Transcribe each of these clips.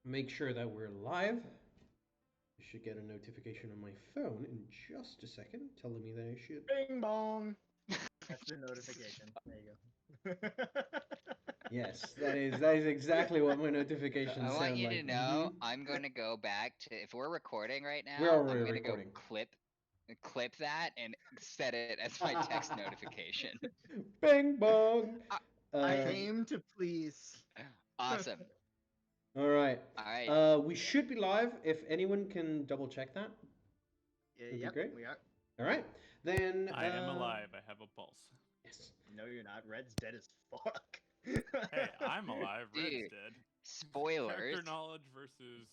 make sure that we're live. I should get a notification on my phone in just a second telling me that I should. Bing bong. That's the notification. There you go. Yes, that is exactly what my notifications I want sound you like. to know I'm going to go back to if we're recording right We're now, I'm already going to go recording. clip that and set it as my text notification. Bing bong. Uh, I Uh, aim to please. awesome. all right. All right. We should be live. If anyone can double check that, would be Yep, great. we are. All right. Then. I am alive. I have a pulse. Yes. No, you're not. Red's dead as fuck. Hey, I'm alive. Red's Dude, dead. spoilers. Character knowledge versus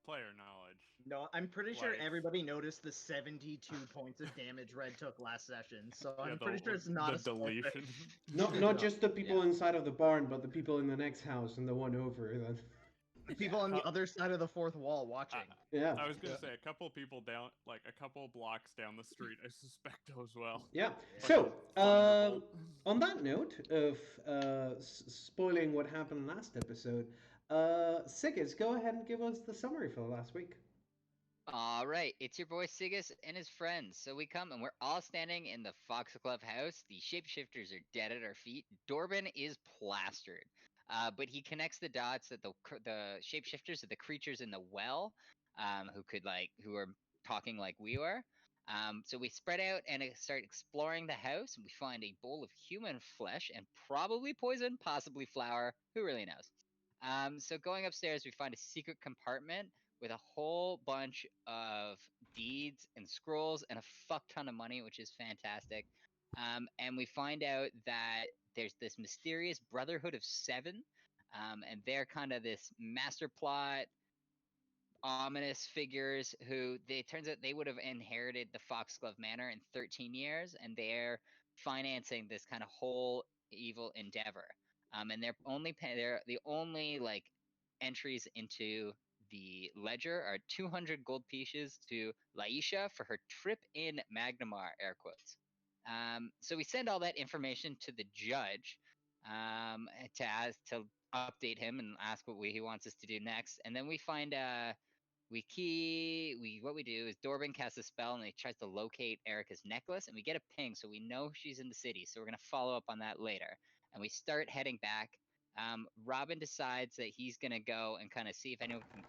player knowledge. No, I'm pretty sure Life. everybody noticed the 72 points of damage Red took last session, so Yeah, I'm pretty sure it's not the a spoiler. deletion. Not just the people Yeah. inside of the barn, but the people in the next house and the one over. The people on the other side of the fourth wall watching. Yeah. I was gonna say a couple people down, like a couple blocks down the street. I suspect as well. Yeah. Like So, a thunderbolt. on that note of spoiling what happened last episode, Siggis, go ahead and give us the summary for last week. All right, it's your boy Sigus and his friends. So we come and we're all standing in the Foxglove house. The shapeshifters are dead at our feet. Dorbin is plastered, but he connects the dots that the shapeshifters are the creatures in the well, who are talking like we were. So we spread out and start exploring the house, and we find a bowl of human flesh and probably poison, possibly flour. Who really knows? So going upstairs, we find a secret compartment with a whole bunch of deeds and scrolls and a fuck ton of money, which is fantastic. And we find out that there's this mysterious Brotherhood of Seven, and they're kind of this master plot, ominous figures who they turns out they would have inherited the Foxglove Manor in 13 years, and they're financing this kind of whole evil endeavor. And they're the only like entries into the ledger are 200 gold pieces to Laisha for her trip in Magnamar, air quotes. So we send all that information to the judge to update him and ask he wants us to do next. And then we find what we do is Dorbin casts a spell and he tries to locate Erica's necklace, and we get a ping, so we know she's in the city. So we're gonna follow up on that later, and we start heading back. Robin decides that he's gonna go and kind of see if anyone can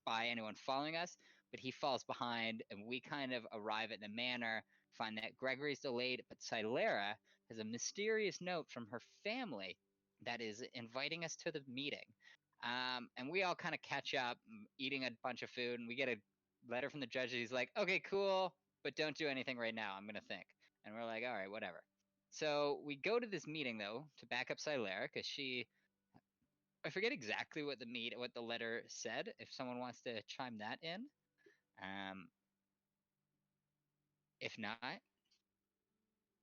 spy anyone following us, but he falls behind, and we kind of arrive at the manor, find that Gregory's delayed, but Silera has a mysterious note from her family that is inviting us to the meeting. And we all kind of catch up, eating a bunch of food, and we get a letter from the judge. He's like, "Okay, cool, but don't do anything right now. I'm gonna think." And we're like, "All right, whatever." So we go to this meeting though to back up Silera because I forget exactly what the letter said. If someone wants to chime that in, um, if not,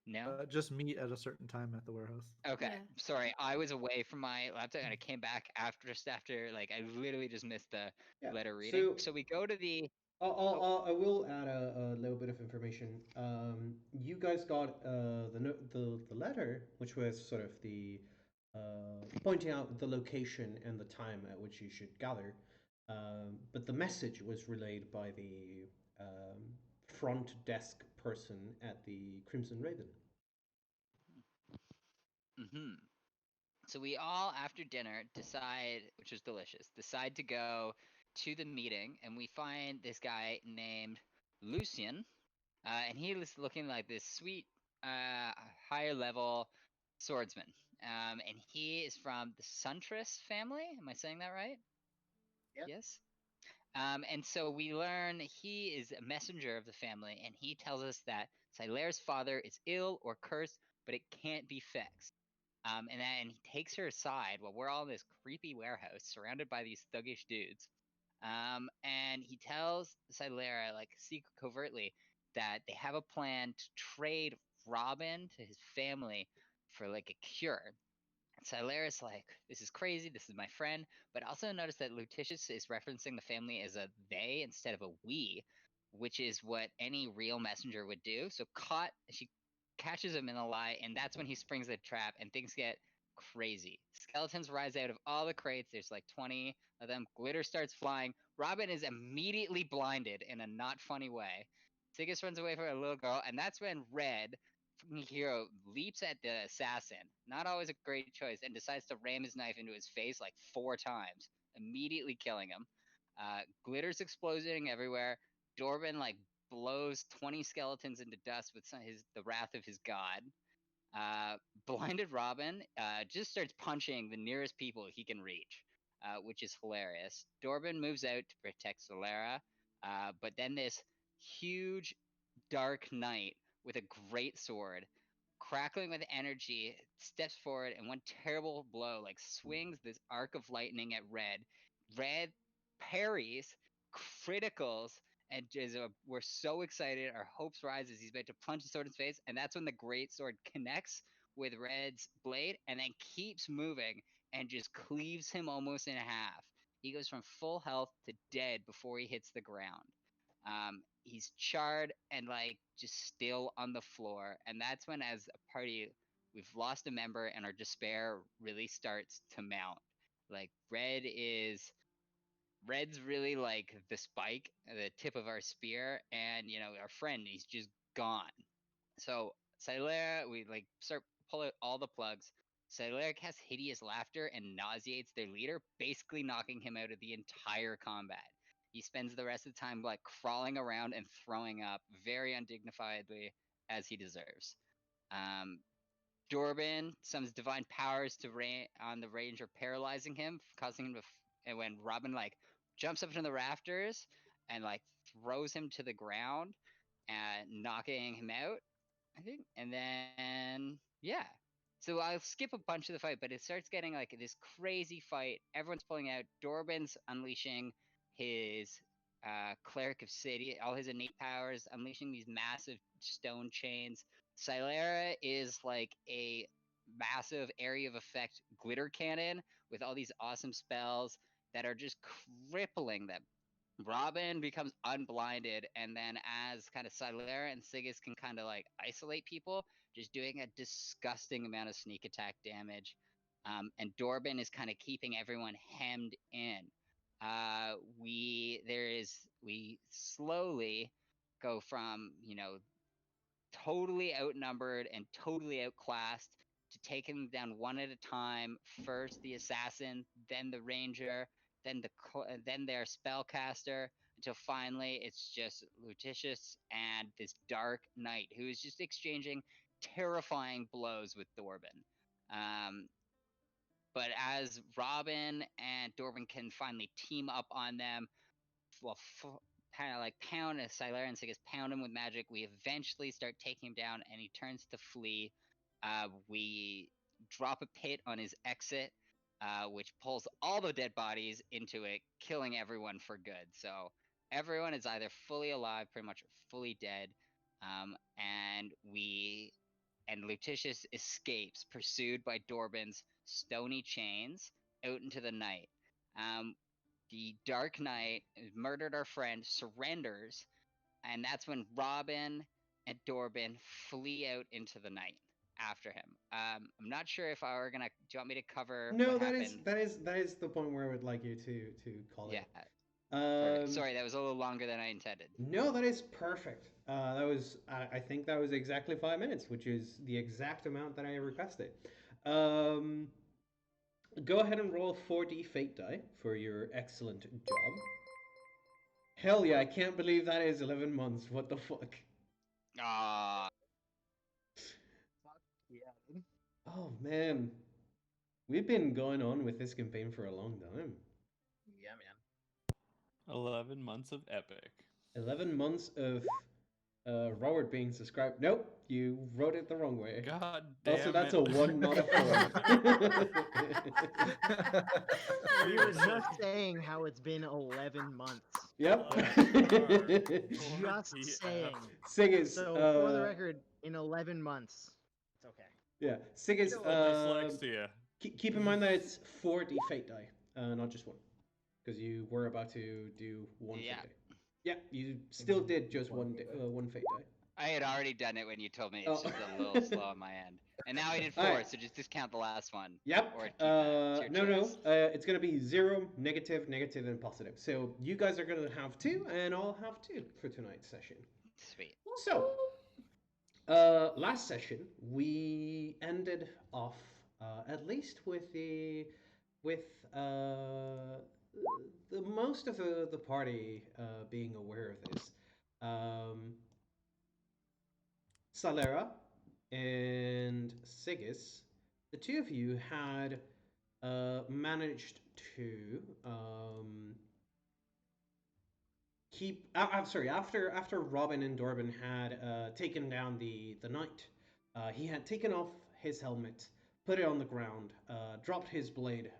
no. Just meet at a certain time at the warehouse. Okay, Yeah. sorry. I was away from my laptop and I came back just after like I literally just missed the Yeah. letter reading. So So we go to the I will add a little bit of information. You guys got the letter, which was sort of the pointing out the location and the time at which you should gather. But the message was relayed by the front desk person at the Crimson Raven. hmm So we all, after dinner, which was delicious, decide to go to the meeting, and we find this guy named Lucian, and he was looking like this sweet, higher level swordsman. And he is from the Suntress family. Am I saying that right? Yep. Yes. And so we learn he is a messenger of the family, and he tells us that Silera's father is ill or cursed, but it can't be fixed. And he takes her aside while we're all in this creepy warehouse surrounded by these thuggish dudes. And he tells Silera, like, covertly, that they have a plan to trade Robin to his family for, like, a cure. Silera's like, this is crazy, this is my friend. But also notice that Lutitius is referencing the family as a they instead of a we, which is what any real messenger would do. So she catches him in a lie, and that's when he springs the trap, and things get crazy. Skeletons rise out of all the crates. There's like 20 of them. Glitter starts flying. Robin is immediately blinded in a not funny way. Sigus runs away from a little girl, and that's when Red, fucking hero, leaps at the assassin. Not always a great choice, and decides to ram his knife into his face like 4 times, immediately killing him. Glitter's exploding everywhere. Dorban like blows 20 skeletons into dust with the wrath of his god. Blinded Robin just starts punching the nearest people he can reach, which is hilarious. Dorban moves out to protect Solera, but then this huge dark knight with a great sword, crackling with energy, steps forward and one terrible blow like swings this arc of lightning at Red. Red parries, criticals, and we're so excited. Our hopes rise as he's about to punch the sword in his face, and that's when the great sword connects with Red's blade and then keeps moving and just cleaves him almost in half. He goes from full health to dead before he hits the ground. He's charred and like just still on the floor, and that's when, as a party, we've lost a member and our despair really starts to mount. Like Red's really like the spike, the tip of our spear, and our friend, he's just gone. So Silera, we like start pull out all the plugs. Silera casts hideous laughter and nauseates their leader, basically knocking him out of the entire combat. He spends the rest of the time like crawling around and throwing up very undignifiedly, as he deserves. Dorban summons divine powers to rain on the ranger, paralyzing him, causing him to. And when Robin like jumps up into the rafters and like throws him to the ground and knocking him out, I think. And then yeah. So I'll skip a bunch of the fight, but it starts getting like this crazy fight. Everyone's pulling out. Dorban's unleashing his cleric of city, all his innate powers, unleashing these massive stone chains. Silera is like a massive area of effect glitter cannon with all these awesome spells that are just crippling them. Robin becomes unblinded, and then as kind of Silera and Sigus can kind of like isolate people, just doing a disgusting amount of sneak attack damage. And Dorban is kind of keeping everyone hemmed in. We slowly go from totally outnumbered and totally outclassed to taking them down one at a time. First the assassin, then the ranger, then their spellcaster, until finally it's just Lutitius and this dark knight who is just exchanging terrifying blows with Dorban. But as Robin and Dorban can finally team up on them, well, kind of like pound as Silera and Sigus pound him with magic, we eventually start taking him down, and he turns to flee. We drop a pit on his exit, which pulls all the dead bodies into it, killing everyone for good. So everyone is either fully alive, pretty much, or fully dead. And Lutitius escapes, pursued by Dorban's stony chains, out into the night. The Dark Knight murdered our friend, surrenders, and that's when Robin and Dorban flee out into the night after him. I'm not sure if I were gonna. Do you want me to cover? No, what that happened? is the point where I would like you to call Yeah. it. Sorry, that was a little longer than I intended. No, that is perfect. That was I think that was exactly 5 minutes, which is the exact amount that I requested. Go ahead and roll 4D fate die for your excellent job. Hell yeah, I can't believe that is 11 months. What the fuck? Ah. Yeah. Oh man. We've been going on with this campaign for a long time. Yeah, man. 11 months of epic. 11 months of Robert being subscribed. Nope, you wrote it the wrong way. God damn Also, that's it. a 1, not a 4. We were just saying how it's been 11 months. Yep. Just saying. Sigus, So, for the record, in 11 months, it's okay. yeah, Sigus, Dyslexia. keep in mind that it's 4D fate die, not just 1. Because you were about to do 1 Yeah. fate die. Yeah, you still did just one fate die. I had already done it when you told me. It's Oh. just a little slow on my end. And now I did All 4, right. so just discount the last one. Yep. Or keep that. It's your No, choice. it's gonna be 0, negative, negative, and positive. So you guys are gonna have 2, and I'll have 2 for tonight's session. Sweet. So, last session we ended off at least with the most of the party being aware of this. Um, Salera and Sigis, the two of you had managed to keep. I'm sorry. After Robin and Dorban had taken down the knight, he had taken off his helmet, put it on the ground, dropped his blade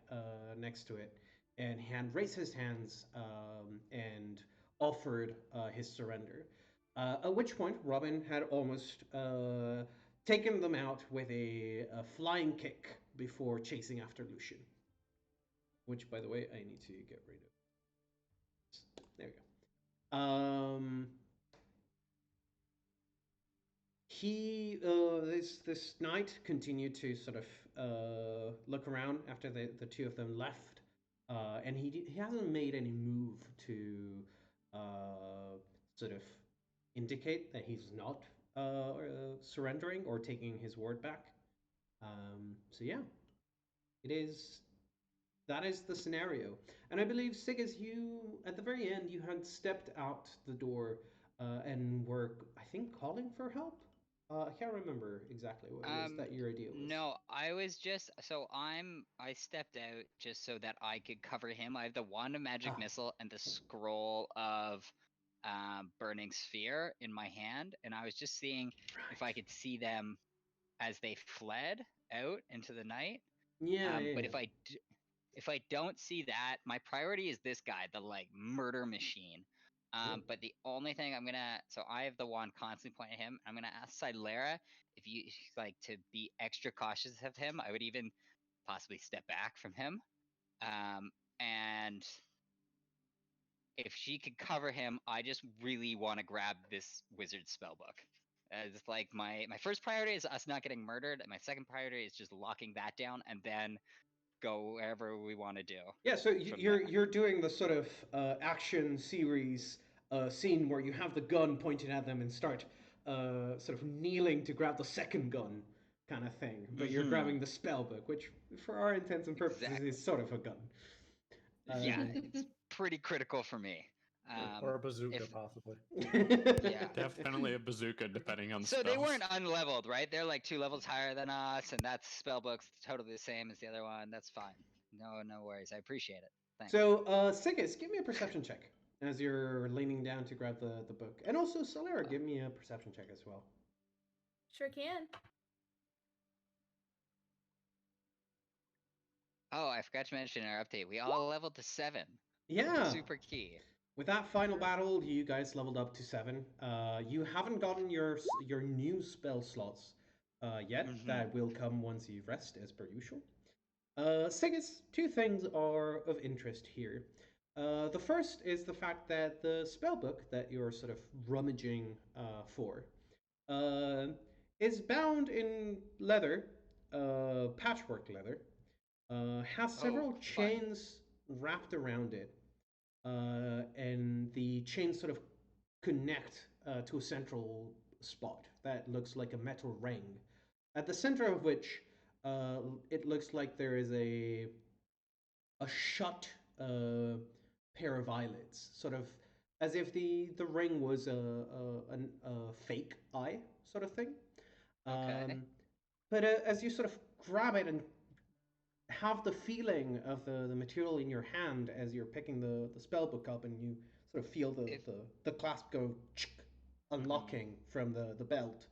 next to it, and he had raised his hands and offered his surrender. At which point, Robin had almost taken them out with a flying kick before chasing after Lucian. Which, by the way, I need to get rid of. There we go. This knight continued to sort of look around after the two of them left, and he hasn't made any move to sort of indicate that he's not surrendering or taking his word back. So yeah, it is that is the scenario. And I believe, Sigis, you, at the very end, you had stepped out the door and were, I think, calling for help? I can't remember exactly what it was that your idea was. No, I was just I stepped out just so that I could cover him. I have the wand of magic missile and the scroll of burning sphere in my hand, and I was just seeing if I could see them as they fled out into the night. Yeah, But if I don't see that, my priority is this guy, the like murder machine. But the only thing so I have the wand constantly pointing at him. I'm gonna ask Silera if you like to be extra cautious of him. I would even possibly step back from him. And if she could cover him, I just really want to grab this wizard spellbook. It's like my first priority is us not getting murdered, and my second priority is just locking that down, and then go wherever we want to do. Yeah, so you're doing the sort of action series scene where you have the gun pointed at them and start sort of kneeling to grab the second gun kind of thing, but you're grabbing the spell book, which for our intents and purposes is sort of a gun. Yeah, it's pretty critical for me. Or a bazooka, possibly. Yeah. Definitely a bazooka, depending on the So spells. they weren't unleveled, right? They're like 2 levels higher than us, and that spellbook's totally the same as the other one. That's fine. No worries. I appreciate it. Thanks. So, Sigis, give me a perception check as you're leaning down to grab the book. And also, Solera, give me a perception check as well. Sure can. Oh, I forgot to mention in our update, we all leveled to 7. Yeah. Super key. With that final battle, you guys leveled up to 7. You haven't gotten your new spell slots yet. That will come once you rest, as per usual. Sigis, 2 things are of interest here. The first is the fact that the spellbook that you're sort of rummaging for is bound in leather, patchwork leather, has several chains wrapped around it, and the chains sort of connect to a central spot that looks like a metal ring, at the center of which it looks like there is a shut pair of eyelids, sort of as if the ring was a fake eye sort of thing. Okay. But as you sort of grab it and have the feeling of the material in your hand as you're picking the spell book up, and you sort of feel the clasp go unlocking from the belt,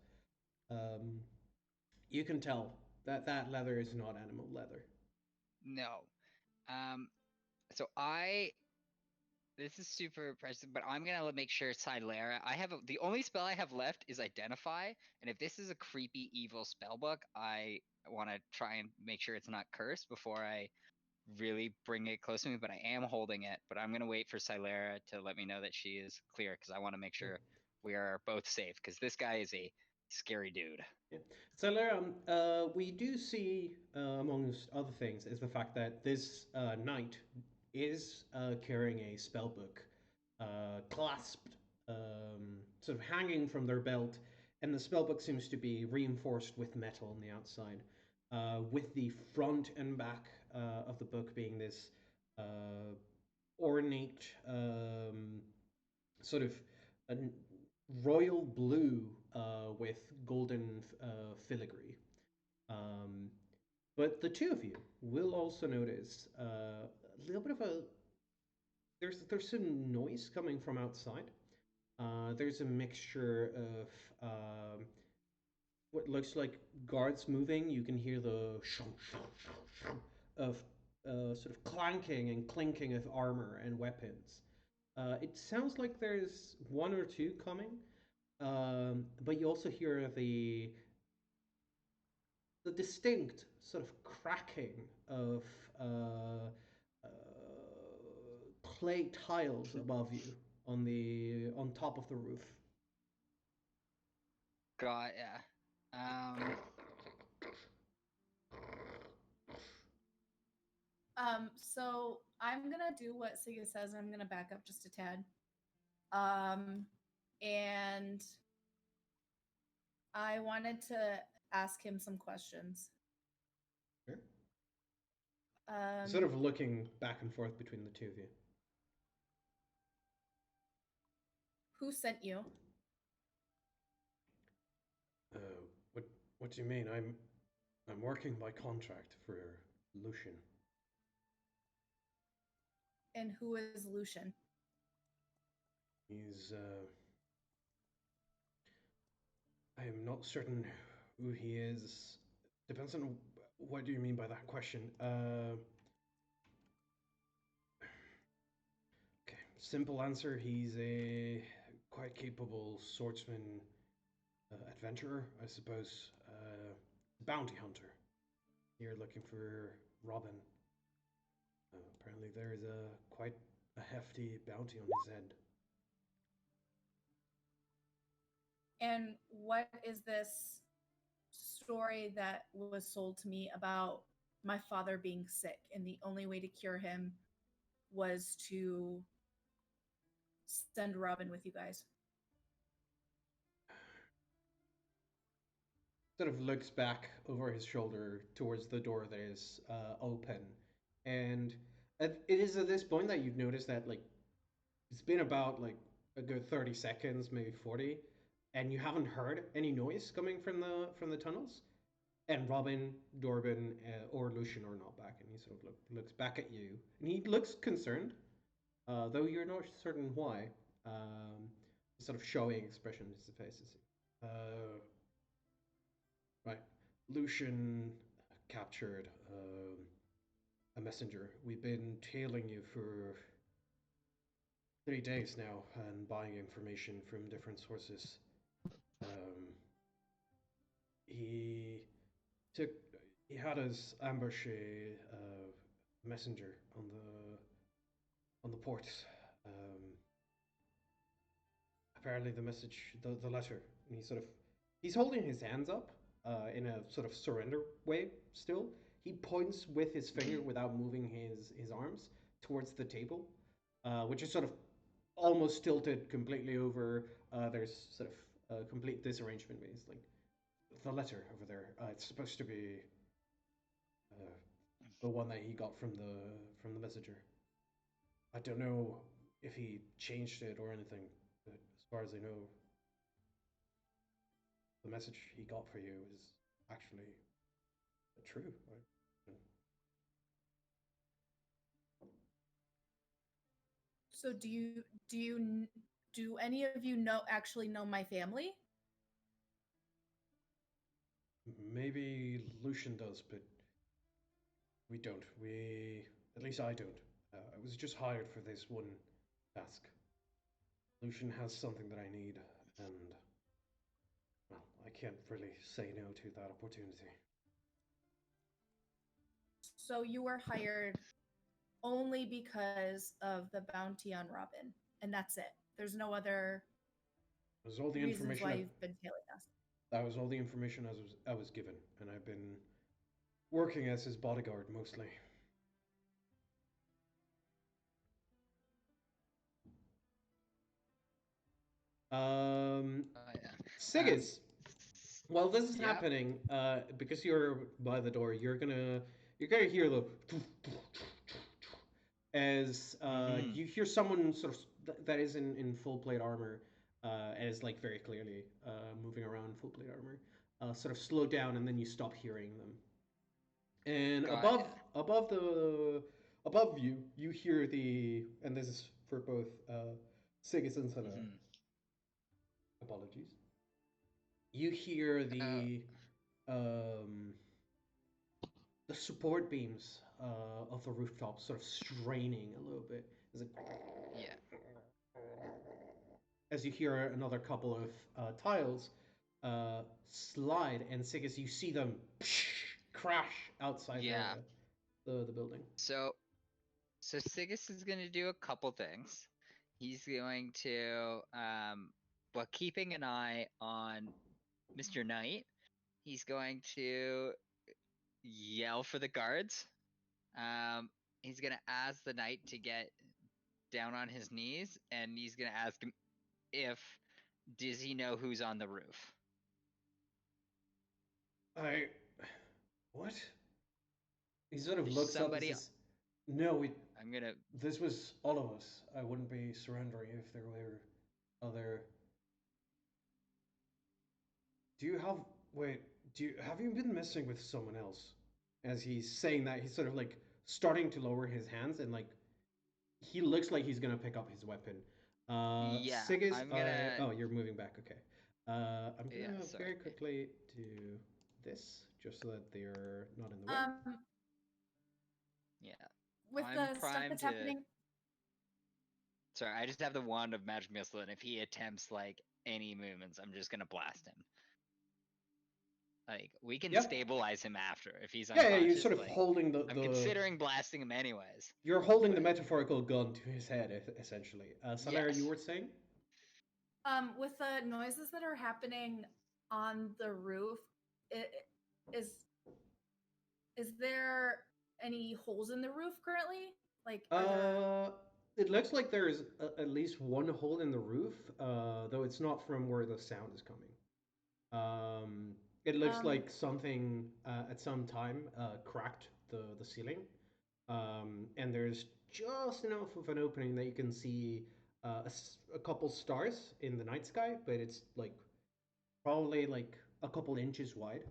you can tell that that leather is not animal leather. No. So this is super impressive, but I'm gonna make sure Silera. The only spell I have left is Identify, and if this is a creepy evil spellbook, I want to try and make sure it's not cursed before I really bring it close to me. But I am holding it. But I'm gonna wait for Silera to let me know that she is clear, because I want to make sure we are both safe. Because this guy is a scary dude. So, we do see, amongst other things, is the fact that this knight is carrying a spell book, clasped, sort of hanging from their belt, and the spell book seems to be reinforced with metal on the outside, with the front and back of the book being this ornate, sort of a royal blue with golden filigree. Um, but the two of you will also notice a little bit of a there's some noise coming from outside. There's a mixture of what looks like guards moving. You can hear the shunk, shunk, shunk, shunk of sort of clanking and clinking of armor and weapons. It sounds like there's one or two coming, but you also hear the distinct sort of cracking of uh, clay tiles above you on top of the roof. Got ya. So I'm gonna do what Siga says. I'm gonna back up just a tad. And I wanted to ask him some questions. Sure. Sort of looking back and forth between the two of you. Who sent you? What do you mean? I'm working by contract for Lucian. And who is Lucian? He's I am not certain who he is. Depends on what do you mean by that question. Okay, simple answer. He's a quite capable swordsman, adventurer, I suppose. Bounty hunter. Here looking for Robin. Apparently there is quite a hefty bounty on his head. And what is this story that was sold to me about my father being sick and the only way to cure him was to send Robin with you guys? Sort of looks back over his shoulder towards the door that is open, and it is at this point that you've noticed that like it's been about like a good 30 seconds, maybe 40, and you haven't heard any noise coming from the tunnels. And Robin, Dorban, or Lucian are not back, and he sort of looks back at you, and he looks concerned, though you're not certain why. Sort of showing expression in his faces. Right. Lucian captured a messenger. We've been tailing you for 3 days now and buying information from different sources. He had us ambush a messenger on the port. Apparently the message, the letter, and he's holding his hands up in a sort of surrender way still. He points with his finger without moving his arms towards the table, which is sort of almost tilted completely over. There's sort of a complete disarrangement. It's like the letter over there. It's supposed to be the one that he got from the messenger. I don't know if he changed it or anything, but as far as I know, the message he got for you is actually true. Right? So do any of you actually know my family? Maybe Lucian does, but we don't. At least I don't. I was just hired for this one task. Lucian has something that I need, and well, I can't really say no to that opportunity. So you were hired only because of the bounty on Robin, and that's it. There's no other There's all the reasons information why you've been tailing us. That was all the information I was given, and I've been working as his bodyguard mostly. Yeah. Sigis, while this is yeah. happening, because you're by the door, you're gonna hear the as you hear someone sort of that is in full plate armor, as like very clearly moving around full plate armor, sort of slow down, and then you stop hearing them. And Got above you, you hear and this is for both Sigis and Salah. Apologies. You hear um, the support beams of the rooftop sort of straining a little bit. Yeah. As you hear another couple of tiles slide, and Sigis, you see them crash outside the building. So Sigis is going to do a couple things. He's going to, while keeping an eye on Mr. Knight, he's going to yell for the guards. He's going to ask the knight to get down on his knees, and he's going to ask him does he know who's on the roof? What? He sort of There's looks somebody up and says, "No, I'm gonna. This was all of us. I wouldn't be surrendering if there were other. Do you have wait? Have you been messing with someone else?" As he's saying that, he's sort of like starting to lower his hands, and like he looks like he's gonna pick up his weapon. Yeah, Sigis, I'm gonna. oh, you're moving back. Okay. I'm gonna Yeah, sorry. very quickly do this just so that they're not in the way. Yeah. With I'm the stuff primed that's to- happening. Sorry, I just have the wand of magic missile, and if he attempts like any movements, I'm just gonna blast him. Like we can Yep. stabilize him after if he's Yeah, unconscious. you're sort of like, holding the. I'm considering blasting him anyways. You're holding the metaphorical gun to his head, essentially. Salera, Yes. you were saying? With the noises that are happening on the roof, is there any holes in the roof currently? Like, It looks like there's at least one hole in the roof, though it's not from where the sound is coming. It looks like something at some time cracked the ceiling, and there's just enough of an opening that you can see a couple stars in the night sky, but it's like probably like a couple inches wide.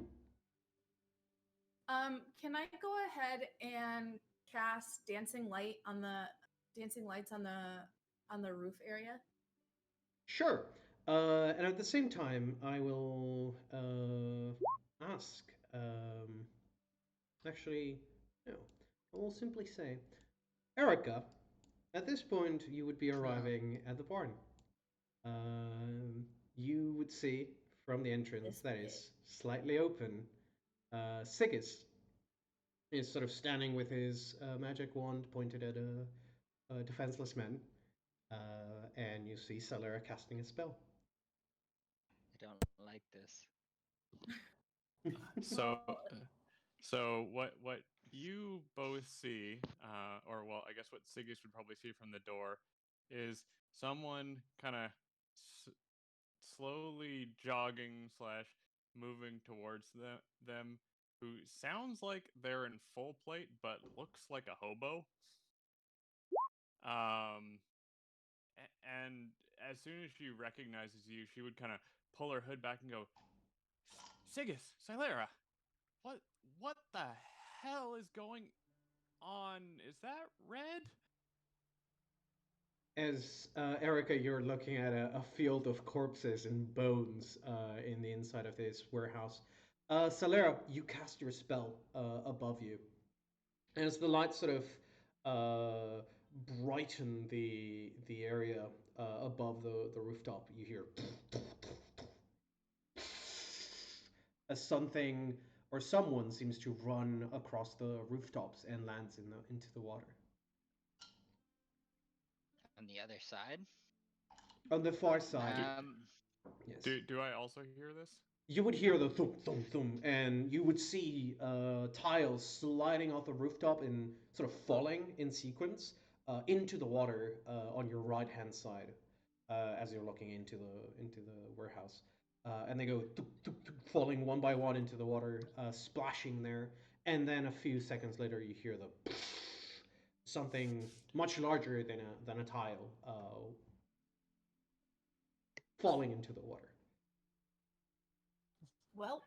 Can I go ahead and cast dancing lights on the roof area? Sure. And at the same time, I will ask. Actually, no. I will simply say, Erica. At this point, you would be arriving at the barn. You would see from the entrance that is slightly open. Sigis is sort of standing with his magic wand pointed at a defenseless man, and you see Celera casting a spell. I don't like this. So what you both see, or well, I guess what Sigis would probably see from the door, is someone kind of slowly jogging / moving towards them, who sounds like they're in full plate but looks like a hobo. And as soon as she recognizes you, she would kind of pull her hood back and go, "Sigis, Silera, what the hell is going on? Is that Red?" As Erica, you're looking at a field of corpses and bones in the inside of this warehouse. Salera, you cast your spell above you. And as the lights sort of brighten the area above the rooftop, you hear as something or someone seems to run across the rooftops and lands into the water. On the other side? On the far side. Yes. Do I also hear this? you would hear the thump, thump, thump, and you would see tiles sliding off the rooftop and sort of falling in sequence into the water on your right hand side as you're looking into the warehouse. And they go thump, thump, thump, falling one by one into the water, splashing there. And then a few seconds later, you hear the something much larger than a tile falling into the water. Well,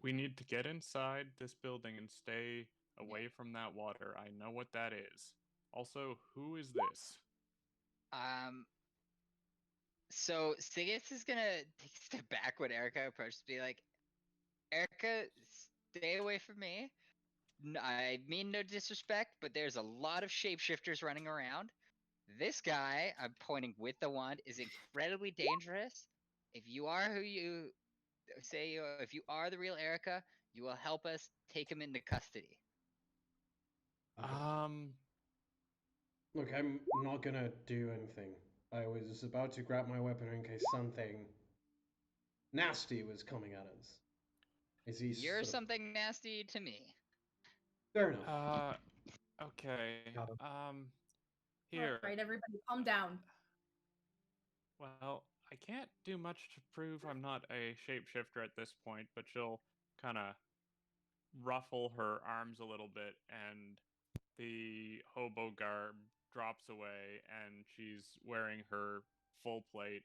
We need to get inside this building and stay away from that water. I know what that is. Also, who is this? So Sigus is gonna take a step back when Erica approaches, be like, Erica, stay away from me. I mean no disrespect, but there's a lot of shapeshifters running around. This guy, I'm pointing with the wand, is incredibly dangerous. If you are who you say, if you are the real Erica, you will help us take him into custody. Okay. Look, I'm not gonna do anything. I was about to grab my weapon in case something nasty was coming at us. You're something nasty to me. Fair enough. Okay. Here. All right, everybody, calm down. Well, I can't do much to prove I'm not a shapeshifter at this point, but she'll kind of ruffle her arms a little bit, and the hobo garb drops away, and she's wearing her full plate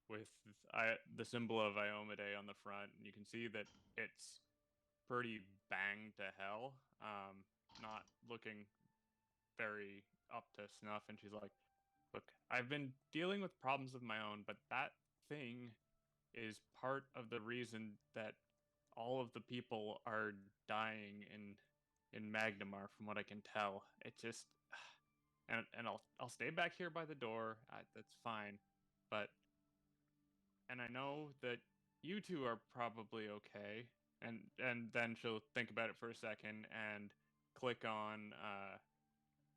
with the symbol of Iomade on the front, and you can see that it's pretty banged to hell, not looking very up to snuff, and she's like, look, I've been dealing with problems of my own, but that thing is part of the reason that all of the people are dying in Magnamar, from what I can tell. It just, and I'll stay back here by the door. That's fine, but, and I know that you two are probably okay. And then she'll think about it for a second and click on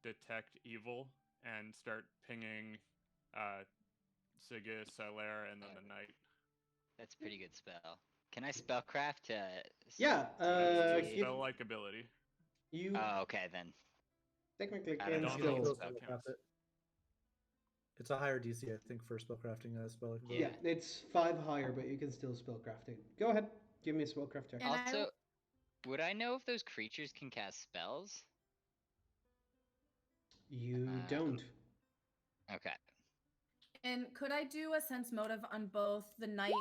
detect evil and start pinging Sigus, Silera, and then the knight. That's a pretty good spell. Can I spellcraft to? Yeah. It's a spell-like ability. You. Oh, okay then. Technically, I don't can know still. It's a higher DC, I think, for spellcrafting spell. Yeah, it's 5 higher, but you can still spellcraft it. Go ahead, give me a spellcraft check. Also, would I know if those creatures can cast spells? You don't. Okay. And could I do a sense motive on both the Knight,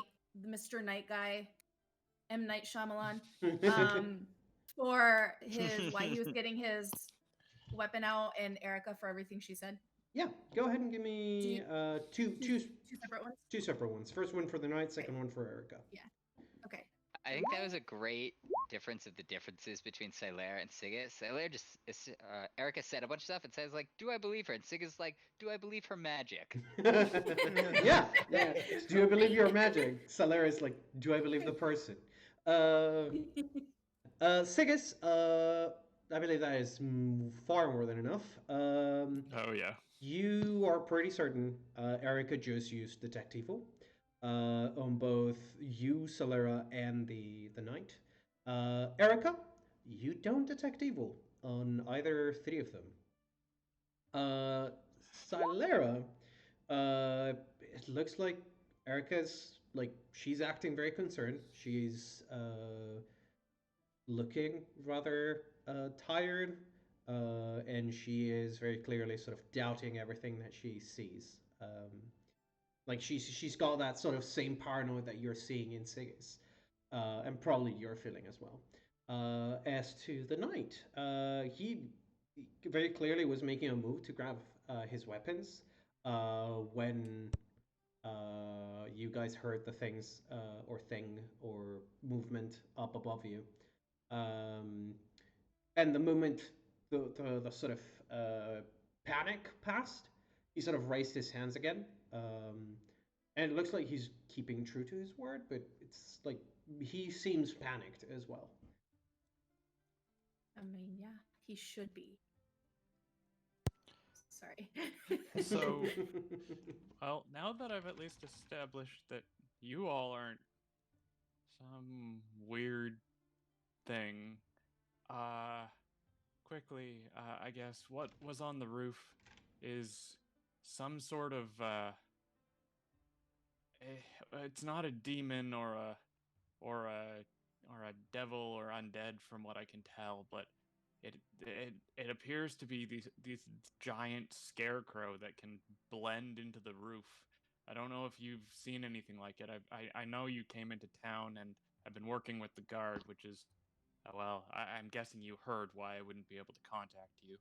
the Mr. Knight guy, M. Night Shyamalan, for his why he was getting his weapon out, and Erica for everything she said? Yeah, go ahead and give me two separate ones. 2 separate ones. First one for the knight, second one for Erica. Yeah. Okay. I think that was a great difference of the differences between Silera and Sigus. Silera just, Erica said a bunch of stuff and says like, "Do I believe her?" And Sigus like, "Do I believe her magic?" yeah. Do I believe your magic? Silera is like, "Do I believe the person?" Sigus, I believe that is far more than enough. Oh yeah. You are pretty certain Erica just used Detect Evil on both you, Silera, and the knight. Erica, you don't detect evil on either 3 of them. Silera, it looks like Erica's like she's acting very concerned. She's looking rather tired, and she is very clearly sort of doubting everything that she sees. Like she's got that sort of same paranoia that you're seeing in Sigus, and probably you're feeling as well. As to the knight, he very clearly was making a move to grab his weapons when you guys heard the things or thing or movement up above you. And the moment the sort of panic passed, he sort of raised his hands again. And it looks like he's keeping true to his word, but it's like he seems panicked as well. I mean, yeah, he should be. Sorry. So, well, now that I've at least established that you all aren't some weird thing. Quickly, I guess what was on the roof is some sort of it's not a demon or a or a devil or undead from what I can tell, but it appears to be these giant scarecrow that can blend into the roof. I don't know if you've seen anything like it. I know you came into town and I've been working with the guard, which is well, I'm guessing you heard why I wouldn't be able to contact you.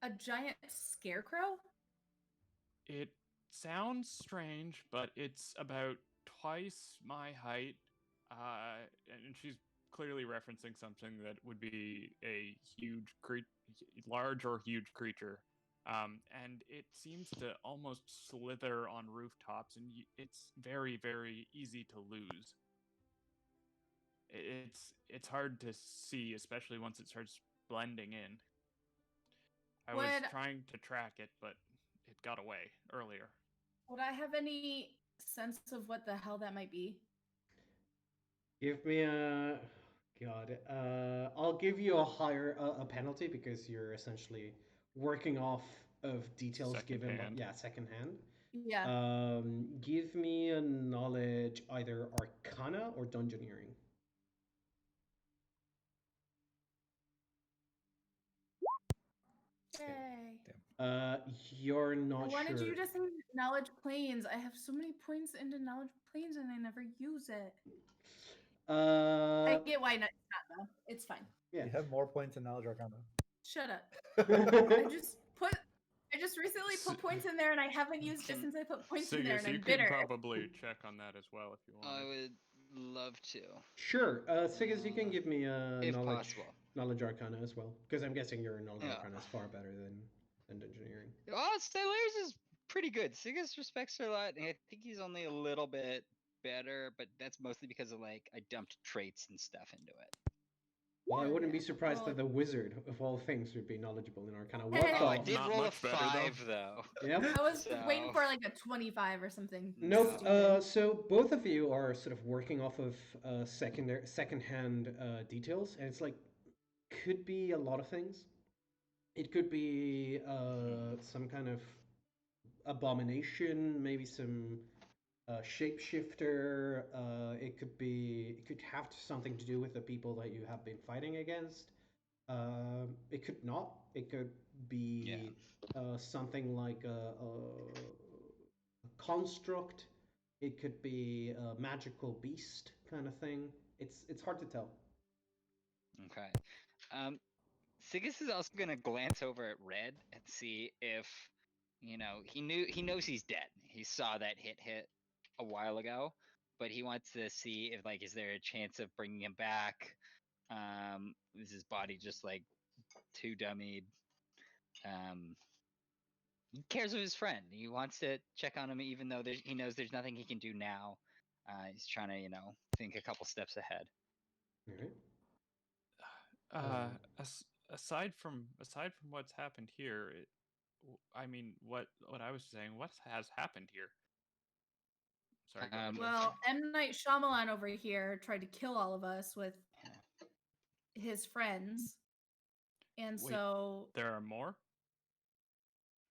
A giant scarecrow? It sounds strange, but it's about twice my height. And she's clearly referencing something that would be a large or huge creature. And it seems to almost slither on rooftops, and it's very, very easy to lose. It's hard to see, especially once it starts blending in. I was trying to track it, but it got away earlier. Would I have any sense of what the hell that might be? Give me a God. I'll give you a higher a penalty because you're essentially working off of details given by second hand. Yeah. Give me a knowledge either Arcana or Dungeoneering. Yay. You're not Why sure. did you just say knowledge planes? I have so many points into knowledge planes and I never use it. I get why not though. It's fine. Yeah. You have more points in knowledge arcana. Shut up. I just recently put points in there and I haven't used it since I put points in there and I'm bitter. You can probably check on that as well if you want. I would love to. Sure. Sigas, you can give me a knowledge arcana as well, because I'm guessing your knowledge arcana is far better than Dungeoneering. Oh, Stylares is pretty good. Sigas respects her a lot, and I think he's only a little bit better, but that's mostly because of like I dumped traits and stuff into it. Well, I wouldn't be surprised that the wizard of all things would be knowledgeable in Arcana. I did roll a 5 though. Yeah. I was waiting for like a 25 or something. Nope. So both of you are sort of working off of second-hand details, and it's like could be a lot of things. It could be some kind of abomination, maybe some shapeshifter. It could have something to do with the people that you have been fighting against. It could not. It could be something like a construct. It could be a magical beast kind of thing. It's hard to tell. Okay. Sigas is also gonna glance over at Red and see if he knows he's dead. He saw that hit a while ago, but he wants to see if like is there a chance of bringing him back? Is his body just like too dummied? He cares of his friend. He wants to check on him, even though he knows there's nothing he can do now. He's trying to think a couple steps ahead. All right. Aside from what's happened here, I mean, what I was saying, what has happened here? Sorry. Well, M. Night Shyamalan over here tried to kill all of us with his friends, and Wait, so there are more.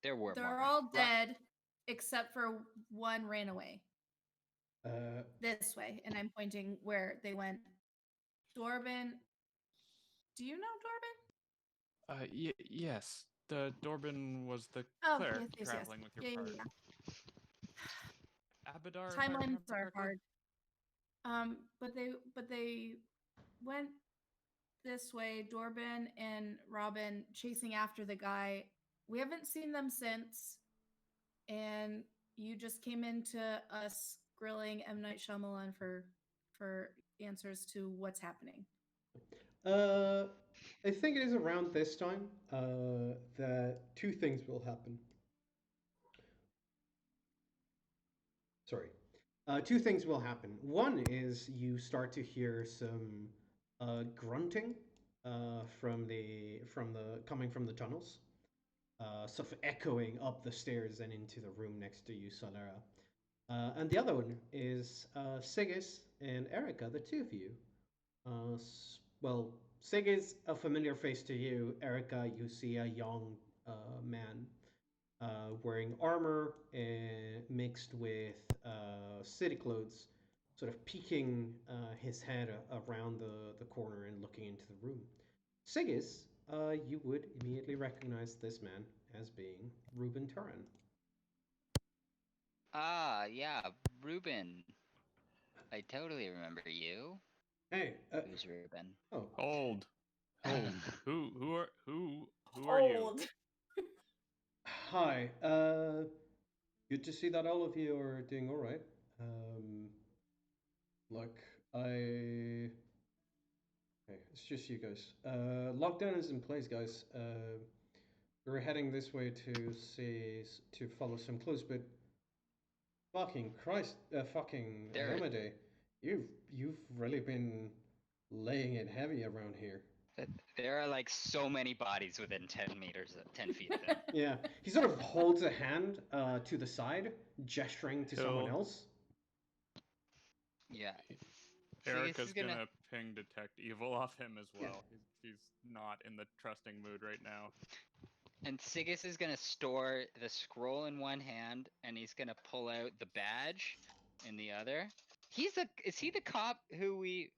They're all dead except for one ran away. This way, and I'm pointing where they went. Dorban. Do you know Dorban? Yes. The Dorban was the cleric traveling with your party. Abadar. Timelines are hard. But they went this way. Dorban and Robin chasing after the guy. We haven't seen them since, and you just came into us grilling M. Night Shyamalan for answers to what's happening. I think it is around this time that two things will happen. Sorry. Two things will happen. One is you start to hear some grunting coming from the tunnels, sort of echoing up the stairs and into the room next to you, Solera. And the other one is Sigis and Erica, the two of you. Well, Sigis, a familiar face to you. Erica, you see a young man wearing armor mixed with city clothes, sort of peeking his head around the corner and looking into the room. Sigis, you would immediately recognize this man as being Ruben Turan. Ah, yeah, Ruben. I totally remember you. Hey, Who's Ruben? oh, Hold. Hold. Who are you? Old. hi. Good to see that all of you are doing all right. Look, okay, it's just you guys. Lockdown is in place, guys. We're heading this way to follow some clues, but fucking Christ, fucking There- Amade, you've really been laying it heavy around here. There are like so many bodies within 10 meters, 10 feet of him. Yeah, he sort of holds a hand to the side, gesturing to someone Hill. else. Yeah. Erica's is gonna... gonna- ping detect evil off him as well. He's not in the trusting mood right now. And Sigis is gonna store the scroll in one hand, and he's gonna pull out the badge in the other. Is he the cop who we?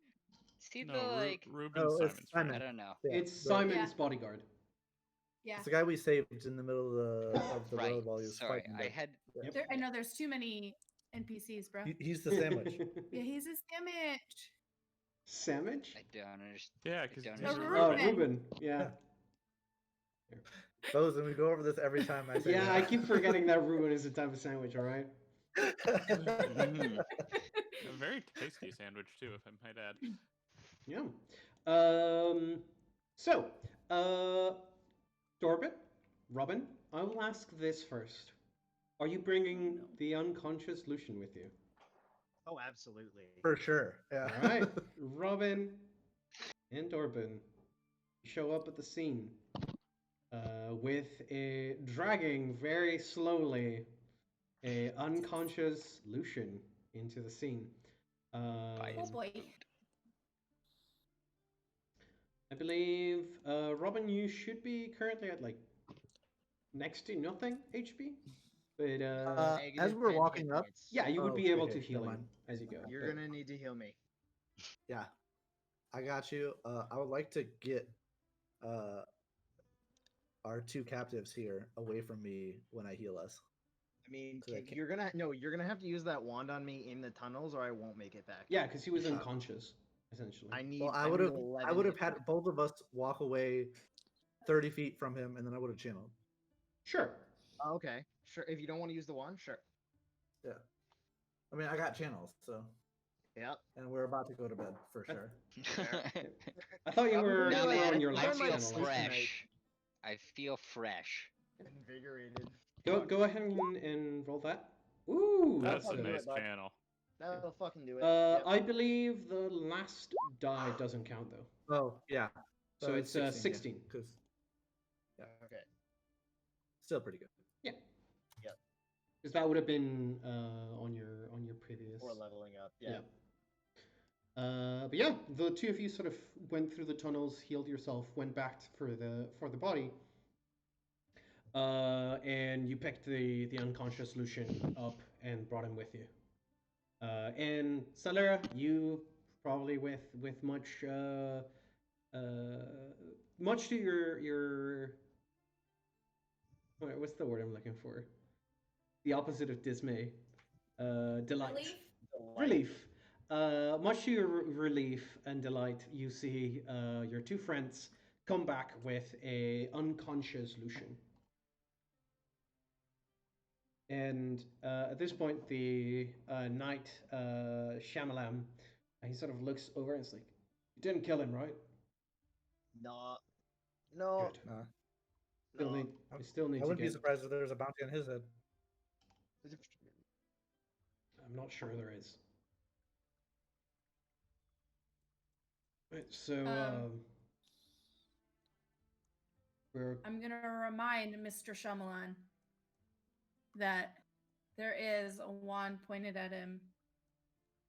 Is he No, the like? Ruben Oh, it's Simon's friend. I Simon. don't know. Yeah, It's the- Simon's Yeah. bodyguard. Yeah. It's the guy we saved in the middle of the Right. road while he was Sorry, fighting. I had. There, I know there's too many NPCs, bro. He's the sandwich. Yeah, he's a sandwich. Sandwich? I don't understand. Yeah, because don't he's understand. Oh, Ruben. Ruben. Yeah. Those, and we go over this every time I say Yeah, that. I keep forgetting that Ruben is a type of sandwich, alright? Mhm. a very tasty sandwich too, if I might add. Yeah. So, Dorbit, Robin, I will ask this first. Are you bringing the unconscious Lucian with you? Oh, absolutely. For sure. Yeah. All right, Robin and Dorbin show up at the scene with a dragging very slowly a unconscious Lucian into the scene. Oh boy. I believe, Robin, you should be currently at like next to nothing HP, but as Negative we're 10 walking hit up, points. yeah, you would Oh, be able okay, to heal never him mind. as you go. You're but- gonna need to heal me. yeah, I got you. I would like to get our two captives here away from me when I heal us. I mean, So I can't- you're gonna have to use that wand on me in the tunnels, or I won't make it back. Yeah, because he was unconscious essentially. I need. Well, I need would have 11 hit had points. both of us walk away 30 feet from him, and then I would have channeled. Sure. Oh, okay, sure. If you don't want to use the wand, sure. Yeah. I mean, I got channels, so, Yep. and we're about to go to bed for sure. I thought you I'm were, gonna No, you were man, on your I last feel channel. sleep tonight. fresh. I feel fresh. Invigorated. Go ahead and roll that. Ooh, That's I'll a do nice it, bud. channel. That'll fucking do it. Uh, Yep. I believe the last die doesn't count though. Oh, yeah. So it's 16. Because Okay. still pretty good. Because that would have been on your previous. Or leveling up. Yeah. But yeah, the two of you sort of went through the tunnels, healed yourself, went back for the body, and you picked the unconscious Lucian up and brought him with you. And Salera, you probably with much much to your what's the word I'm looking for? The opposite of dismay, delight. Relief? Relief. Much to your relief and delight, you see your two friends come back with a unconscious Lucian. And at this point, the knight Shamalam, he sort of looks over and is like, "You didn't kill him, right?" No. No. Good. Nah. Still no. need, we still need I to wouldn't be get. surprised if there's a bounty on his head. I'm not sure there is. Right, so we're I'm gonna remind Mr. Shyamalan that There is a wand pointed at him,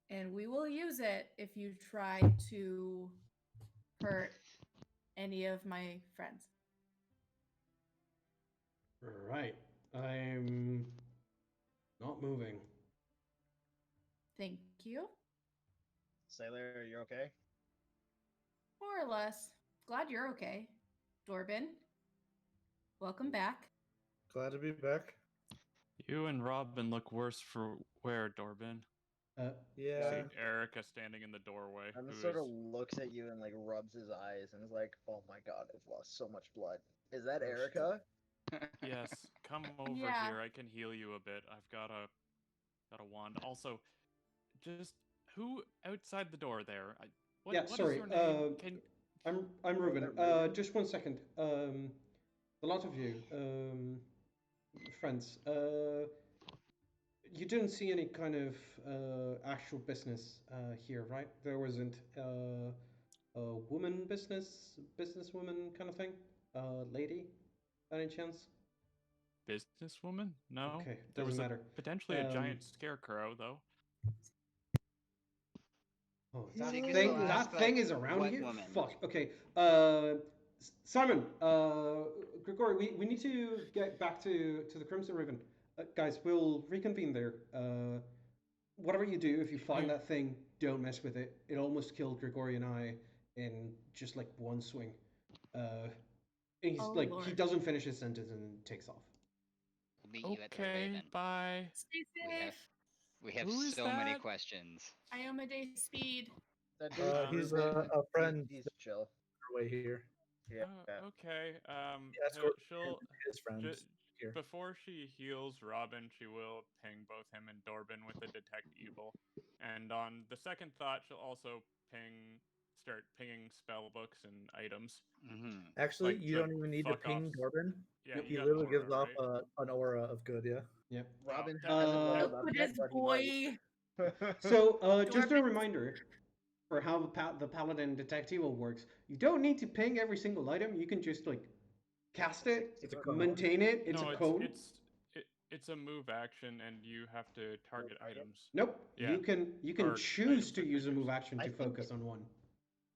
and we will use it if you try to hurt any of my friends. Right. I'm not moving. Thank you. Sailor, you're okay? More or less. Glad you're okay. Dorbin, welcome back. Glad to be back. You and Robin look worse for wear, Dorbin. Yeah. See Erica standing in the doorway. And who sort of is- looks at you and like rubs his eyes and is like, "Oh my god, I've lost so much blood." Is that Oh, shit. Erica? Yes, come over Yeah. here. I can heal you a bit. I've got a wand. Also, just who outside the door there? Yeah, what is sorry, your name? Can I'm Ruben. that Ruben? Just 1 second. A lot of you, friends, you didn't see any kind of actual business here, right? There wasn't a woman businesswoman kind of thing, lady, by any chance? businesswoman? No. Okay, There doesn't was matter. potentially a giant scarecrow though. Oh, that that thing- thing, will that ask, thing like, is around what here? woman? Fuck, okay. Simon, Grigori, we need to get back to the Crimson Ribbon. Guys, we'll reconvene there. Whatever you do, if you find that thing, don't mess with it. It almost killed Grigori and I in just like one swing. And he's Oh, like, he Lord. doesn't finish his sentence and takes off. We'll meet you at the Okay, Raven. bye. Stay We have, safe. we have Who is so many that? questions. Iomade speed. That He's Ruben, a friend He's chill. way here. Yeah. Okay. escort She'll his friends here. before she heals Robin, she will ping both him and Dorbin with the detect evil, and on the second thought, she'll also start pinging spell books and items. Mm-hmm. Actually, like you the don't even need to fuck ping offs. Dorbin. Yeah, Yep. you He got literally aura, gives off right? an aura of good, yeah. Yep. Robin Oh, hasn't Uh, leveled up Put yet, his but he boy. might. So, just a Dorbin. reminder for how the Paladin Detect Evil works. You don't need to ping every single item. You can just like cast it, It's a cone. maintain it. It's no, a cone. it's a move action, and you have to target items. Nope. Yeah. You can Or choose items to or use a move creatures. action I to think focus on one.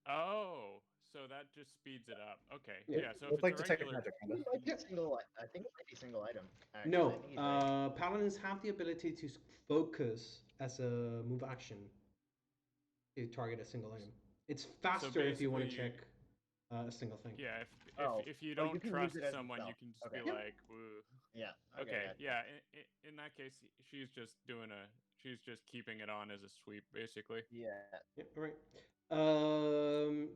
Oh, so that just speeds it up. Okay. Yeah. Yeah. So It's if like it's a detect regular, magic, I kind think of. it might be single. I think it might be single item. Actually. I No, think he's right. paladins have the ability to focus as a move action to target a single item. It's faster if you want to basically- check a single thing. yeah. Oh, If you oh, don't you can trust use it as someone, you itself. can just Okay. be like, woo. Yeah. Okay. Yeah. Yeah. In that case, she's just she's just keeping it on as a sweep, basically. Yeah. Yeah, all right.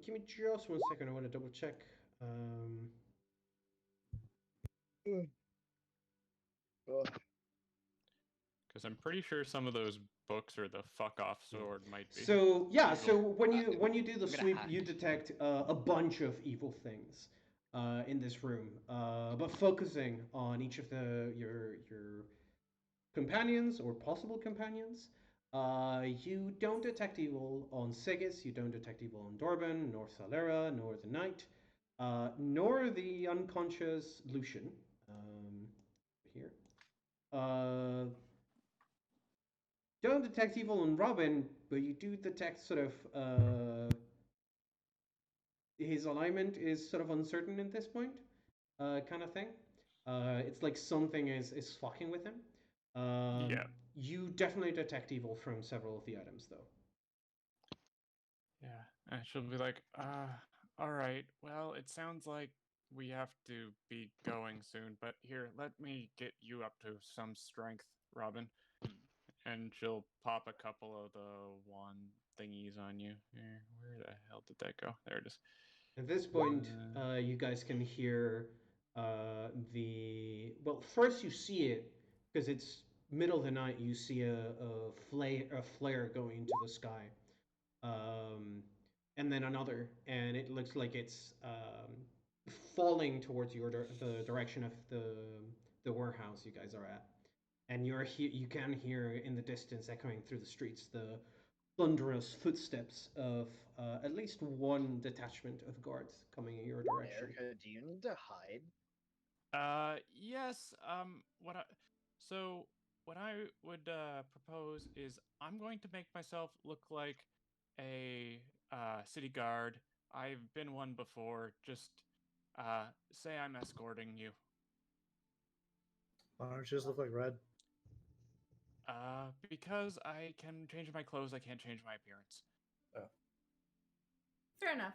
Give me just 1 second. I want to double check. Ugh. Because I'm pretty sure some of those books or the fuck off sword might be. So yeah, Evil. so when you do the I'm gonna sweep, hack. you detect a bunch of evil things in this room, but focusing on each of your companions or possible companions. You don't detect evil on Sigis, you don't detect evil on Dorban, nor Salera, nor the Knight, nor the unconscious Lucian. Here. Don't detect evil on Robin, but you do detect sort of his alignment is sort of uncertain at this point, kind of thing. It's like something is fucking with him. Yeah. You definitely detect evil from several of the items, though. Yeah. And she'll be like, all right. Well, it sounds like we have to be going soon, but here, let me get you up to some strength, Robin. And she'll pop a couple of the wand thingies on you. Here, where the hell did that go? There it is. At this point, you guys can hear well, first you see it because it's middle of the night. You see a flare going into the sky, and then another, and it looks like it's falling towards the direction of the warehouse you guys are at, and you can hear in the distance, echoing through the streets, the thunderous footsteps of at least one detachment of guards coming in your direction. Erica, do you need to hide? Yes. So what I would propose is I'm going to make myself look like a city guard. I've been one before. Just say I'm escorting you. Why don't you just look like Red? Because I can change my clothes, I can't change my appearance. Fair enough.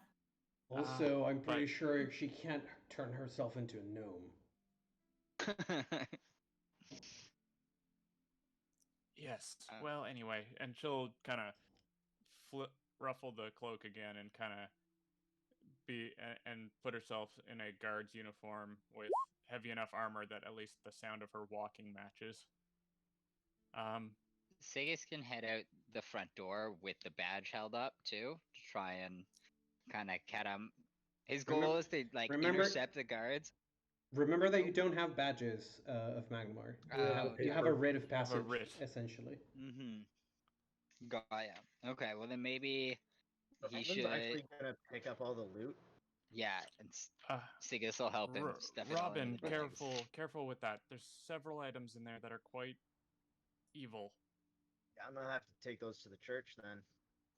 Also, I'm pretty but- sure she can't turn herself into a gnome. Yes. Well, anyway, and she'll kind of ruffle the cloak again and kind of and put herself in a guard's uniform with heavy enough armor that at least the sound of her walking matches. Segas can head out the front door with the badge held up too to try and kind of cat him. His goal is to like intercept the guards. Remember that you don't have badges of Magmar. You have a writ of passage, essentially. Mm-hmm. Got ya. Okay, well then maybe he Robin's should. actually gonna pick up all the loot. Yeah, and Sigus will help him step it all Robin, into the bags. careful with that. There's several items in there that are quite evil. Yeah, I'm gonna have to take those to the church then.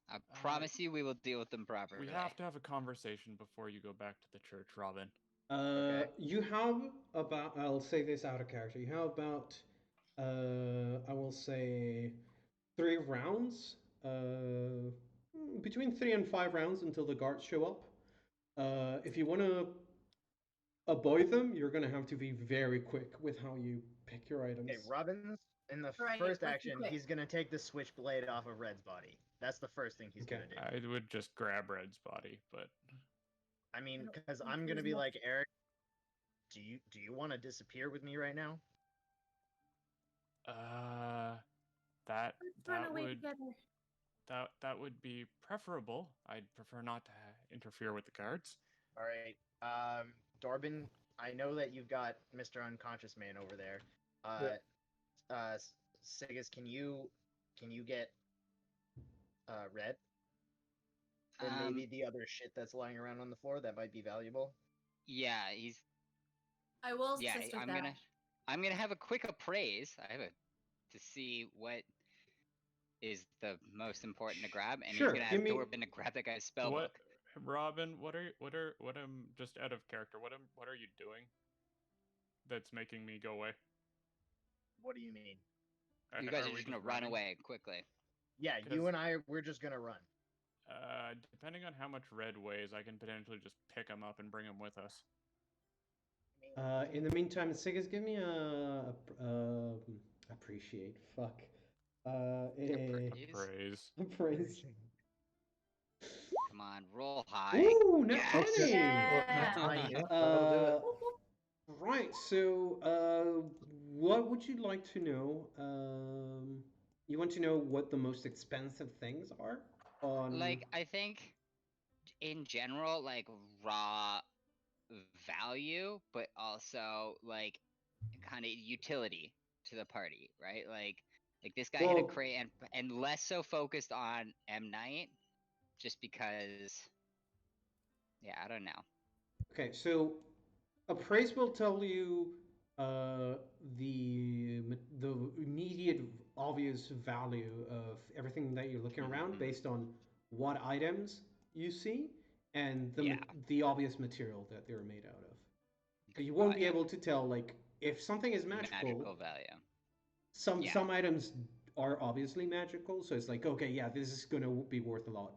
I promise you, we will deal with them properly. We have to have a conversation before you go back to the church, Robin. Okay. You have about, I'll say this out of character, you have about, I will say, 3 rounds, between 3 and 5 rounds until the guards show up. If you want to avoid them, you're going to have to be very quick with how you pick your items. Okay, Robin's in the Right, first let's be action, quick. he's gonna take the switchblade off of Red's body. That's the first thing he's gonna do. I would just grab Red's body, but I mean, don't because think I'm gonna there's be much- like, Eric, do you want to disappear with me right now? that Let's run away would together. that would be preferable. I'd prefer not to interfere with the guards. All right, Dorbin, I know that you've got Mr. Unconscious Man over there. Sigus, can you get Red? And maybe the other shit that's lying around on the floor that might be valuable. Yeah, he's. I will Yeah, assist with I'm that. gonna have a quick appraise. To see what is the most important to grab, and Sure, he's gonna give have me- Dorbin to grab that guy's spell book. Robin, what am just out of character? What are you doing? That's making me go away. What do you mean? You guys are we just gonna run running? away quickly. Yeah, you and I, we're just gonna run. Depending on how much Red weighs, I can potentially just pick him up and bring him with us. In the meantime, Sigas, give me appreciate. Fuck. Praise. Praise. Come on, roll high. Ooh, no Yes! 20! Yeah. Right, so what would you like to know? You want to know what the most expensive things are? Like, I think in general, like raw value, but also like kind of utility to the party, right? Like this guy hit a crate and less so focused on M Night, just because. Yeah, I don't know. Okay, so appraise will tell you the immediate obvious value of everything that you're looking around based on what items you see and the obvious material that they're made out of. But you won't be able to tell, like, if something is magical value. Some items are obviously magical, so it's like, okay, yeah, this is gonna be worth a lot.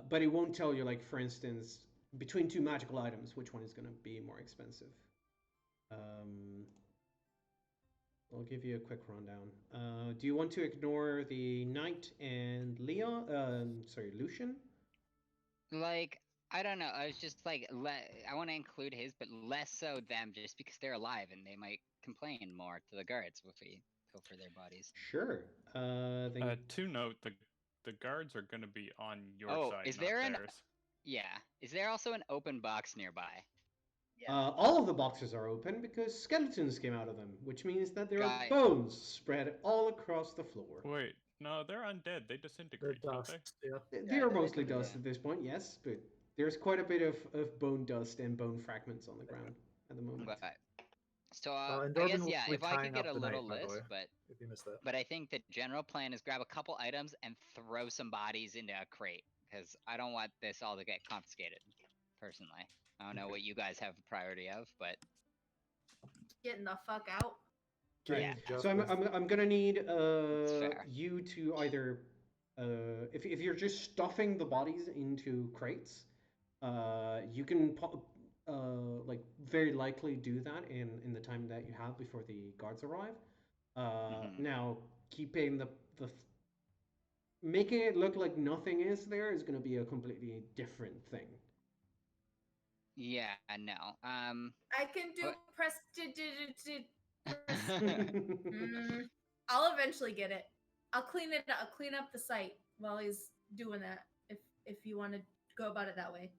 But it won't tell you, like, for instance, between 2 magical items, which one is going to be more expensive. I'll give you a quick rundown. Do you want to ignore the Knight and Lucian? Like, I don't know. I was just like, I want to include his, but less so them, just because they're alive and they might complain more to the guards if we go for their bodies. Sure. To note, the guards are going to be on your side, is not there theirs. Yeah. Is there also an open box nearby? Yeah. All of the boxes are open because skeletons came out of them, which means that there are Guy- bones spread all across the floor. Wait, no, they're undead. They disintegrate, don't dust, they? yeah. They are mostly disintegrate. dust at this point, yes, but there's quite a bit of bone dust and bone fragments on the ground at the moment. But, So And I Dorbin guess will yeah, be if I tying could get up a the little knight, by the list, way, if you missed that. but I think the general plan is grab a couple items and throw some bodies into a crate because I don't want this all to get confiscated. Personally, I don't know what you guys have a priority of, but Getting the fuck out. Right. yeah. So I'm gonna need fair. you to either if you're just stuffing the bodies into crates, you can like very likely do that in the time that you have before the guards arrive. Now keeping the making it look like nothing is there is going to be a completely different thing. Yeah, no. I can do but- I'll eventually get it. I'll clean it up. I'll clean up the site while he's doing that. If you want to go about it that way.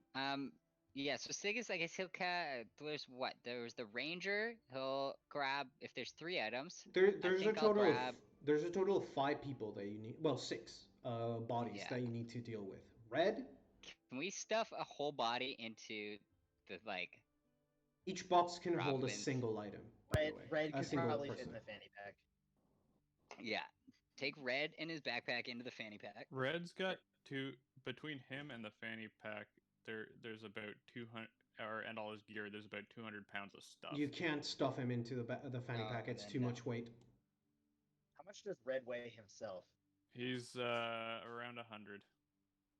Yeah, so Sigus, I guess there's what? There's the ranger. He'll grab if there's 3 items. There's a think I'll total grab- there's a total of 5 people that you need. Well, 6 bodies Yeah. that you need to deal with. Red. Can we stuff a whole body into the like? Each box can hold a Robin's- single item. By the way. Red A could single probably fit person. in the fanny pack. Yeah, take Red in his backpack into the fanny pack. Red's got between him and the fanny pack. There's about 200, and all his gear. There's about 200 pounds of stuff. You can't stuff him into the fanny pack. It's then too no. much weight. How much does Red weigh himself? He's around 100.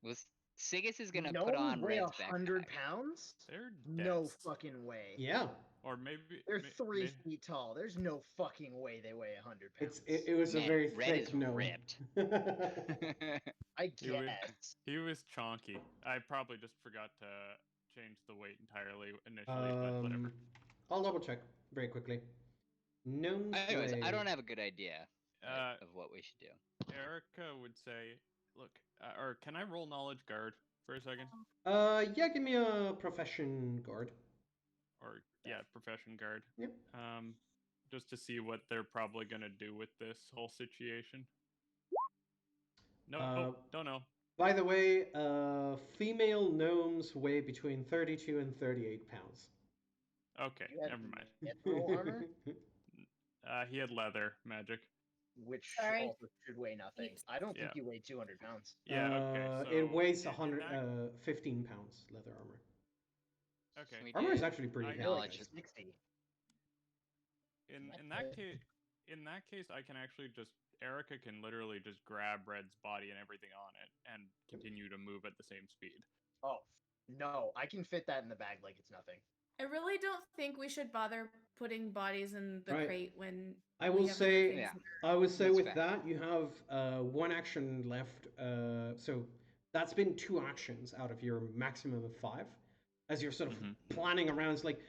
Was Sigus is gonna no put on weigh Red's 100 backpack. pounds? They're No dense. fucking way. Yeah. Or maybe They're may- 3 may- feet tall. There's no fucking way they weigh 100 pounds. It was Man, a very Red thick is no. ripped. I He was- guess. He was chonky. I probably just forgot to change the weight entirely initially, but whatever. I'll double check very quickly. Gnomes Anyways, I weigh- don't have a good idea Uh, of what we should do. Erica would say, "Look, or can I roll knowledge guard for a second? Yeah, give me a profession guard. Or yeah, profession guard. Yep. Just to see what they're probably gonna do with this whole situation. No, don't know. By the way, female gnomes weigh between 32 and 38 pounds. Okay, You had never mind. mithril armor, He had leather magic. which Sorry. also should weigh nothing. I don't think Yeah. you weigh 200 pounds. Yeah, okay. So It weighs in 15 pounds leather armor. Okay. Can we Armor do is actually pretty I heavy. know knowledge guys. 60. In That's that good. case, I can actually just Erica can literally just grab Red's body and everything on it and continue to move at the same speed. Oh, no. I can fit that in the bag like it's nothing. I really don't think we should bother putting bodies in the Right. crate when I we will have other say, things Yeah. there. I would say That's with fair. that you have 1 action left. So that's been 2 actions out of your maximum of 5. As you're sort of Mhm. planning around, it's like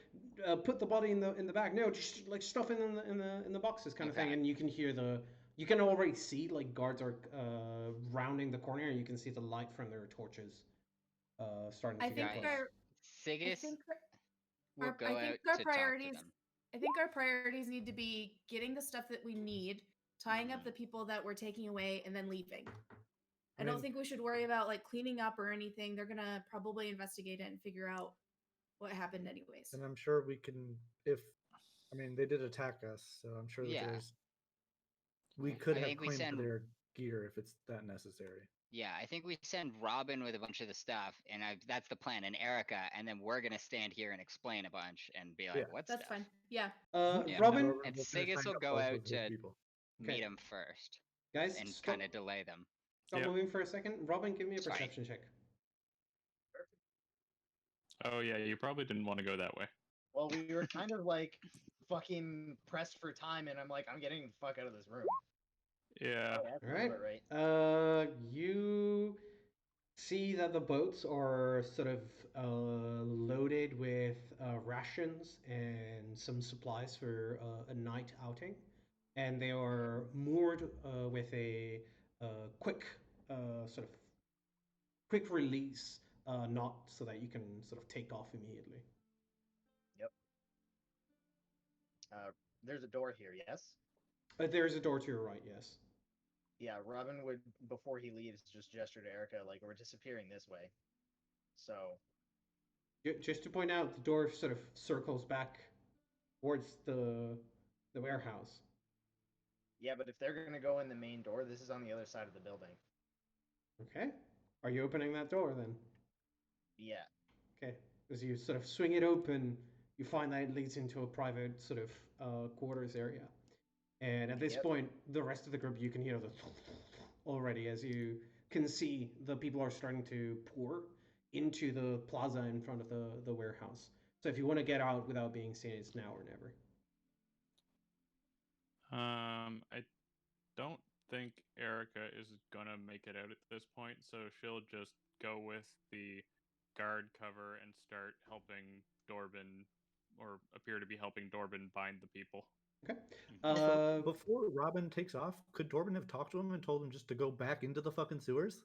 put the body in the bag. No, just like stuff it in the boxes, kind of thing. Okay. And you can hear you can already see like guards are rounding the corner, and you can see the light from their torches starting I to think get close. our I Sigus think will our, go I out think to our talk to priorities. them. I think our priorities need to be getting the stuff that we need, tying up the people that we're taking away, and then leaving. I don't mean- think we should worry about like cleaning up or anything. They're gonna probably investigate it and figure out what happened anyways. And I'm sure we can, they did attack us, so I'm sure that Yeah. we could I have think we claimed send- their gear if it's that necessary. Yeah, I think we send Robin with a bunch of the stuff, and that's the plan, and Erica, and then we're gonna stand here and explain a bunch and be like, Yeah. "What's That's stuff?" fine. Yeah. Yeah. Robin, However, And we'll finish Sigus tying will up go both out of those to people. meet Okay. him first guys, and stop, kind of delay them. stop Yep. moving for a second. Robin, give me a Sorry. perception check. Oh yeah, you probably didn't want to go that way. Well, we were kind of like fucking pressed for time, and I'm like, I'm getting the fuck out of this room. Yeah. Oh, that's All right. about right. You see that the boats are sort of loaded with rations and some supplies for a night outing, and they are moored with a quick sort of quick release knot so that you can sort of take off immediately. There's a door here, yes? There's a door to your right, yes. Yeah, Robin would, before he leaves, just gesture to Erica, like, we're disappearing this way. So, Just to point out, the door sort of circles back towards the warehouse. Yeah, but if they're gonna go in the main door, this is on the other side of the building. Okay. Are you opening that door then? Yeah. Okay. As you sort of swing it open, you find that it leads into a private sort of quarters area. And at this Yep. point, the rest of the group, you can hear the already as you can see the people are starting to pour into the plaza in front of the warehouse. So if you want to get out without being seen, it's now or never. I don't think Erica is gonna make it out at this point, so she'll just go with the guard cover and start helping Dorbin, or appear to be helping Dorbin bind the people. Okay. Also, before Robin takes off, could Dorbin have talked to him and told him just to go back into the fucking sewers?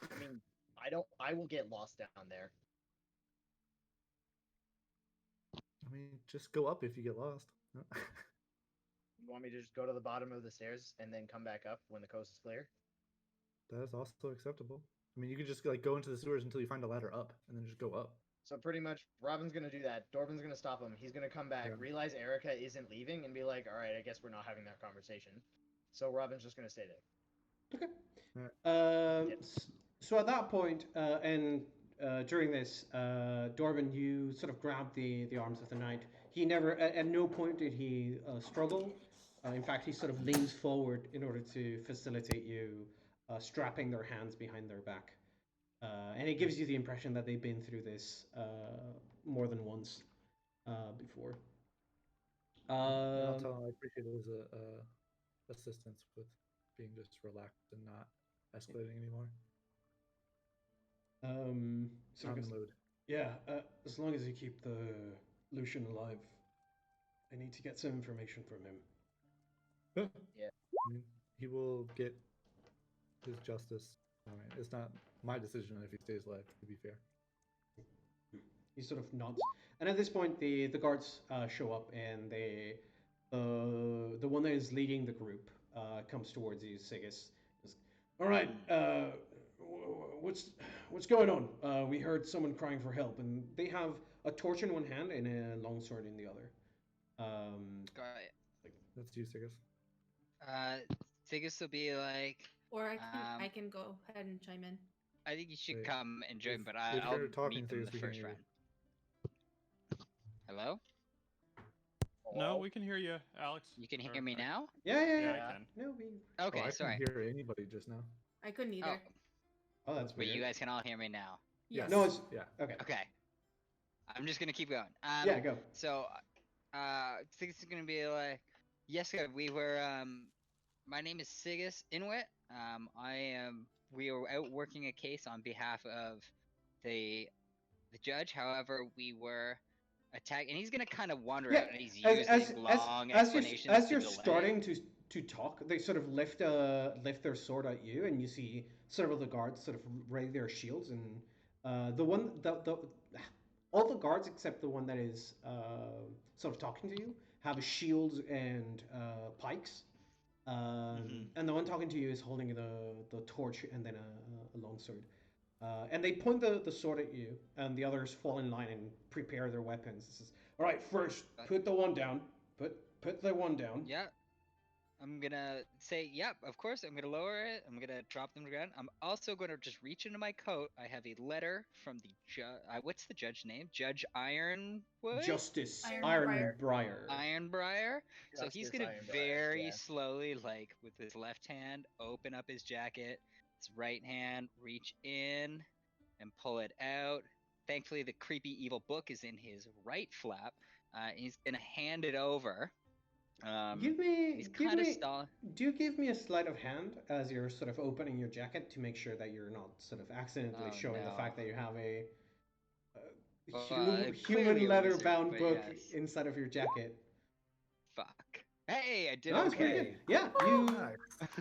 I mean, I will get lost down there. I mean, just go up if you get lost. You want me to just go to the bottom of the stairs and then come back up when the coast is clear? That is also acceptable. I mean, you could just like go into the sewers until you find a ladder up, and then just go up. So pretty much, Robin's gonna do that. Dorbin's gonna stop him. He's gonna come back, Yeah. realize Erica isn't leaving, and be like, "All right, I guess we're not having that conversation." So Robin's just gonna stay there. Okay. Yeah. So at that point, and during this, Dorbin, you sort of grab the arms of the knight. He never, at no point did he struggle. In fact, he sort of leans forward in order to facilitate you strapping their hands behind their back. And it gives you the impression that they've been through this more than once before. And I'll tell him I appreciate his assistance with being just relaxed and not escalating anymore. So Not in goes, the mood. yeah, as long as you keep the Lucian alive, I need to get some information from him. Yeah. I mean, he will get his justice. I mean, it's not my decision if he stays alive, to be fair. He sort of nods, and at this point, the guards show up, and the one that is leading the group comes towards you, Sigus. All right, what's going on? We heard someone crying for help, and they have a torch in one hand and a longsword in the other. Got it. That's you, Sigus. Sigus will be like, Or I can go ahead and chime in. I think you should Wait, come and join, if- but if I'll you're talking, meet them Sigus, the we can first hear you. round. Hello? No, we can hear you, Alex. You can Or- hear me now? Yeah, yeah, Yeah, yeah. I can. No, we. Okay, I sorry. couldn't hear anybody just now. I couldn't either. Oh, Oh, that's but weird. you guys can all hear me now. Yes. No, it's Yeah. okay. Okay. I'm just gonna keep going. Yeah, go. So, Sigus is gonna be like, yes, sir. We were. My name is Sigus Inuit. We were out working a case on behalf of the judge. However, we were attacked, and he's gonna kind of wander out, and he's using long explanations. As you're to delay. starting to talk, they sort of lift their sword at you, and you see several of the guards sort of raise their shields, and all the guards except the one that is sort of talking to you have shields and pikes. And the one talking to you is holding the torch and then a longsword. And they point the sword at you, and the others fall in line and prepare their weapons. This is, all right, first, put the one down. Put the one down. Yeah. I'm gonna say, yep, of course. I'm gonna lower it. I'm gonna drop them to the ground. I'm also gonna just reach into my coat. I have a letter from the judge. What's the judge name? Judge Ironwood? Justice Ironbriar. Ironbriar. So he's Justice gonna Ironbriar, very yeah. slowly, like with his left hand, open up his jacket. His right hand, reach in and pull it out. Thankfully, the creepy evil book is in his right flap. He's gonna hand it over. He's kind of stalling. Do give me a sleight of hand as you're sort of opening your jacket to make sure that you're not sort of accidentally Oh, showing the no. fact that you have a Clearly human a leather wizard, bound but book yes. inside of your jacket. Fuck. Hey, I did No, it's pretty okay. good. Yeah,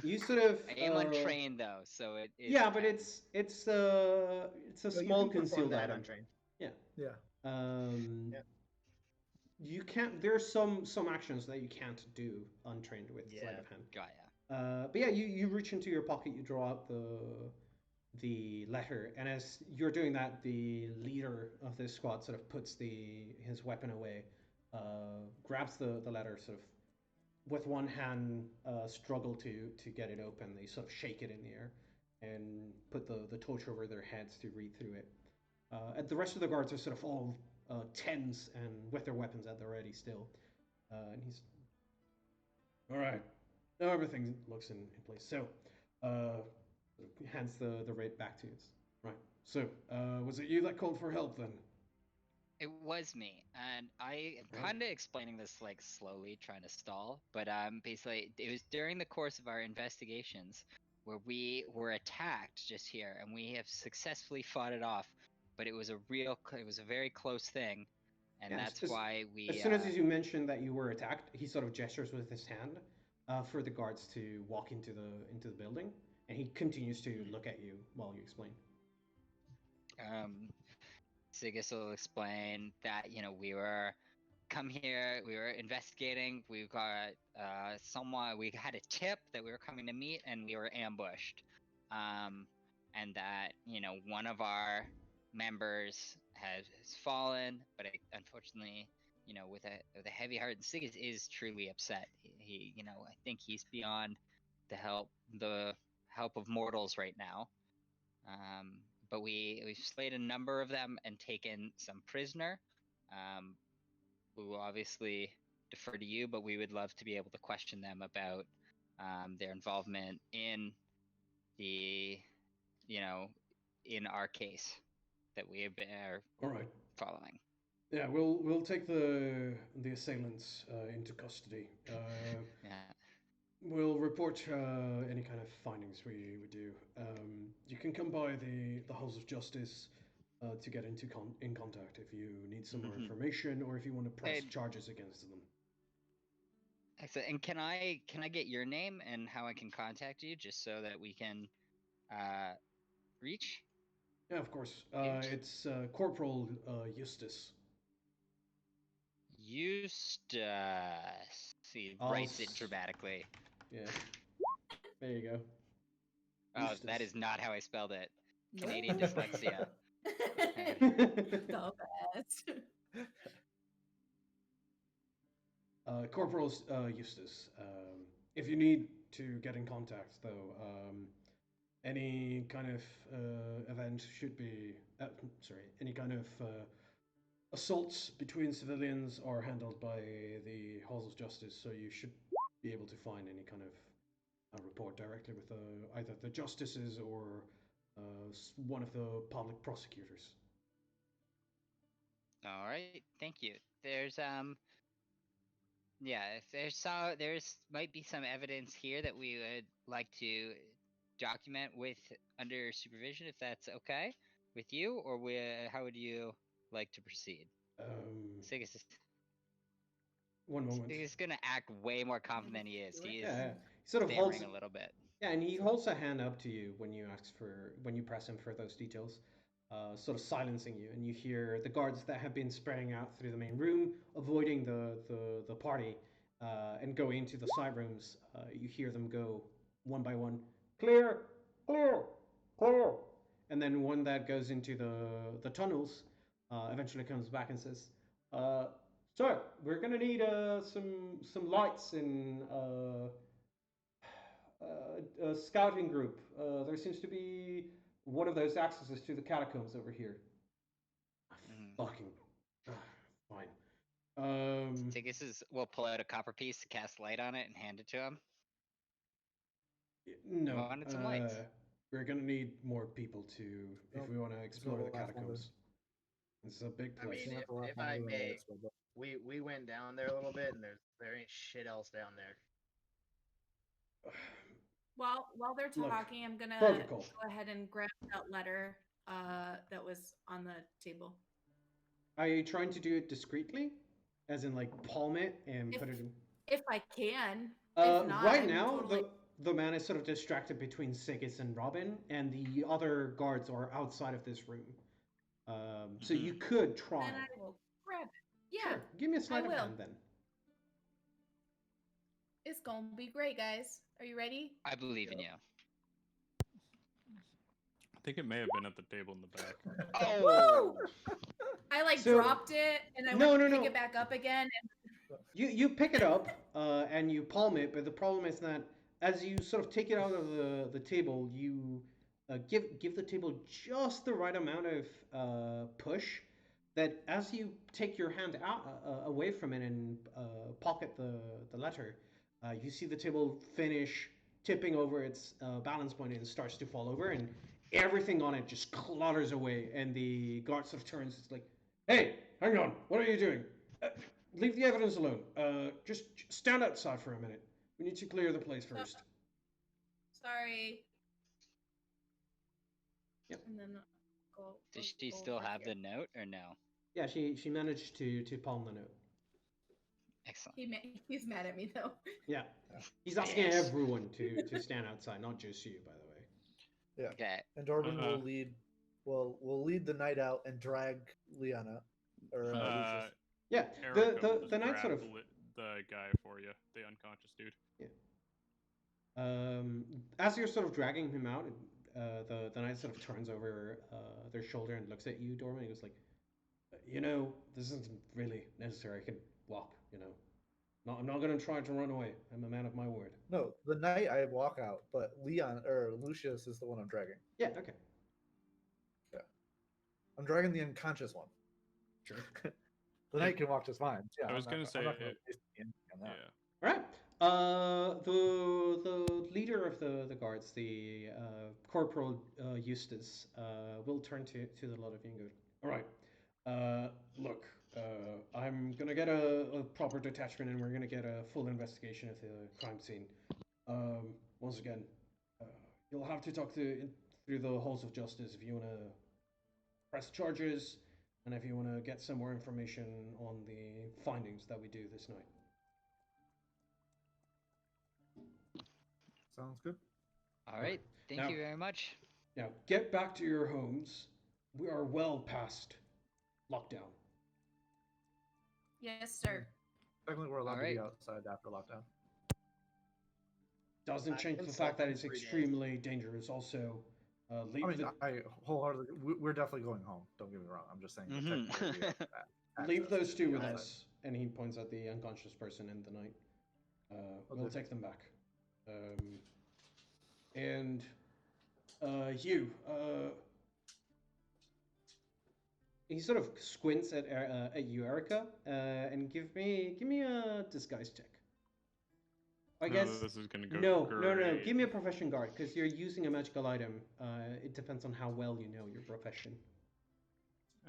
you sort of. I am untrained though, so it. Yeah, but it's a So you small can perform concealed that item. untrained. Yeah. Yeah. You can't. There's some actions that you can't do untrained with sleight of hand. Gaia. But yeah, you reach into your pocket, you draw out the letter, and as you're doing that, the leader of this squad sort of puts his weapon away, grabs the letter, sort of with one hand, struggle to get it open. They sort of shake it in the air and put the torch over their heads to read through it. And the rest of the guards are sort of all tense and with their weapons at the ready still. And he's all right. Now everything looks in place. So, hands the raid back to you. Right. So, was it you that called for help then? It was me, and I am Right. kind of explaining this like slowly, trying to stall. But basically, it was during the course of our investigations where we were attacked just here, and we have successfully fought it off. But it was a very close thing, and Yeah, that's why we. As soon as you mentioned that you were attacked, he sort of gestures with his hand for the guards to walk into the building, and he continues to look at you while you explain. Sigus will explain that we were come here, we were investigating, we got someone, we had a tip that we were coming to meet, and we were ambushed, and that one of our members has fallen, but unfortunately, with a heavy heart, and Sigus is truly upset. He I think he's beyond the help of mortals right now. But we've slayed a number of them and taken some prisoner. We will obviously defer to you, but we would love to be able to question them about their involvement in the, in our case that we have been All right. following. Yeah, we'll take the assailants into custody. Yeah. We'll report any kind of findings we do. You can come by the Halls of Justice to get in contact if you need some more information or if you want to press charges against them. Excellent. And can I get your name and how I can contact you, just so that we can reach? Yeah, of course. It's Corporal Eustace. Eustace. He writes it dramatically. Yeah. There you go. Oh, Eustace. that is not how I spelled it. Canadian dyslexia. The best. Corporal Eustace. If you need to get in contact, though, any kind of event should be... any kind of assaults between civilians are handled by the Halls of Justice, so you should be able to find any kind of report directly with either the justices or one of the public prosecutors. All right, thank you. There's yeah, if there's might be some evidence here that we would like to document with under supervision, if that's okay with you, or how would you like to proceed? Sigus is one moment. He's gonna act way more confident than he is. He is He sort of stammering holds a little bit. Yeah, and he holds a hand up to you when you press him for those details, sort of silencing you, and you hear the guards that have been spraying out through the main room, avoiding the party, and going into the side rooms. You hear them go one by one, clear, clear, clear, and then one that goes into the tunnels eventually comes back and says, "So we're gonna need some lights in." A scouting group. There seems to be one of those accesses to the catacombs over here. Fucking fine. Sigus we'll pull out a copper piece to cast light on it and hand it to him. No, wanted some lights. we're gonna need more people if we want to explore the catacombs. It's a big I place. mean, if I may, we went down there a little bit, and there ain't shit else down there. While they're Look, talking, I'm gonna protocol. go ahead and grab that letter that was on the table. Are you trying to do it discreetly, as in like palm it and put it in? If I can. If not, right I'm now, totally... the man is sort of distracted between Sigus and Robin, and the other guards are outside of this room. So you could try. Then I will grab it. Yeah. Sure. Give me a sleight of hand then. It's gonna be great, guys. Are you ready? I believe in you. I think it may have been at the table in the back. Oh! I I like So- dropped it and I No, went to no, pick no. it back up again. You pick it up and you palm it, but the problem is that as you sort of take it out of the table, you give the table just the right amount of push that as you take your hand out away from it and pocket the letter, you see the table finish tipping over its balance point and starts to fall over, and everything on it just clatters away. And the guard sort of turns. It's like, "Hey, hang on! What are you doing? Leave the evidence alone. Just stand outside for a minute. We need to clear the place first." Sorry. Yep. And then go. Does she still have the note or no? Yeah, she managed to palm the note. Excellent. He's mad at me though. Yeah, he's asking Yes. everyone to stand outside, not just you, by the way. Yeah. Okay. And Dorban Uh-huh. will lead the knight out and drag Liana or Lucius. Yeah, Erica will the just knight grab sort of the guy for you, the unconscious dude. as you're sort of dragging him out, the knight sort of turns over their shoulder and looks at you, Dorman. He goes like, this isn't really necessary. I can walk. No, I'm not going to try to run away. I'm a man of my word. No, the knight I walk out, but Leon or Lucius is the one I'm dragging. Yeah, okay. I'm dragging the unconscious one. Sure. The knight can walk just fine. Yeah, I was gonna say I'm not gonna it- waste anything on that. Yeah. All right. The leader of the guards, the Corporal Eustace, will turn to the lot of you and go, "All right. Look, I'm gonna get a proper detachment, and we're gonna get a full investigation of the crime scene. Once again, you'll have to talk through the halls of justice if you wanna press charges, and if you wanna get some more information on the findings that we do this night." Sounds good. All right. Thank Now- you very much. Now, get back to your homes. We are well past lockdown. Yes, sir. Technically, we're allowed to Alright. be outside after lockdown. Doesn't I change can the fact that sleep it's in 3 days. extremely dangerous. Also, leave I mean, the, I wholeheartedly. We're definitely going home. Don't get me wrong. I'm just saying. we're Mhm. technically we have leave access those to two be with outside. us. And he points at the unconscious person in the night. We'll Okay. take them back. And you. He sort of squints at you, Erica, and give me a disguise check. I No, guess. this is gonna go. No. great. Give me a profession guard because you're using a magical item. It depends on how well you know your profession.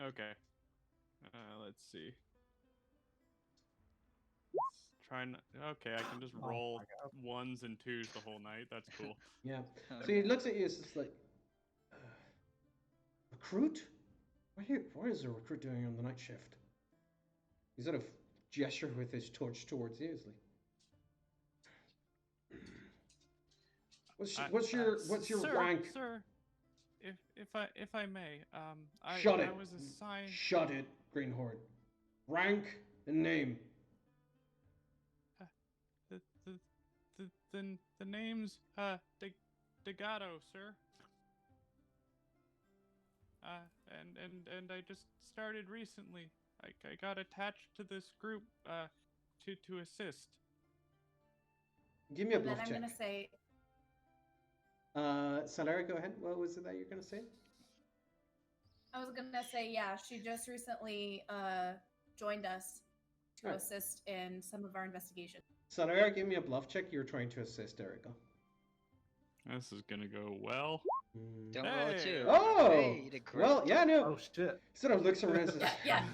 Okay. Let's see. Let's try not. Okay, I can just Oh roll my God. ones and twos the whole night. That's cool. Yeah. So Okay. he looks at you. It's just like, recruit. What is a recruit doing on the night shift? He sort of gestured with his torch towards you. It's like, what's your sir, rank? sir? If I may, Shut I it. was assigned. Shut it, Green Horde. Rank and name. The name's Degato, sir. And I just started recently. I got attached to this group to assist. Give me a And then bluff I'm check. gonna say, Salara, go ahead. What was it that you're gonna say? yeah, she just recently joined us to Alright. assist in some of our investigations. Salara, give me a bluff check. You're trying to assist Erica. This is gonna go well. Don't roll a Hey. two. Oh, Hey, you did great. well, yeah, no. Oh shit! Sort of looks around and says, Yeah.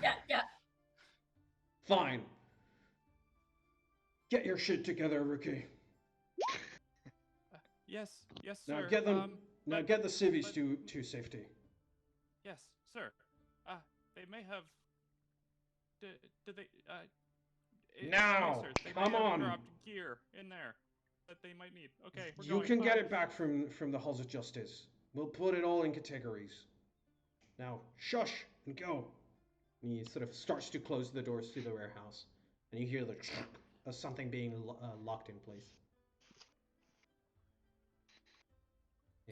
"Fine. Get your shit together, rookie. Yes, Now sir. get them. Now but- get the civvies but- to safety." Yes, sir. They may have. Did they? Excuse me, Now, sir, they come may have on. dropped gear in there that they might need. Okay, we're You going. can get Bye. it back from the halls of justice. We'll put it all in categories. Now, shush and go. And he sort of starts to close the doors to the warehouse, and you hear the of something being locked in place.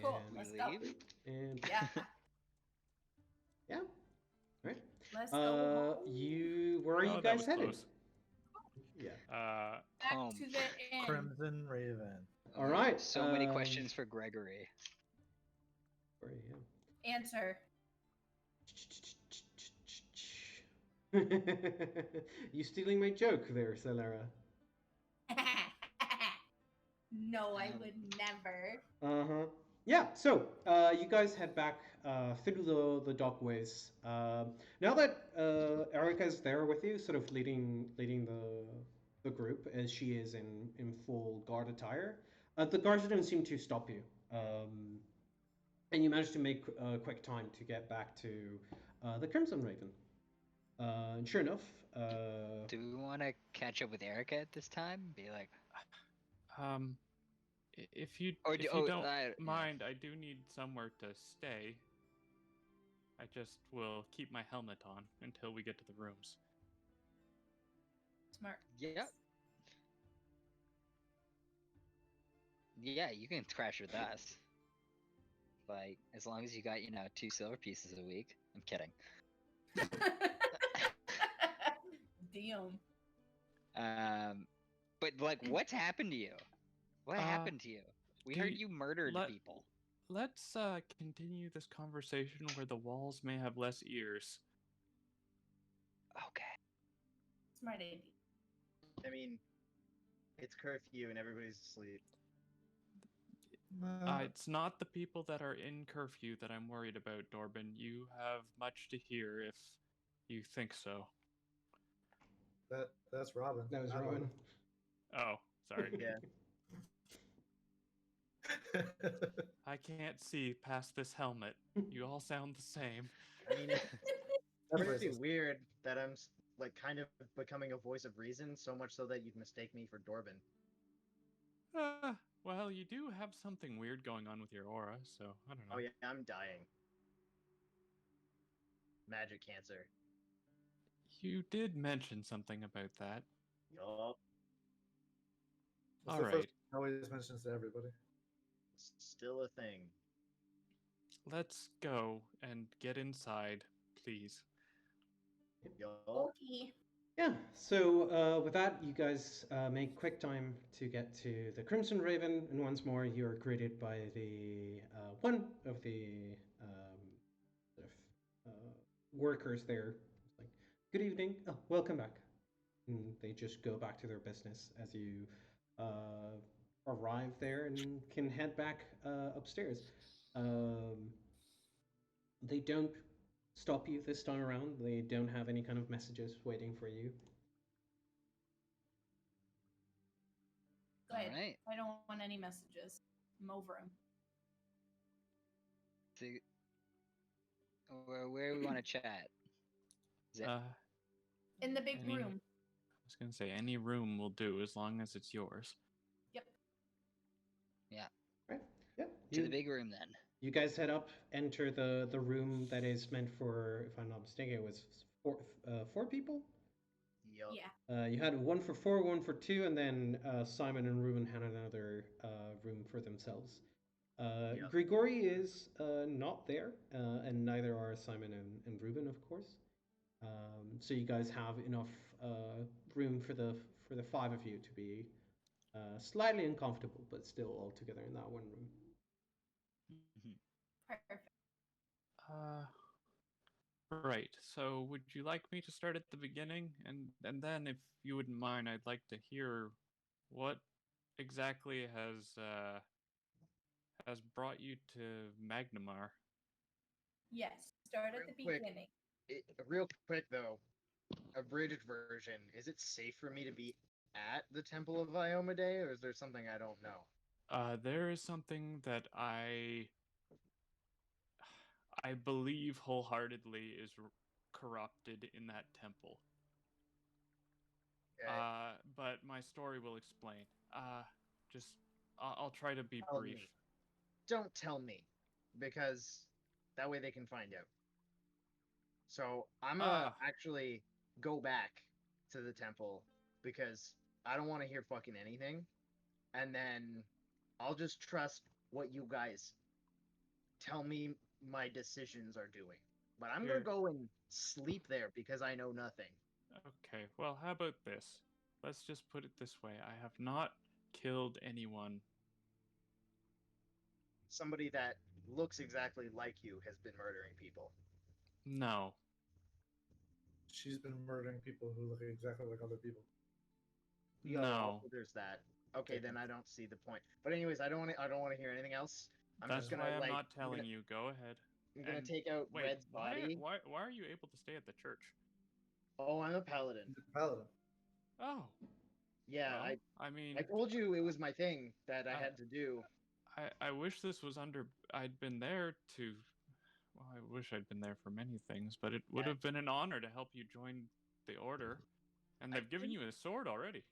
Cool. And, Let's We go. leave? and Yeah. yeah. Right. Let's go home. Where are you Oh, that guys was headed? close. Yeah. Back Home. to the inn. Crimson Raven. All right. So many questions for Gregory. Where are you? Answer. You stealing my joke there, Celera? No, I would never. Uh-huh. Yeah, so you guys head back through the dockways. Now that Erica's there with you, sort of leading the group as she is in full guard attire, the guards don't seem to stop you. And you manage to make quick time to get back to the Crimson Raven. And sure enough, Do we want to catch up with Erica at this time? Be like, If you Or if do- you oh, don't yeah. mind, I do need somewhere to stay. I just will keep my helmet on until we get to the rooms. Smart. yeah. Yeah, you can crash with us. Like, as long as you got, 2 silver pieces a week. I'm kidding. Damn. But like, what's happened to you? What happened to you? We do heard you- you murdered let- people. Let's continue this conversation where the walls may have less ears. Okay. Smart idea. I mean, it's curfew and everybody's asleep. It's not the people that are in curfew that I'm worried about, Dorbin. You have much to hear if you think so. That's Robin. that was not Robin. Oh, sorry. Yeah. I can't see past this helmet. You all sound the same. I mean, it's Everybody's pretty listening. weird that I'm like kind of becoming a voice of reason, so much so that you'd mistake me for Dorbin. Well, you do have something weird going on with your aura, so I don't know. Oh yeah, I'm dying. Magic cancer. You did mention something about that. Yup. It's All the right. first he always mentions to everybody. It's still a thing. Let's go and get inside, please. Yup. Okay. Yeah, so with that, you guys make quick time to get to the Crimson Raven, and once more, you're greeted by the one of the sort of, workers there. It's like, good evening. Oh, welcome back. And they just go back to their business as you arrive there and can head back upstairs. They don't stop you this time around. They don't have any kind of messages waiting for you. Good. Alright. I don't want any messages. I'm over them. So, where we want to chat? Is it- I In the big Any- room. was gonna say any room will do as long as it's yours. Yep. Right? Yeah. to the big room then. You guys head up, enter the room that is meant for, if I'm not mistaken, it was four people. Yup. Yeah. You had one for four, one for two, and then Simon and Ruben had another room for themselves. Yep. Grigori is not there, and neither are Simon and Ruben, of course. So you guys have enough room for the five of you to be slightly uncomfortable, but still all together in that one room. Perfect. Right. So, would you like me to start at the beginning, and then, if you wouldn't mind, I'd like to hear what exactly has brought you to Magnamar. Yes. Start at Real the quick. beginning. Real quick though, abridged version. Is it safe for me to be at the Temple of Iomade, or is there something I don't know? There is something that I believe wholeheartedly is corrupted in that temple. Okay. But my story will explain. Just I'll try to be Tell brief. me. Don't tell me, because that way they can find out. So I'm gonna actually go back to the temple because I don't want to hear fucking anything, and then I'll just trust what you guys tell me my decisions are doing. But I'm Here. gonna go and sleep there because I know nothing. Okay, well, how about this? Let's just put it this way. I have not killed anyone. Somebody that looks exactly like you has been murdering people. No. She's been murdering people who look exactly like other people. Yeah, No. also there's that. Okay, then I don't see the point. But anyways, I don't want to hear anything else. I'm That's just gonna why I'm like not telling you. Go ahead. I'm gonna And take out wait, Red's body. why are you able to stay at the church? Oh, I'm a paladin. He's a paladin. Oh. Yeah, Well, I mean, I told you it was my thing that I I- had to do. I wish this was under. I'd been there to. Well, I wish I'd been there for many things, but it would have been an honor to help you join the order. And they've given you a sword already.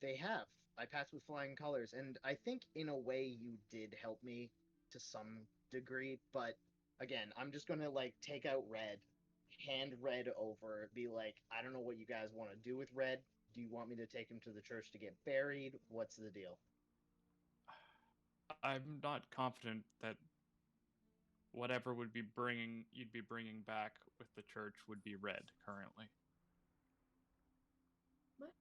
They have. I passed with flying colors, and I think in a way you did help me to some degree. But again, I'm just gonna like take out Red, hand Red over, be like, I don't know what you guys want to do with Red. Do you want me to take him to the church to get buried? What's the deal? I'm not confident that whatever you'd be bringing back with the church would be red currently. What?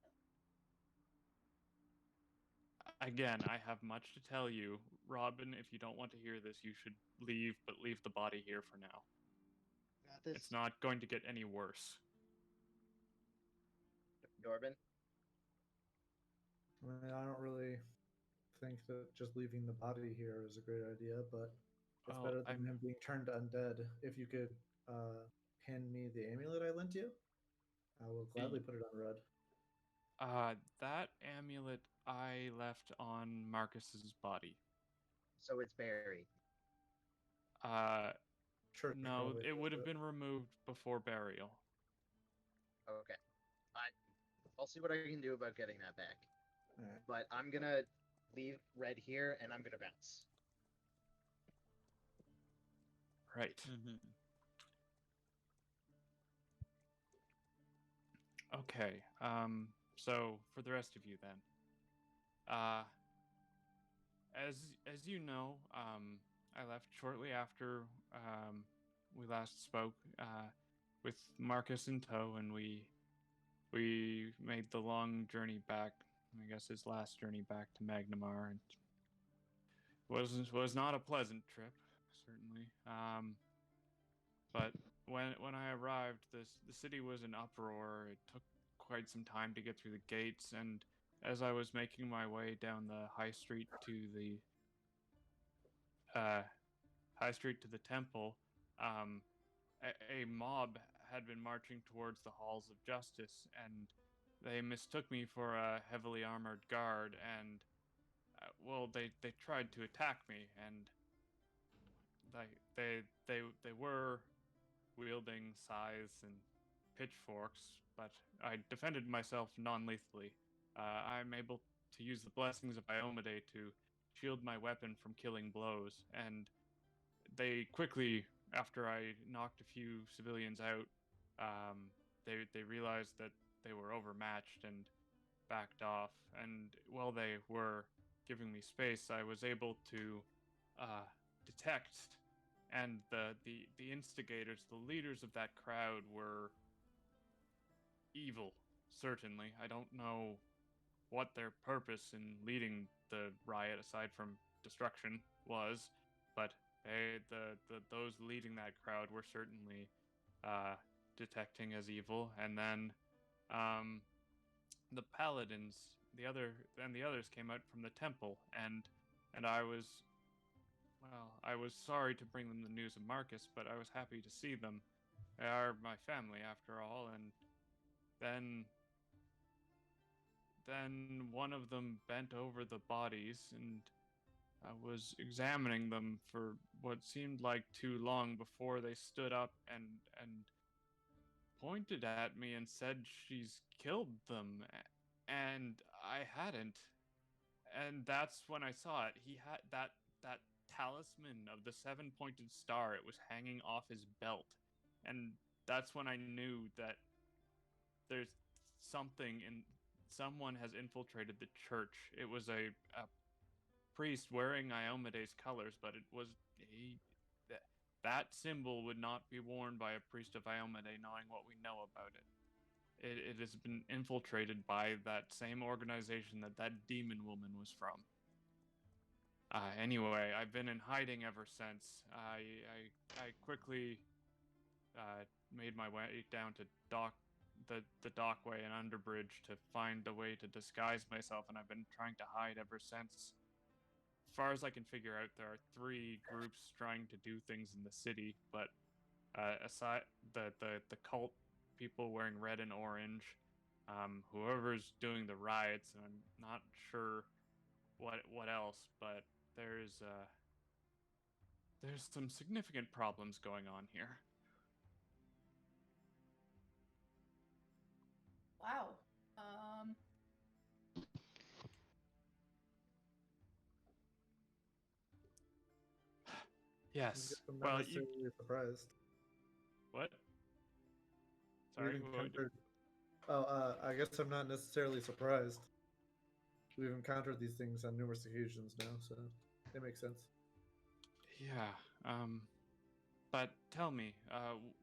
Again, I have much to tell you. Robin, if you don't want to hear this, you should leave, but leave the body here for now. Got this, It's not going to get any worse. Dorbin. I mean, I don't really think that just leaving the body here is a great idea, but it's Well, better than him being turned undead. If you could hand me the amulet I lent you, I will gladly put it on Red. That amulet I left on Marcus's body. So it's buried. Sure. No, it would have been removed before burial. Okay. I'll see what I can do about getting that back. Alright. But I'm gonna leave Red here, and I'm gonna bounce. Right. Okay. So for the rest of you then, as you know, I left shortly after we last spoke, with Marcus in tow, and we made the long journey back. I guess his last journey back to Magnamar, and was not a pleasant trip, certainly. But when I arrived, the city was in uproar. It took quite some time to get through the gates, and as I was making my way down the high street to the temple, a mob had been marching towards the halls of justice, and they mistook me for a heavily armored guard, and well, they tried to attack me, and they were wielding scythes and pitchforks, but I defended myself non-lethally. I'm able to use the blessings of Iomade to shield my weapon from killing blows, and they quickly, after I knocked a few civilians out, they realized that they were overmatched and backed off. And while they were giving me space, I was able to detect, and the instigators, the leaders of that crowd were evil, certainly. I don't know what their purpose in leading the riot, aside from destruction, was, but those leading that crowd were certainly detecting as evil. And then the paladins, the others came out from the temple, and I was, well, I was sorry to bring them the news of Marcus, but I was happy to see them. They are my family, after all. And then one of them bent over the bodies, and I was examining them for what seemed like too long before they stood up and pointed at me and said she's killed them, and I hadn't. And that's when I saw it. He had that talisman of the seven-pointed star. It was hanging off his belt, and that's when I knew that there's something in. Someone has infiltrated the church. It was a priest wearing Iomede's colors, but it was that symbol would not be worn by a priest of Iomade, knowing what we know about it. It has been infiltrated by that same organization that demon woman was from. Anyway, I've been in hiding ever since. I quickly made my way down to the dockway and underbridge to find a way to disguise myself, and I've been trying to hide ever since. As far as I can figure out, there are 3 groups trying to do things in the city, but aside the cult people wearing red and orange, whoever's doing the riots, and I'm not sure what else, but there's some significant problems going on here. Wow. Yes. I'm Well, not necessarily surprised. What? Sorry. We've encountered. I guess I'm not necessarily surprised. We've encountered these things on numerous occasions now, so it makes sense. Yeah. But tell me,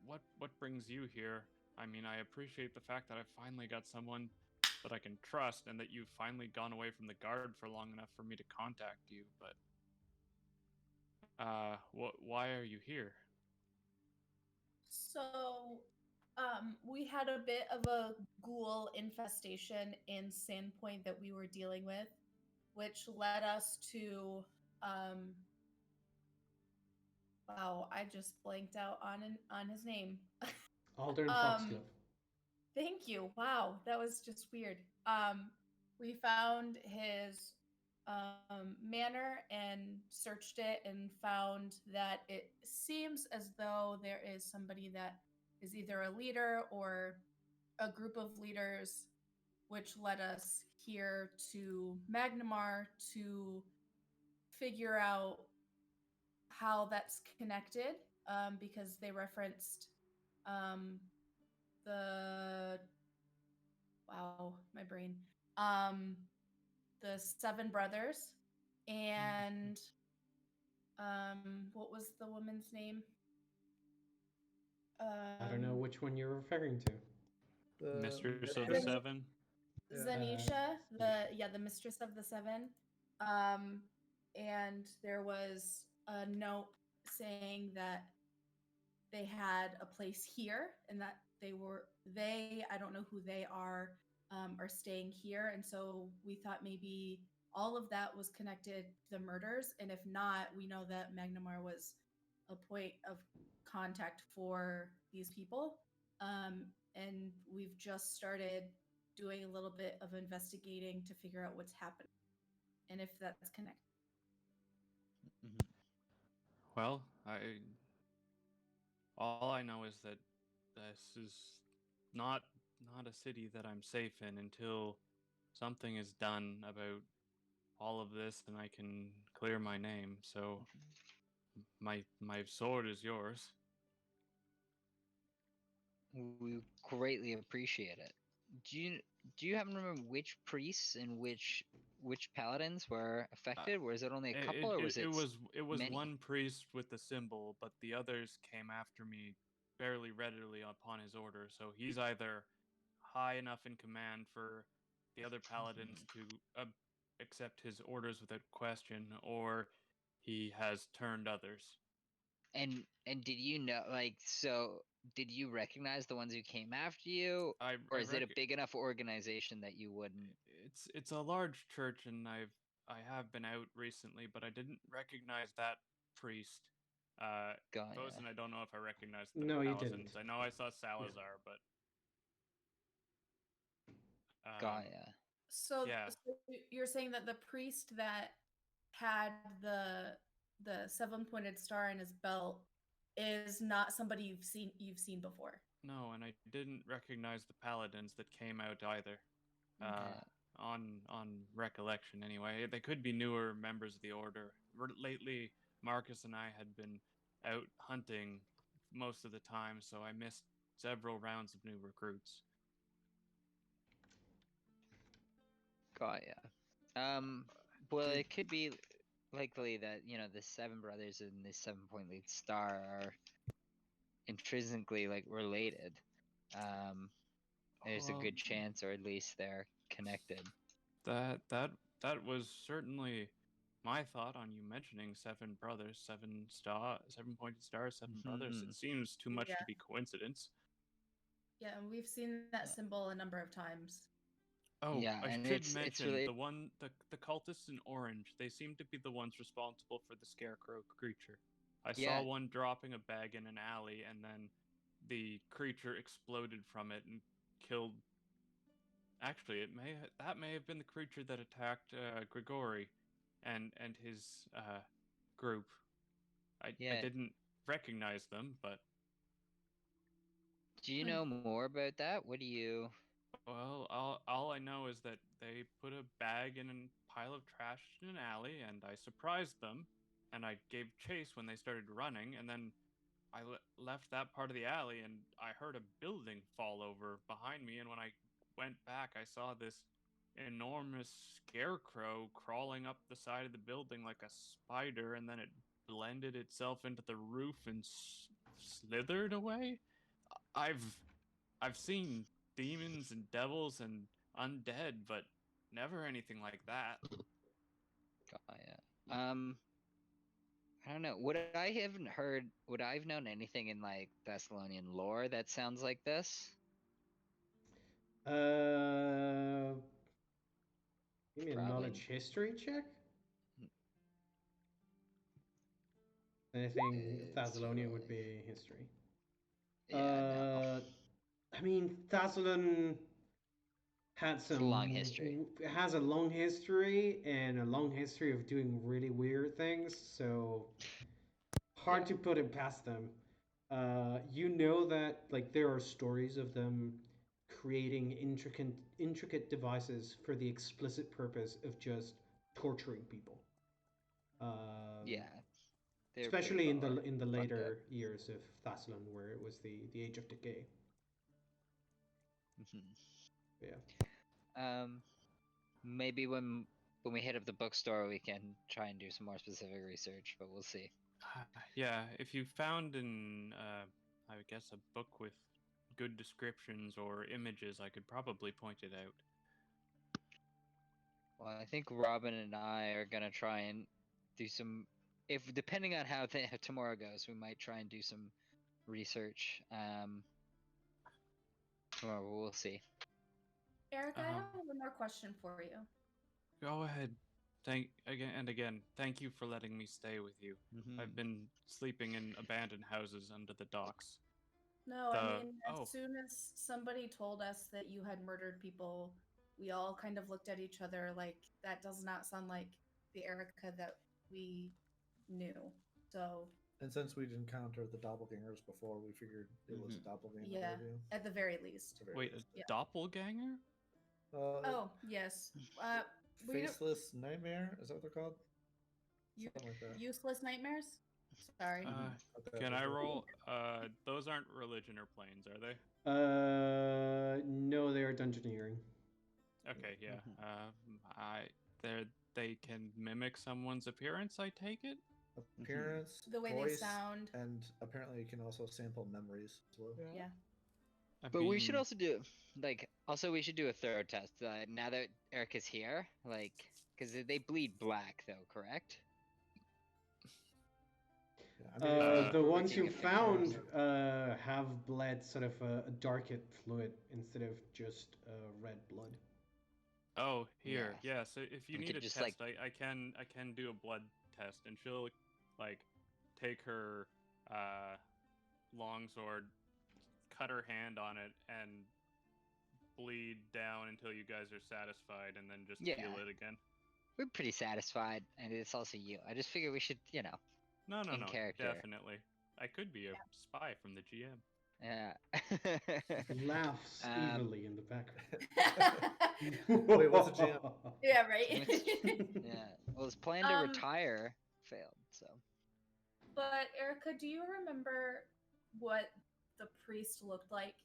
what brings you here? I mean, I appreciate the fact that I finally got someone that I can trust, and that you've finally gone away from the guard for long enough for me to contact you. But why are you here? So, we had a bit of a ghoul infestation in Sandpoint that we were dealing with, which led us to, wow, I just blanked out on his name. Aldern Foxglove. Thank you. Wow, that was just weird. We found his manor and searched it and found that it seems as though there is somebody that is either a leader or a group of leaders, which led us here to Magnamar to figure out how that's connected, because they referenced the wow, my brain. The 7 brothers, and what was the woman's name? I don't know which one you're referring to. Mistress of the 7. Zanisha, the mistress of the 7. And there was a note saying that they had a place here, and that I don't know who they are staying here. And so we thought maybe all of that was connected to the murders. And if not, we know that Magnamar was a point of contact for these people. And we've just started doing a little bit of investigating to figure out what's happening and if that's connected. Well, all I know is that this is not a city that I'm safe in until something is done about all of this, and I can clear my name. So my sword is yours. We greatly appreciate it. Do you happen to remember which priests and which paladins were affected? Was it only a couple, or was it? It was many? one priest with the symbol, but the others came after me fairly readily upon his order. So he's either high enough in command for the other paladins to accept his orders without question, or he has turned others. And did you know, like, so did you recognize the ones who came after you, or is it a big enough organization that you wouldn't? It's a large church, and I have been out recently, but I didn't recognize that priest. Those, and I don't know if I recognized the you paladins. didn't. I know I saw Salazar, but Gaia. So you're saying that the priest that had the 7-pointed star in his belt is not somebody you've seen before? No, and I didn't recognize the paladins that came out either. On recollection, anyway. They could be newer members of the order. Lately, Marcus and I had been out hunting most of the time, so I missed several rounds of new recruits. Gaia. Well, it could be. likely that the seven brothers and the 7-point lead star are intrinsically like related. There's a Well, good chance, or at least they're connected. That was certainly my thought on you mentioning seven brothers, 7-pointed stars, seven brothers. Mhm. It seems too much Yeah. to be coincidence. Yeah, and we've seen that symbol a number of times. Oh, Yeah, I and should it's mention really the cultists in orange. They seem to be the ones responsible for the scarecrow creature. I Yeah. saw one dropping a bag in an alley, and then the creature exploded from it and killed. Actually, that may have been the creature that attacked Grigori and his group. I Yeah. didn't recognize them, but Do you know more about that? What do you? well, all I know is that they put a bag in a pile of trash in an alley, and I surprised them, and I gave chase when they started running, and then I left that part of the alley, and I heard a building fall over behind me, and when I went back, I saw this enormous scarecrow crawling up the side of the building like a spider, and then it blended itself into the roof and slithered away. I've seen demons and devils and undead, but never anything like that. Gaia. I don't know. Would I have known anything in like Thessalonian lore that sounds like this? Give me a Probably. knowledge history check. Anything Thessalonian would be history. Yeah, no. I mean, Thessalon had It's a long history. has a long history and a long history of doing really weird things, so hard to put it past them. You know that like there are stories of them creating intricate devices for the explicit purpose of just torturing people. Yeah. They're Especially in the fucked up. later years of Thassalon, where it was the age of decay. Yeah. Maybe when we hit up the bookstore, we can try and do some more specific research, but we'll see. Yeah, if you found I guess a book with good descriptions or images, I could probably point it out. Well, I think Robin and I are gonna try and do some. If depending on how tomorrow goes, we might try and do some research. Tomorrow we'll see. Eric, I have one more question for you. Go ahead. Thank you for letting me stay with you. I've been sleeping in abandoned houses under the docks. No, I mean, as soon as somebody told us that you had murdered people, we all kind of looked at each other like, that does not sound like the Erica that we knew. So. And since we'd encountered the doppelgangers before, we figured it was a doppelganger. Yeah, at the very least. Wait, a doppelganger? Oh, yes. Faceless nightmare? Is that what they're called? Something like that. Useless nightmares? Sorry. Can I roll? Those aren't religion or planes, are they? No, they are dungeoneering. Okay, yeah. They can mimic someone's appearance, I take it? Appearance, the way voice, they sound, and apparently you can also sample memories as well. Yeah. But we should also do we should do a thorough test now that Eric is here, because they bleed black though, correct? Yeah, the ones you found have bled sort of a darker fluid instead of just red blood. Oh, here, yeah. So if you need a just, test, I can do a blood test, and she'll take her longsword, cut her hand on it, and bleed down until you guys are satisfied, and then just heal it again. We're pretty satisfied, and it's also you. I just figure we should, No, in character. definitely. I could be a spy from the GM. Yeah. Laughs evilly in the background. Wait, what's a GM? Yeah, right. Yeah. Well, his plan to retire failed, so. But Erica, do you remember what the priest looked like?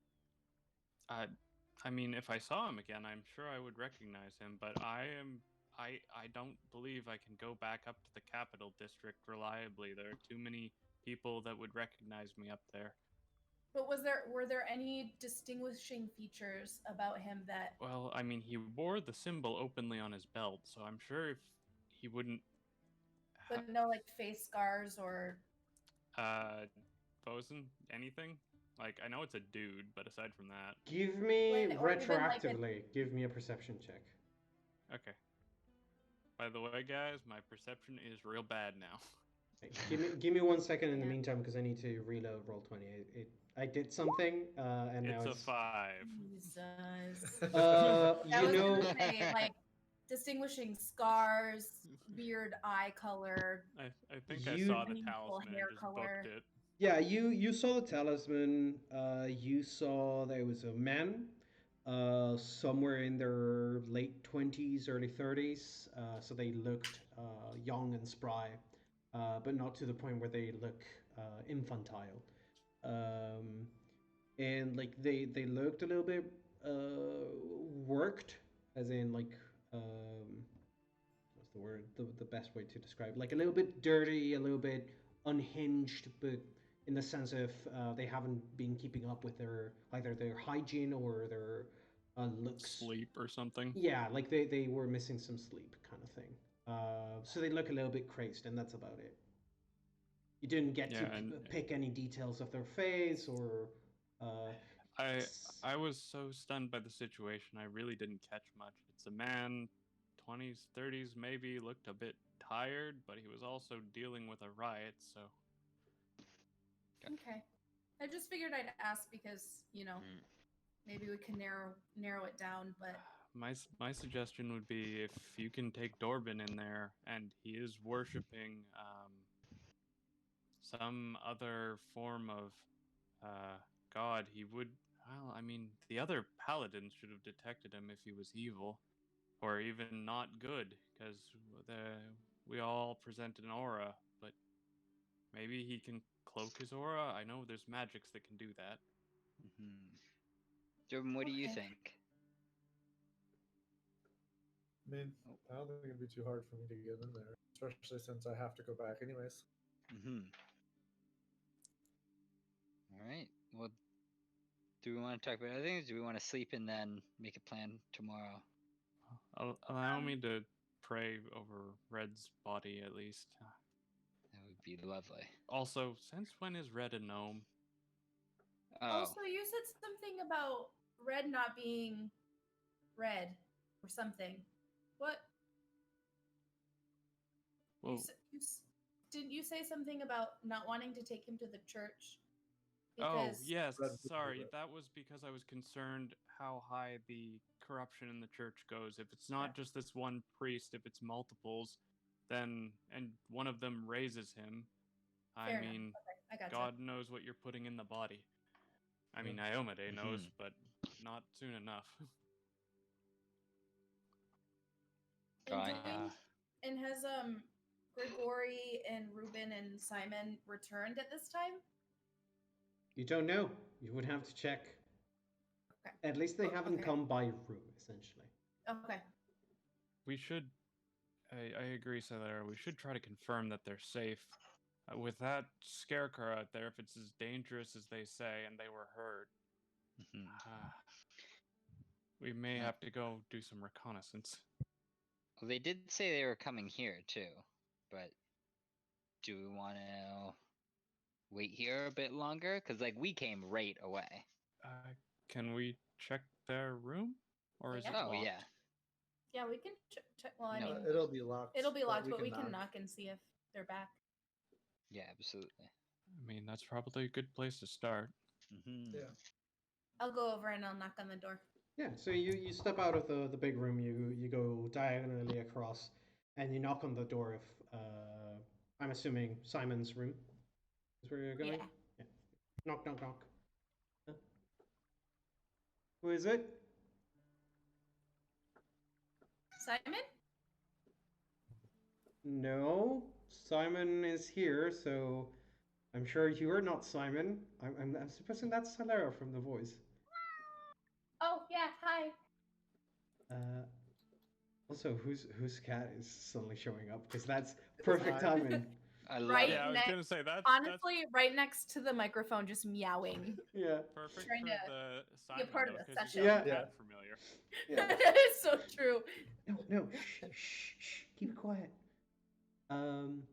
I mean, if I saw him again, I'm sure I would recognize him. But I don't believe I can go back up to the capital district reliably. There are too many people that would recognize me up there. But were there any distinguishing features about him that? Well, I mean, he wore the symbol openly on his belt, so I'm sure if he wouldn't. But no, like face scars or. Bosun, anything? Like, I know it's a dude, but aside from that. Give me Or even, like, retroactively. Give me a perception check. Okay. By the way, guys, my perception is real bad now. Give me 1 second in the Yeah. meantime because I need to reload Roll20. I did something and now It's a 5. Jesus. You I was know, gonna say, like, distinguishing scars, beard, eye color. I think I You- saw the Meaningful talisman hair and just color. booked it. yeah, you saw the talisman. You saw there was a man, somewhere in their late 20s, early 30s. So they looked young and spry, but not to the point where they look infantile. And like they looked a little bit worked, as in like what's the word? The best way to describe it. Like a little bit dirty, a little bit unhinged, but in the sense of they haven't been keeping up with their either their hygiene or their looks. Sleep or something. Yeah, like they were missing some sleep, kind of thing. So they look a little bit crazed, and that's about it. You didn't get to pick any details of their face or. I was so stunned by the situation, I really didn't catch much. It's a man, 20s, 30s maybe, looked a bit tired, but he was also dealing with a riot, so. Okay. I just figured I'd ask because, maybe we can narrow it down, but My suggestion would be if you can take Dorbin in there and he is worshipping some other form of god, he would. Well, I mean, the other paladins should have detected him if he was evil, or even not good, because we all present an aura. But maybe he can cloak his aura. I know there's magics that can do that. Jordan, what do you Okay. think? I mean, I don't think it'd be too hard for me to get in there, especially since I have to go back anyways. All right. Well, do we want to talk about other things? Do we want to sleep and then make a plan tomorrow? Allow me to pray over Red's body at least. That would be lovely. Also, since when is Red a gnome? Oh, also you said something about red not being red or something. What? Well, Didn't you say something about not wanting to take him to the church? oh, yes, Red would be sorry. red. That was because I was concerned how high the corruption in the church goes. If it's not just this one priest, if it's multiples, then, and one of them raises him, Fair I enough. mean, Okay, I gotcha. God knows what you're putting in the body. I mean, Iomade knows, but not soon enough. And has Grigori and Ruben and Simon returned at this time? You don't know. You would have to check. Okay. At least they haven't Okay. come by room, essentially. Okay. We should. I agree, Celera. We should try to confirm that they're safe. With that scarecrow out there, if it's as dangerous as they say, and they were hurt, we may have to go do some reconnaissance. Well, they did say they were coming here too, but do we want to wait here a bit longer? Because like we came right away. Can we check their room, or is it Oh locked? yeah. Yeah, we can check. Well, I No, mean, it'll be locked. it'll be locked, but we knock. can knock and see if they're back. Yeah, absolutely. I mean, that's probably a good place to start. Yeah. I'll go over and I'll knock on the door. Yeah, so you step out of the big room, you go diagonally across, and you knock on the door of, I'm assuming, Simon's room is where you're going? Yeah. Knock, knock, knock. Huh? Who is it? Simon? No, Simon is here, so I'm sure you are not Simon. I'm supposing that's Celera from the voice. Oh, yeah, hi. Also, whose cat is suddenly showing up? Because that's perfect mine. timing. I love Right it. Yeah, I was next- gonna say that's Honestly, right next to the microphone, just meowing. Yeah. perfect trying for to the be a Simon part of though, the because he's session. got Yeah. cat familiar. Yeah. It's so true. No. Shh. Keep quiet. Um.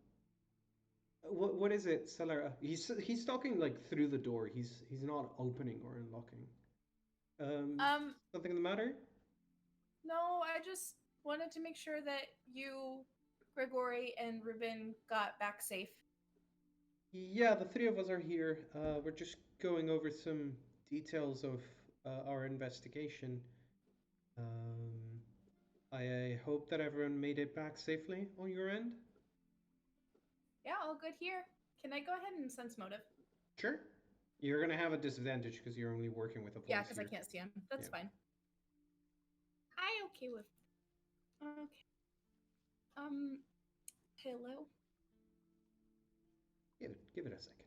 What is it, Celera? He's talking like through the door. He's not opening or unlocking. Um, Something the matter? no, I just wanted to make sure that you, Gregory, and Ruben got back safe. Yeah, the three of us are here. We're just going over some details of our investigation. Um, I hope that everyone made it back safely on your end. Yeah, all good here. Can I go ahead and sense motive? Sure. You're gonna have a disadvantage because you're only working with a voice Yeah, because I here. can't see him. That's Yeah. fine. I okay with. Okay. Hello. Give it a second.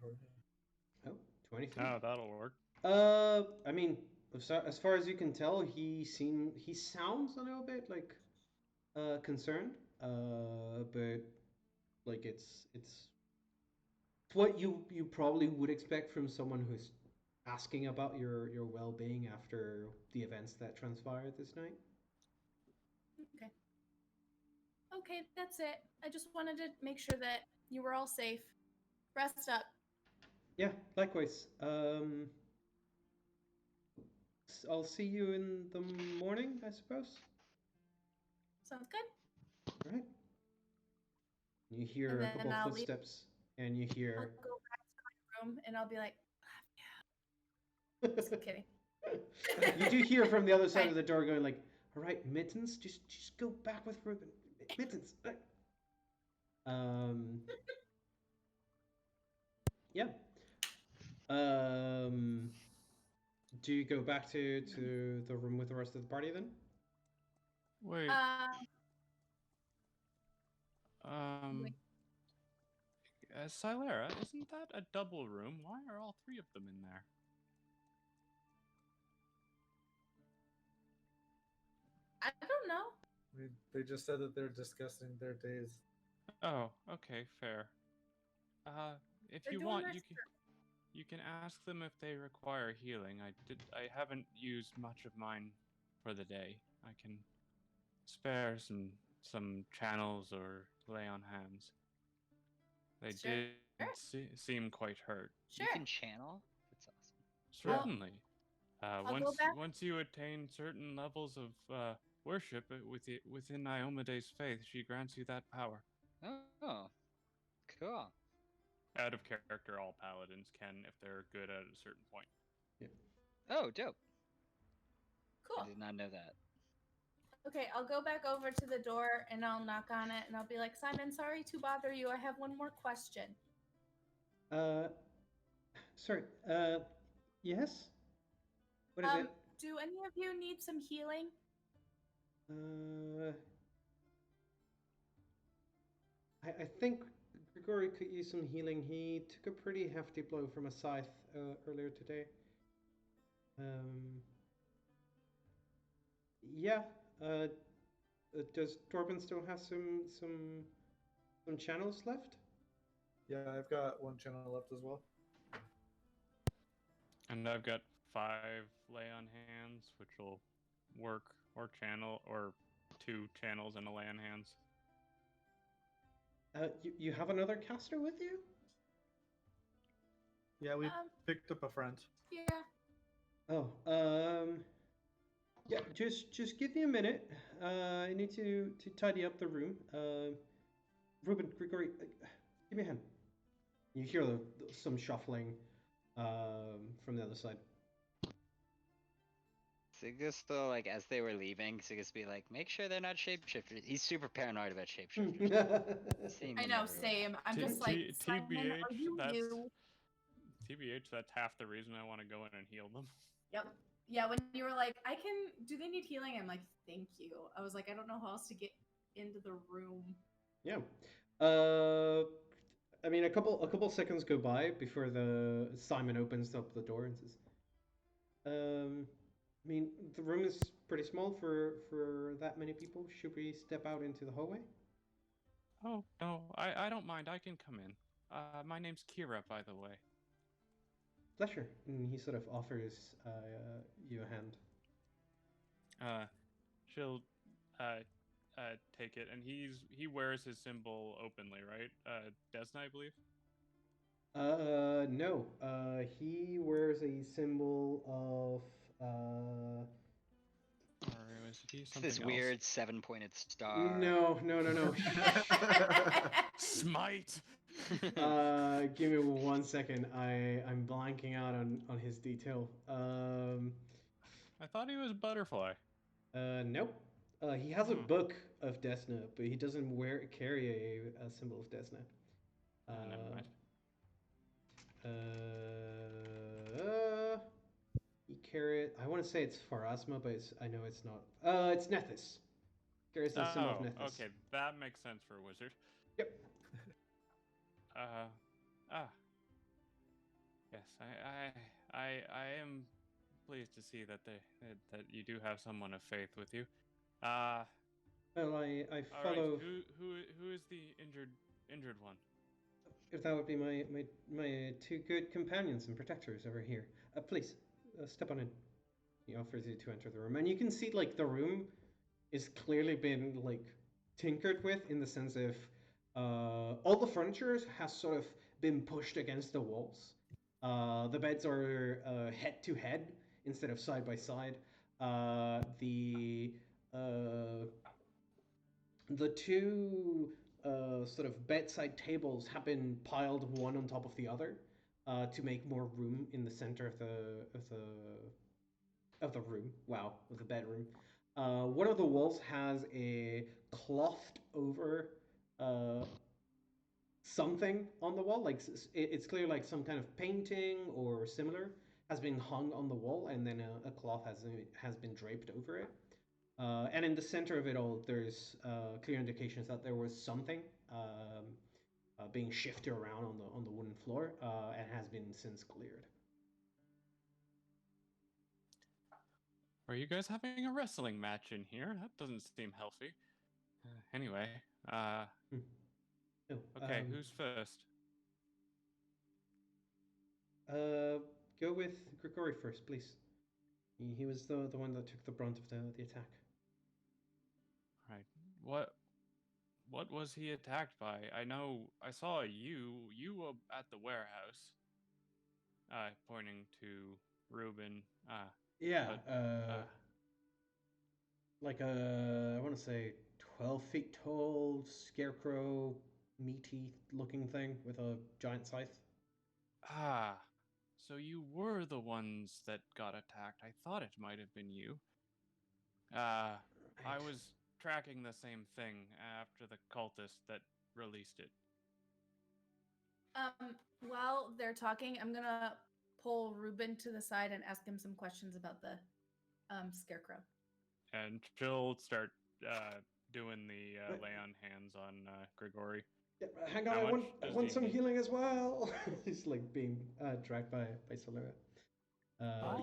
Oh, 23. Oh, that'll work. I mean, as far as you can tell, he sounds a little bit like concerned. But like it's what you probably would expect from someone who's asking about your well-being after the events that transpired this night. Okay. Okay, that's it. I just wanted to make sure that you were all safe. Rest up. Yeah, likewise. I'll see you in the morning, I suppose. Sounds good. All right. You hear And a then couple of I'll leave. footsteps, and you I'll hear. go back to my room and I'll be like, just kidding. You do hear from the other side Fine. of the door going like, "All right, Mittens, just go back with Ruben. Mittens." Um. Yeah. Um. Do you go back to the room with the rest of the party then? Wait. Wait. Silera, isn't that a double room? Why are all three of them in there? I don't know. They just said that they're discussing their days. Oh, okay, fair. If They're you doing want, their you can ask them if they require healing. I haven't used much of mine for the day. I can spare some channels or lay on hands. They Sure. did seem quite hurt. Sure. You can channel? That's awesome. Certainly. I'll go back. Once you attain certain levels of worship within Iomede's faith, she grants you that power. Oh, cool. Out of character, all paladins can if they're good at a certain point. Oh, dope. Cool. I did not know that. Okay, I'll go back over to the door and I'll knock on it and I'll be like, Simon, sorry to bother you. I have one more question. Sorry. Yes. What is it? Do any of you need some healing? I think Grigori could use some healing. He took a pretty hefty blow from a scythe earlier today. Yeah. Does Torben still have some channels left? Yeah, I've got one channel left as well. And I've got 5 lay on hands, which will work, or channel, or 2 channels and a lay on hands. You have another caster with you? Yeah, we picked up a friend. Yeah. Oh, yeah. Just give me a minute. I need to tidy up the room. Ruben, Grigori, give me a hand. You hear some shuffling from the other side. Sigus, though, like, as they were leaving, Sigus be like, make sure they're not shapeshifters. He's super paranoid about shapeshifters. Seeing I them know, everywhere. same. I'm just like, Simon, are you you? TBH, that's half the reason I want to go in and heal them. Yep. Yeah, when you were like, do they need healing? I'm like, thank you. I was like, I don't know how else to get into the room. Yeah. I mean, a couple seconds go by before the Simon opens up the door and says, I mean, the room is pretty small for that many people. Should we step out into the hallway? Oh, no, I don't mind. I can come in. My name's Kira, by the way. Pleasure. And he sort of offers you a hand. She'll take it, and he wears his symbol openly, right? Desna, I believe. No. He wears a symbol of Or was he It's something this else? weird 7-pointed star. No. Smite. Give me 1 second. I'm blanking out on his detail. I thought he was a butterfly. Nope. He has a Hmm. book of Desna, but he doesn't carry a symbol of Desna. Never mind. He carry it. I want to say it's Pharasma, but I know it's not. It's Nethys. Carries the symbol of Oh, Nethys. okay, that makes sense for a wizard. Yep. Yes, I am pleased to see that that you do have someone of faith with you. Well, I All right, follow. who is the injured one? If that would be my two good companions and protectors over here. Please, step on in. He offers you to enter the room, and you can see like the room is clearly been like tinkered with in the sense of all the furniture has sort of been pushed against the walls. The beds are head to head instead of side by side. Uh, the two sort of bedside tables have been piled one on top of the other to make more room in the center of the room. Wow, of the bedroom. One of the walls has a clothed over uh, something on the wall. Like it's clear, like some kind of painting or similar has been hung on the wall, and then a cloth has been draped over it. And in the center of it all, there's clear indications that there was something being shifted around on the wooden floor and has been since cleared. Are you guys having a wrestling match in here? That doesn't seem healthy. Anyway, Oh, okay, who's first? Go with Grigori first, please. He was the one that took the brunt of the attack. Right. What was he attacked by? I know I saw you were at the warehouse. Pointing to Reuben. Yeah, But, like I want to say 12 feet tall, scarecrow, meaty looking thing with a giant scythe. So you were the ones that got attacked. I thought it might have been you. I Right. was tracking the same thing after the cultist that released it. While they're talking, I'm gonna pull Ruben to the side and ask him some questions about the scarecrow. And she'll start doing the lay on hands on Grigori. Yeah, hang on, I want some healing as well. He's like being dragged by Solera.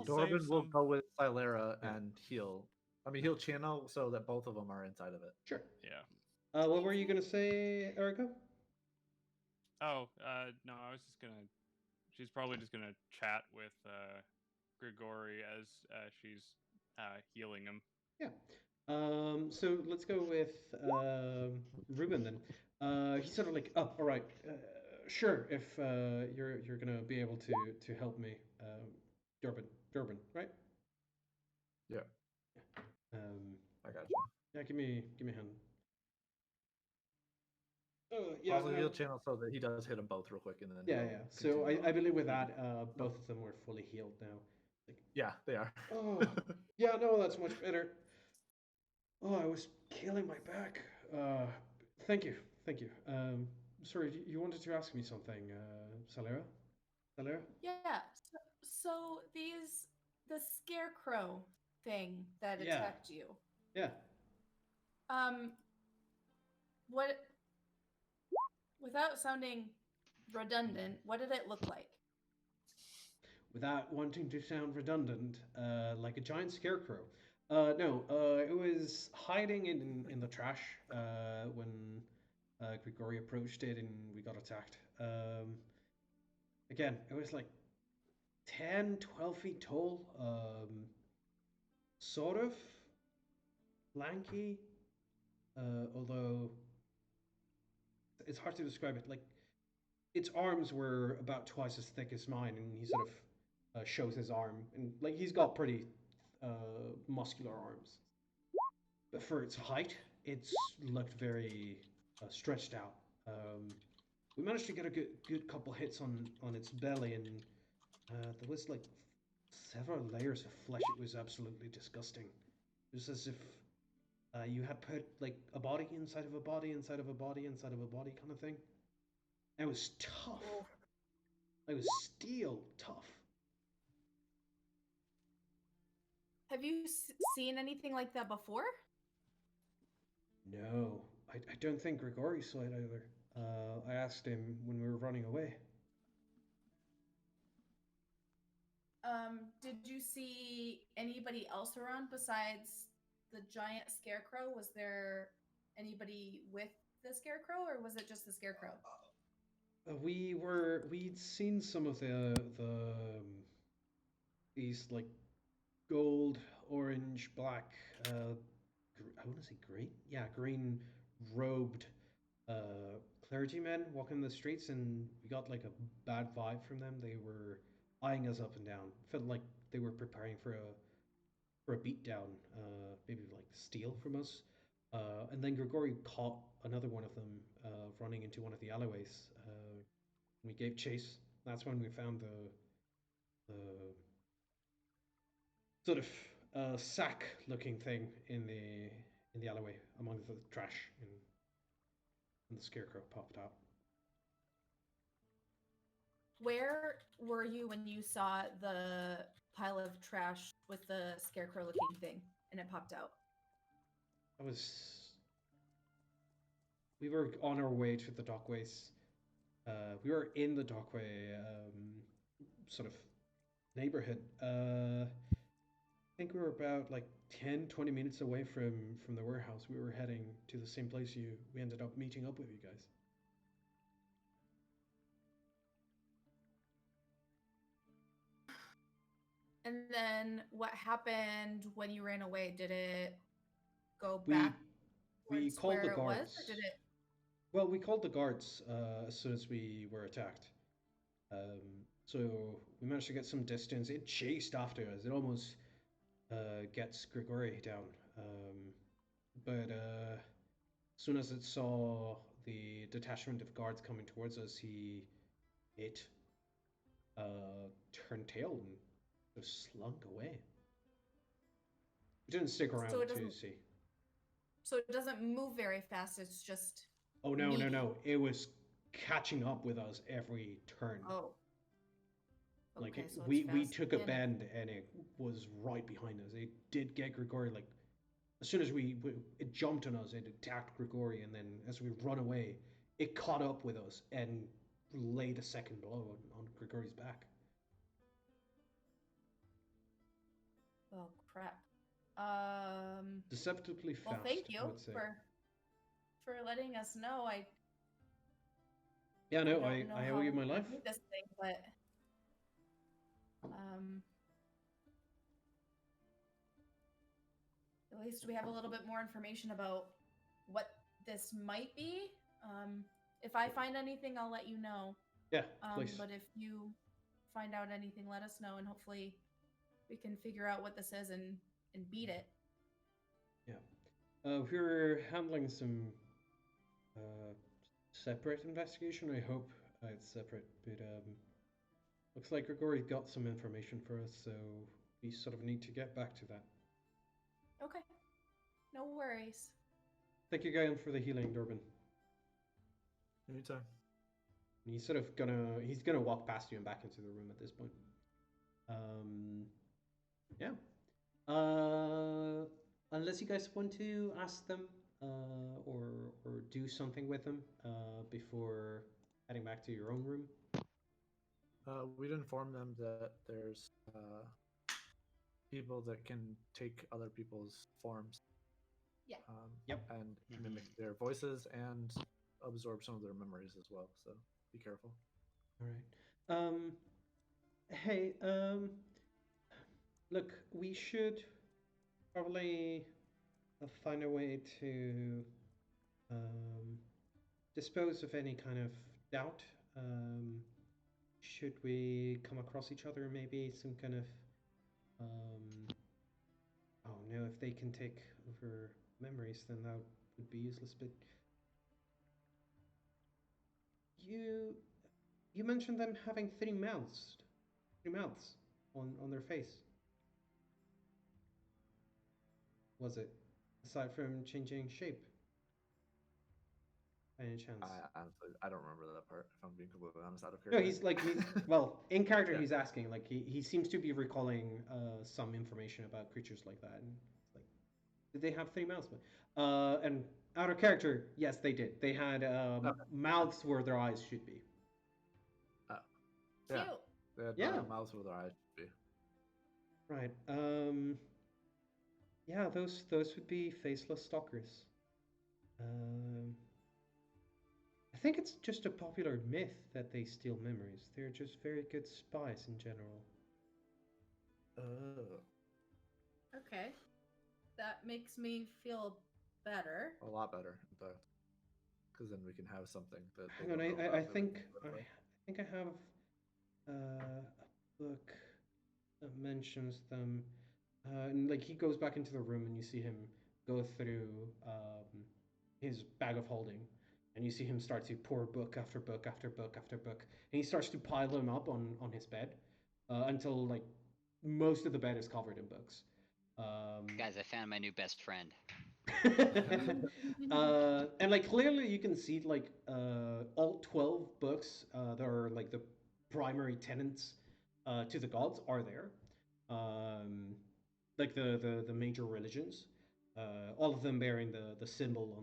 Dorban will go with Silera Yeah. and heal. I mean, he'll channel so that both of them are inside of it. Sure. Yeah. What were you gonna say, Erica? Oh, no, I was just gonna. She's probably just gonna chat with Grigori as she's healing him. Yeah. So let's go with Ruben then. He's sort of like, oh, all right, sure. If you're gonna be able to help me, Durban, right? Yeah. I got you. Yeah, give me a hand. Yeah, also, he'll channel so that he does hit them both real quick, and then yeah. So I believe with that, both of them were fully healed now. Like, yeah, they are. oh, yeah, no, that's much better. Oh, I was killing my back. Thank you. Sorry, you wanted to ask me something, Salera? Yeah. So the scarecrow thing that attacked you. Yeah. What? Without sounding redundant, what did it look like? without wanting to sound redundant, like a giant scarecrow. No, it was hiding in the trash when Grigori approached it and we got attacked. Again, it was like 10, 12 feet tall, sort of lanky, although it's hard to describe it. Like, its arms were about twice as thick as mine, and he sort of shows his arm, and like he's got pretty muscular arms. But for its height, it's looked very stretched out. We managed to get a good couple hits on its belly, and there was like several layers of flesh. It was absolutely disgusting. It was as if you had put like a body inside of a body inside of a body inside of a body kind of thing. And it was tough. It was steel tough. Have you seen anything like that before? No, I don't think Grigori saw it either. I asked him when we were running away. Did you see anybody else around besides the giant scarecrow? Was there anybody with the scarecrow, or was it just the scarecrow? We'd seen some of these like gold, orange, black, I want to say green, yeah, green robed clergymen walking the streets, and we got like a bad vibe from them. They were eyeing us up and down. Felt like they were preparing for a beatdown, maybe like steal from us. And then Grigori caught another one of them running into one of the alleyways. We gave chase. That's when we found the sort of sack-looking thing in the alleyway among the trash, and the scarecrow popped out. Where were you when you saw the pile of trash with the scarecrow looking thing and it popped out? We were on our way to the dockways. We were in the dockway sort of neighborhood. I think we were about like 10, 20 minutes away from the warehouse. We were heading to the same place we ended up meeting up with you guys. And then what happened when you ran away? Did it go back We called where the it guards. was, or did it? Well, we called the guards as soon as we were attacked. So we managed to get some distance. It chased after us. It almost gets Grigori down. But as soon as it saw the detachment of guards coming towards us, it turned tail and just slunk away. It didn't stick around to see. So it doesn't move very fast. It's just. Oh no! It was catching up with us every turn. Oh. Like Okay, so we took a bend and it was right behind us. It did get Grigori, like as soon as it jumped on us, it attacked Grigori, and then as we run away, it caught up with us and laid a second blow on Grigori's back. Oh crap. Deceptively fast. Well, thank you I would say. for letting us know. Yeah, no, I how owe you my life. to do this thing, but at least we have a little bit more information about what this might be. If I find anything, I'll let you know. Yeah, please. But if you find out anything, let us know, and hopefully we can figure out what this is and beat it. Yeah. We're handling some separate investigation. I hope it's separate, but looks like Grigori got some information for us, so we sort of need to get back to that. Okay. No worries. Thank you, Gayan, for the healing, Durbin. Anytime. He's sort of he's gonna walk past you and back into the room at this point. Yeah. Unless you guys want to ask them or do something with them before heading back to your own room. We'd inform them that there's people that can take other people's forms. Yeah. Yep. And mimic their voices and absorb some of their memories as well. So be careful. All right. Hey, look, we should probably find a way to dispose of any kind of doubt. Should we come across each other, maybe some kind of oh no, if they can take over memories, then that would be useless. But you you mentioned them having three mouths on their face. Was it aside from changing shape? By any chance? Honestly, I don't remember that part. If I'm being completely honest, out of No, character. he's well in character. Yeah. He's asking like he seems to be recalling some information about creatures like that, and it's like, did they have three mouths? And out of character, yes, they did. They had Okay. mouths where their eyes should be. Oh. Cute. Yeah. They had Yeah. mouths where their eyes should be. Right. Yeah, those would be faceless stalkers. I think it's just a popular myth that they steal memories. They're just very good spies in general. Oh. Okay. That makes me feel better. A lot better, in fact. Because then we can have something that they Hang on, don't know I about that we think can I verify. think I have a book that mentions them. And like he goes back into the room and you see him go through his bag of holding, and you see him start to pour book after book after book after book, and he starts to pile them up on his bed until like most of the bed is covered in books. Guys, I found my new best friend. And like clearly you can see like all 12 books that are like the primary tenants to the gods are there. Like the major religions, all of them bearing the symbol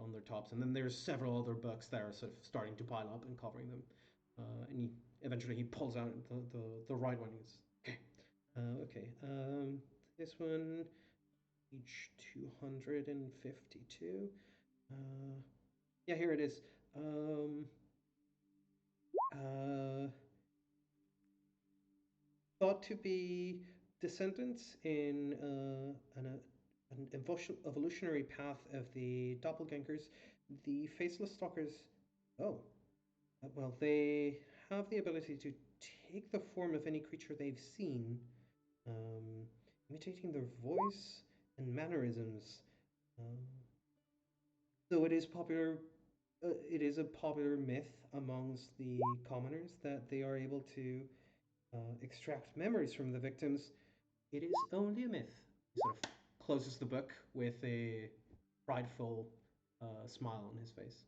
on their tops, and then there's several other books that are sort of starting to pile up and covering them. And he eventually he pulls out the right one. He's okay. Okay. This one, page 252. Yeah, here it is. Uh, Thought to be descendants in an evolutionary path of the doppelgangers, the faceless stalkers. Oh, well, they have the ability to take the form of any creature they've seen, um, imitating their voice and mannerisms. Um, so it is popular. It is a popular myth amongst the commoners that they are able to extract memories from the victims. It is only a myth. He sort of closes the book with a prideful smile on his face.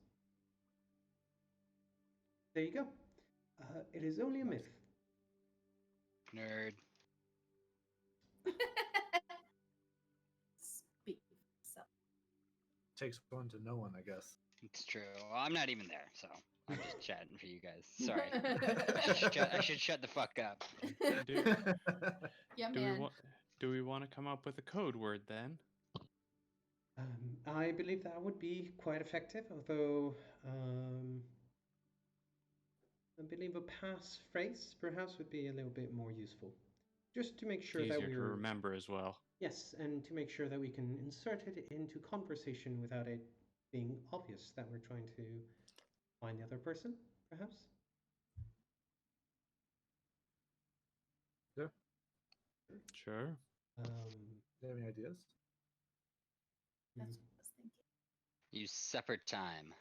There you go. It is only a myth. Nerd. Speak for yourself. Takes one to know one, I guess. It's true. Well, I'm not even there, so I'm just chatting for you guys. Sorry. I should shut the fuck up. Yeah, Do we man. want? Do we want to come up with a code word then? I believe that would be quite effective, although I believe a passphrase perhaps would be a little bit more useful. Just to make sure Easier that to we're remember as well. yes, and to make sure that we can insert it into conversation without it being obvious that we're trying to find the other person, perhaps. Yeah. Sure. Do you have any ideas? That's what I was thinking. Use separate time.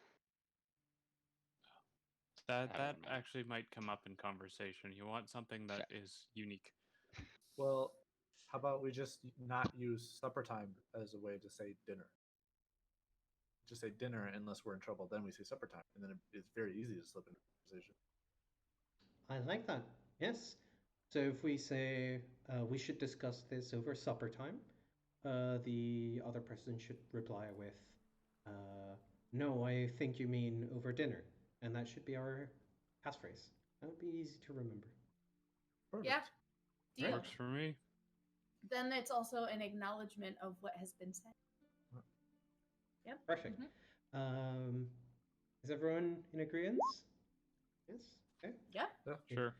That I don't know. actually might come up in conversation. You want something that is unique. Well, how about we just not use supper time as a way to say dinner? Just say dinner unless we're in trouble. Then we say supper time, and then it's very easy to slip into conversation. I like that. Yes. So if we say we should discuss this over supper time, the other person should reply with, "No, I think you mean over dinner," and that should be our passphrase. That would be easy to remember. Perfect. Yeah. Deal. Works for me. Then it's also an acknowledgement of what has been said. Yep. Perfect. Mhm. Is everyone in agreement? Yes. Okay. Yeah. Yeah. Sure.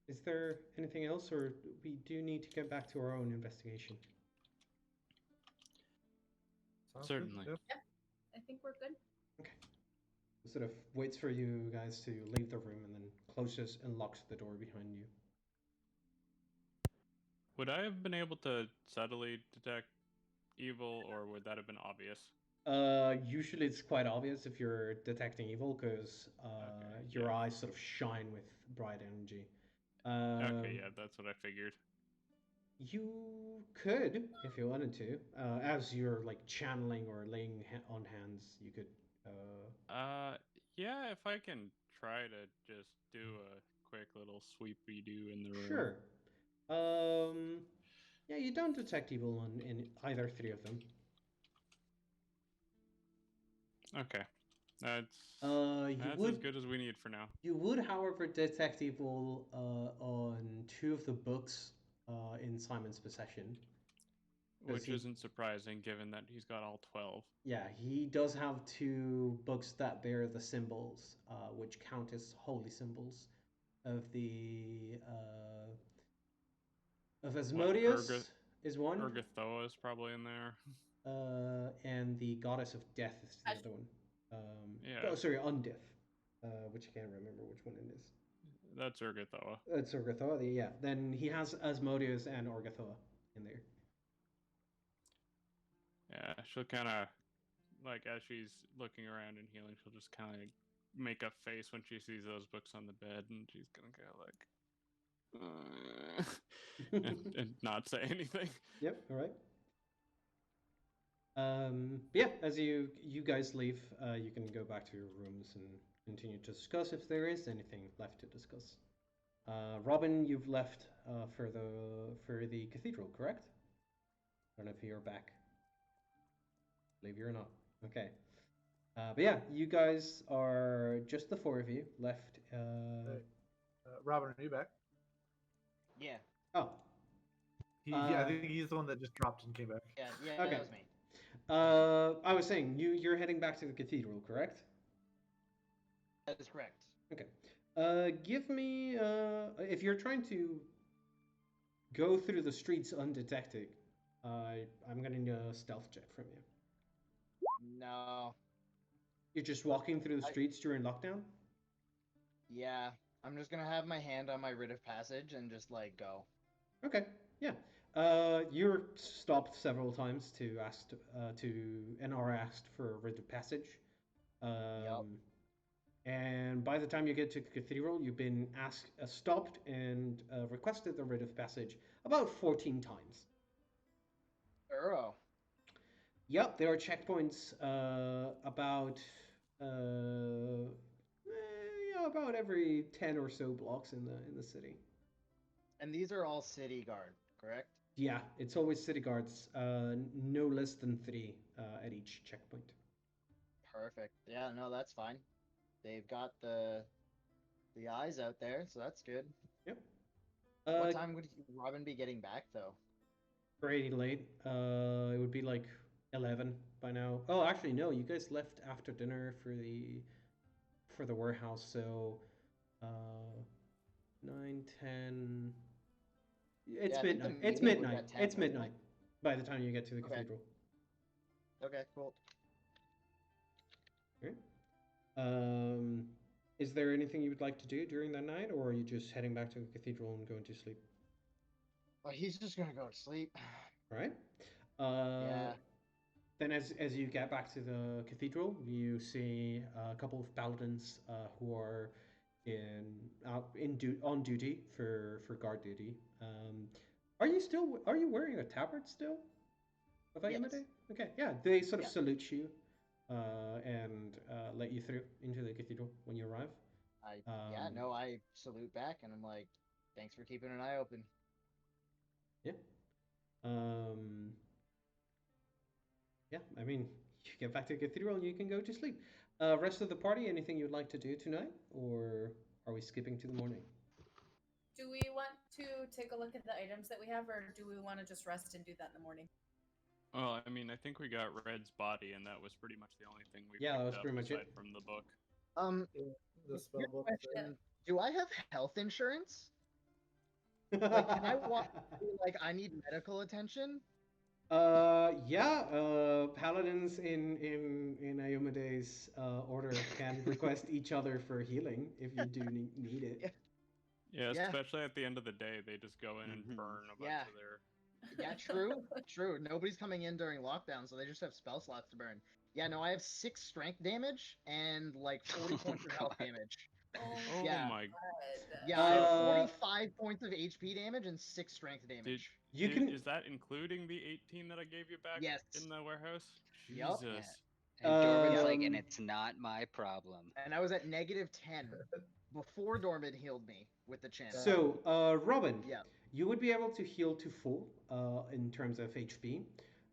Is there anything else, or we do need to get back to our own investigation? Sounds Certainly. Good. Yep. I think we're good. Okay. Sort of waits for you guys to leave the room and then closes and locks the door behind you. Would I have been able to subtly detect evil, or would that have been obvious? Usually it's quite obvious if you're detecting evil because your yeah. eyes sort of shine with bright energy. Okay, yeah, that's what I figured. You could, if you wanted to, as you're like channeling or laying on hands, you could. Yeah, if I can try to just do a quick little sweepy do in the room. Sure. Yeah, you don't detect evil in either three of them. Okay, that's would, as good as we need for now. You would, however, detect evil on two of the books in Simon's possession. Which isn't surprising, given that he's got all 12. Yeah, he does have two books that bear the symbols, which count as holy symbols of the of Asmodeus is one. Urgathoa is probably in there. And the goddess of death is the other one. Yeah. Oh, sorry, Undeath, which I can't remember which one it is. That's Urgathoa. It's Urgathoa, yeah. Then he has Asmodeus and Urgathoa in there. Yeah, she'll kind of, like, as she's looking around and healing, she'll just kind of make a face when she sees those books on the bed, and she's gonna go like, and not say anything. Yep. All right. Yeah, as you guys leave, you can go back to your rooms and continue to discuss if there is anything left to discuss. Robin, you've left for the cathedral, correct? I don't know if you're back. Believe you or not. Okay. But yeah, you guys are just the four of you left. Robin, are you back? Yeah. Oh. I think he's the one that just dropped and came back. Yeah, okay. That was me. I was saying you're heading back to the cathedral, correct? That is correct. Okay. Give me if you're trying to go through the streets undetected, I'm gonna need a stealth check from you. No. You're just walking through the streets during lockdown? Yeah. I'm just gonna have my hand on my writ of passage and just like go. Okay. Yeah. You're stopped several times to ask and are asked for a writ of passage. Yep. And by the time you get to the cathedral, you've been stopped and requested the writ of passage about 14 times. Thorough. Yep, there are checkpoints about every 10 or so blocks in the city. And these are all city guard, correct? Yeah, it's always city guards, no less than 3 at each checkpoint. Perfect. Yeah, no, that's fine. They've got the eyes out there, so that's good. Yep. What time would Robin be getting back, though? Pretty late. It would be like 11 by now. Oh, actually, no. You guys left after dinner for the warehouse, so 9, 10. It's midnight. It's midnight. It's midnight by the time you get to the cathedral. Okay, cool. Okay. Is there anything you would like to do during that night, or are you just heading back to the cathedral and going to sleep? Well, he's just gonna go to sleep. All right. Yeah. Then, as you get back to the cathedral, you see a couple of paladins who are on duty for guard duty. Are you wearing a tabard still? Yes. Okay, yeah. They sort of salute you and let you through into the cathedral when you arrive. I salute back and I'm like, thanks for keeping an eye open. Yeah. Yeah, I mean, you get back to the cathedral and you can go to sleep. Rest of the party, anything you'd like to do tonight, or are we skipping to the morning? Do we want to take a look at the items that we have, or do we want to just rest and do that in the morning? Well, I mean, I think we got Red's body, and that was pretty much the only thing we Yeah, that picked was up pretty much aside it. from the book. The spell Good book. question. Do I have health insurance? Like, can I walk through, like, I need medical attention? Yeah. Paladins in Iomede's order can request each other for healing if you do need it. Yeah. Yeah, Yeah. especially at the end of the day, they just go in and Mhm. burn a bunch Yeah. of their. Yeah, true. True. Nobody's coming in during lockdown, so they just have spell slots to burn. Yeah, no, I have 6 strength damage and like 40 Oh, points of health God. damage. Oh Yeah. my! Yeah, I have Uh, 45 points of HP damage and 6 strength damage. You can. Is that including the 18 that I gave you back Yes. in the warehouse? Yup. Jesus. And Dorman's like, and Um, it's not my problem. And I was at -10 before Dormid healed me with the channel. So, Robin, Yeah. you would be able to heal to full in terms of HP.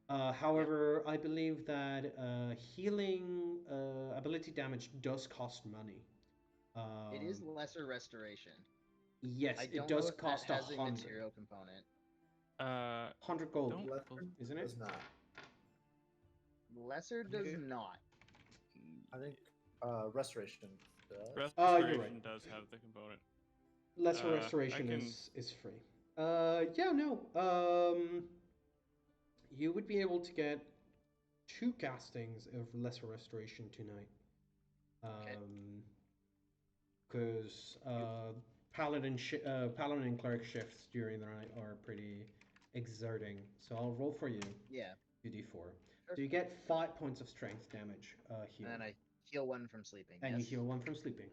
However, I believe that healing ability damage does cost money. It is lesser restoration. Yes, I it don't does know if cost that has a 100. material component. 100 gold, Don't Lesser isn't it? does not. Lesser does Okay. not. I think restoration does. Restoration you're right. does have the component. Lesser I restoration can- is free. Yeah, no. You would be able to get 2 castings of lesser restoration tonight. Okay. Because paladin and cleric shifts during the night are pretty exerting. So I'll roll for you Yeah. 2d4. So you get 5 points of strength damage healed, And I heal 1 from sleeping. and yes? you heal 1 from sleeping.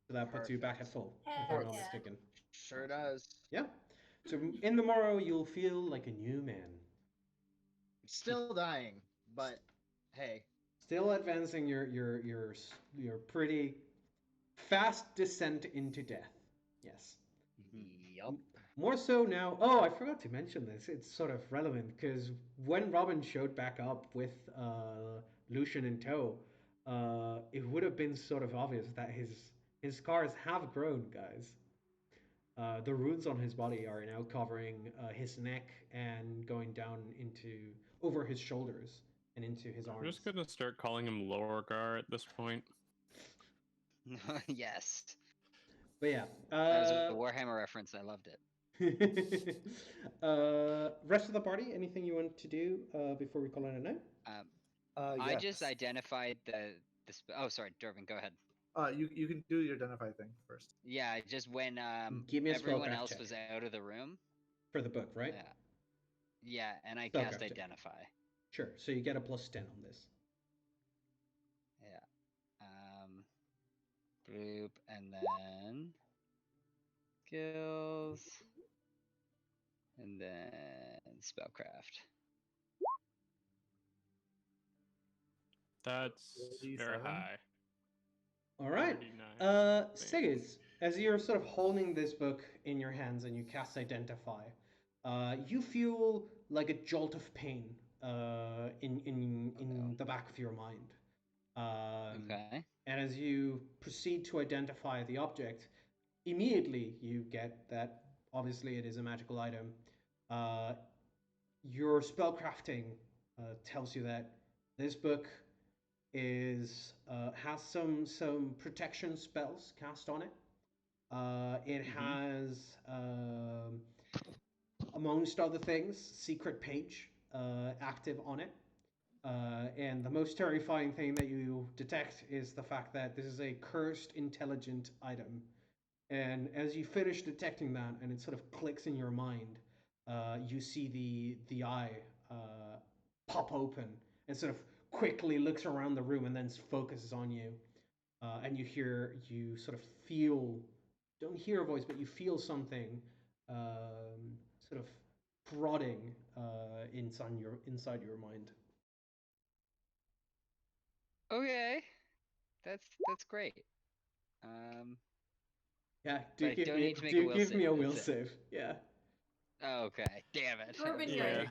So that puts you back at full. If Heck I'm not yeah. mistaken. Sure does. Yeah. So in the morrow, you'll feel like a new man. Still dying, but hey. Still advancing your pretty fast descent into death. Yes. Yup. More so now. Oh, I forgot to mention this. It's sort of relevant because when Robin showed back up with Lucian in tow, it would have been sort of obvious that his scars have grown, guys. The runes on his body are now covering his neck and going down over his shoulders and into his I'm arms. just gonna start calling him Lorgar at this point. Yes. But yeah, That was a Warhammer reference. I loved it. rest of the party, anything you want to do before we call it a night? I just Yes. identified the oh, sorry, Dorman, go ahead. You can do your identify thing first. Yeah, just when Give me a everyone spellcraft else check. was out of the room. For the book, right? Yeah. Yeah, and I Spellcraft cast check. identify. Sure. So you get a +10 on this. Yeah. Bloop, and then skills, and then spellcraft. That's very 37. high. All right. 39. Sigurds, as you're sort of holding this book in your hands and you cast Identify, you feel like a jolt of pain in the back of your mind. Okay. And as you proceed to identify the object, immediately you get that obviously it is a magical item. Your spellcrafting tells you that this book has some protection spells cast on it. It has, amongst other things, secret page active on it. And the most terrifying thing that you detect is the fact that this is a cursed intelligent item. And as you finish detecting that, and it sort of clicks in your mind, you see the eye pop open and sort of quickly looks around the room and then focuses on you. And you sort of feel, don't hear a voice, but you feel something sort of prodding inside your mind. Okay. That's great. Yeah, But I don't need to make a will give me a save, will that's it. save. Yeah. Okay. Damn it. Corbin, Okay. you're Yeah. right.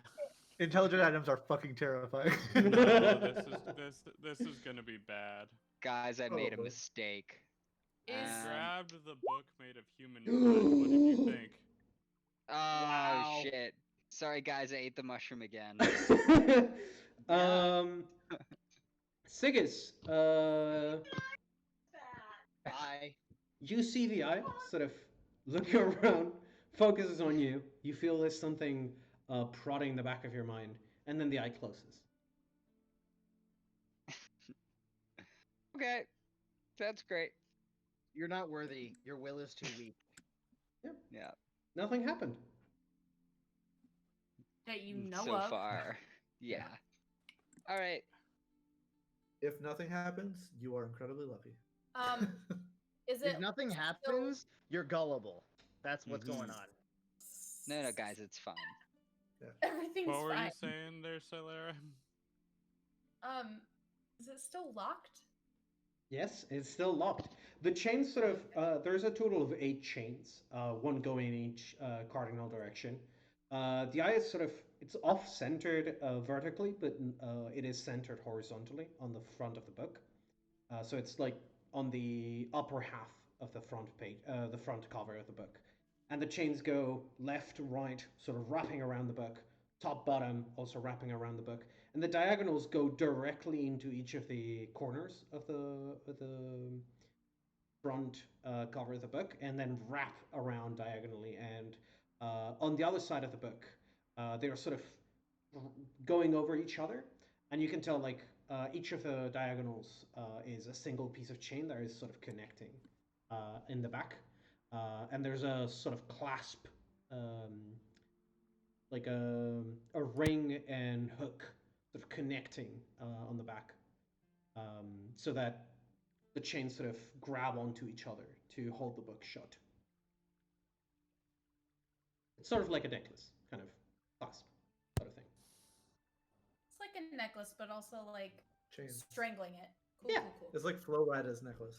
Intelligent items are fucking terrifying. No, this is gonna be bad. Guys, I made a Probably. mistake. Is Grabbed the book made of human flesh. What did you think? Oh Wow. shit! Sorry guys, I ate the mushroom again. Sigus, Bye. you see the eye sort of looking around, focuses on you. You feel there's something prodding the back of your mind, and then the eye closes. Okay, that's great. You're not worthy. Your will is too weak. Yeah. Nothing happened. that you know so of? far. Yeah. All right. If nothing happens, you are incredibly lucky. Is it If nothing still- happens, you're gullible. That's what's Mhm. going on. No, guys, it's fine. Everything's What were fine. you saying there, Silera? Is it still locked? Yes, it's still locked. The chains sort of, there's a total of 8 chains, one going in each cardinal direction. The eye is sort of, it's off-centered vertically, but it is centered horizontally on the front of the book. So it's like on the upper half of the front page, the front cover of the book. And the chains go left, right, sort of wrapping around the book, top, bottom, also wrapping around the book. And the diagonals go directly into each of the corners of the front cover of the book, and then wrap around diagonally. And on the other side of the book, they are sort of going over each other, and you can tell like each of the diagonals is a single piece of chain that is sort of connecting in the back, and there's a sort of clasp, like a ring and hook sort of connecting on the back, so that the chains sort of grab onto each other to hold the book shut. It's sort of like a necklace, kind of clasp sort of thing. It's like a necklace, but also like Chains. strangling it. Cool, Yeah. cool, It's like Flo Rida's necklace.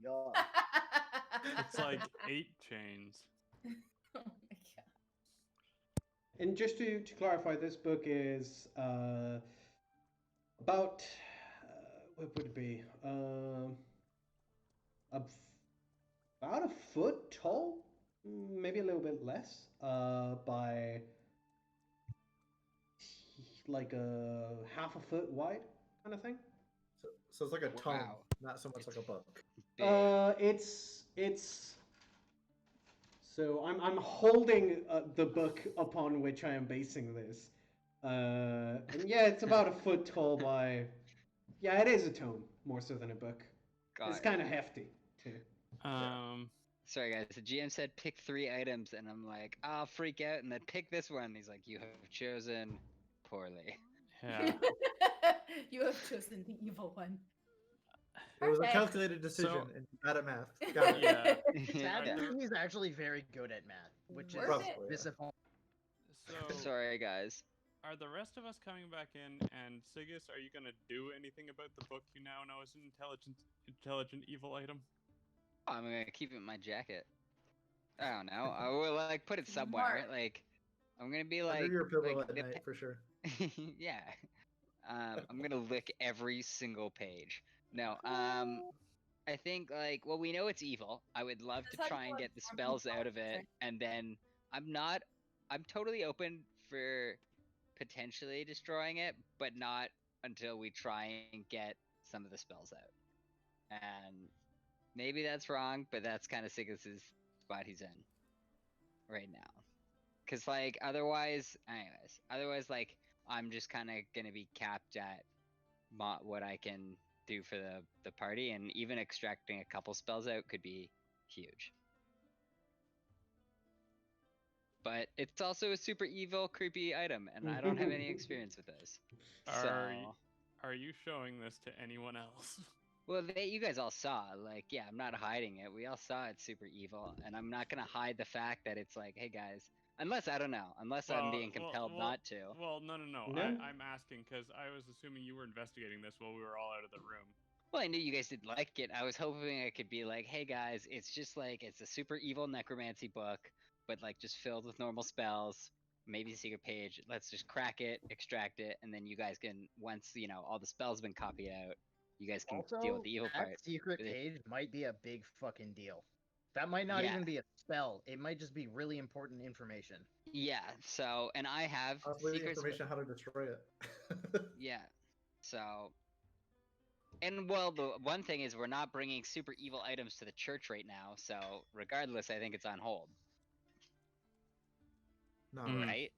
Yeah. cool. It's like 8 chains. Oh my god. And just to clarify, this book is about what would it be? About a foot tall, maybe a little bit less, by like a half a foot wide, kind of thing. So it's like a tome, Wow. not so much like a book. Big. It's so I'm holding the book upon which I am basing this, and yeah, it's about a foot tall by, yeah, it is a tome more so than a book. Got It's it. kind of hefty too. Sorry guys, the GM said pick 3 items, and I'm like, I'll freak out, and then pick this one. He's like, you have chosen poorly. Yeah. You have chosen the evil one. It was a Perfect. calculated decision, So- and you got at math. Got it. Yeah. Sadly, he's actually very good at math, which is Worth Probably, it. yeah. disappointing. So, Sorry guys. are the rest of us coming back in? And Sigus, are you gonna do anything about the book you now know is an intelligent evil item? I'm gonna keep it in my jacket. I don't know. I will like put it somewhere. Smart. Like I'm gonna be like Under your pillow like at the night, for sure. yeah. I'm gonna lick every single page. No, I think like well we know it's evil. I would love to That's how try you and want get the farming spells out of products, it, right? and then I'm totally open for potentially destroying it, but not until we try and get some of the spells out. And maybe that's wrong, but that's kind of Sigus's spot he's in right now. Cause like otherwise like I'm just kind of gonna be capped at what I can do for the party, and even extracting a couple spells out could be huge. But it's also a super evil, creepy item, and I don't have any experience with this. Are you showing this to anyone else? Well, you guys all saw, like, yeah, I'm not hiding it. We all saw it's super evil, and I'm not gonna hide the fact that it's like, hey guys, unless I don't know, unless I'm being compelled not to. Well, no. No? I'm asking because I was assuming you were investigating this while we were all out of the room. Well, I knew you guys didn't like it. I was hoping I could be like, hey guys, it's just like it's a super evil necromancy book, but like just filled with normal spells. Maybe a secret page. Let's just crack it, extract it, and then you guys can once all the spells have been copied out, You guys can Also, deal with the evil that part. secret with it. page might be a big fucking deal. That might not Yeah. even be a spell. It might just be really important information. Yeah. So, and I have Possibly the secret. information how to destroy it. Yeah. So, and well, the one thing is we're not bringing super evil items to the church right now. So, regardless, I think it's on hold, No. right?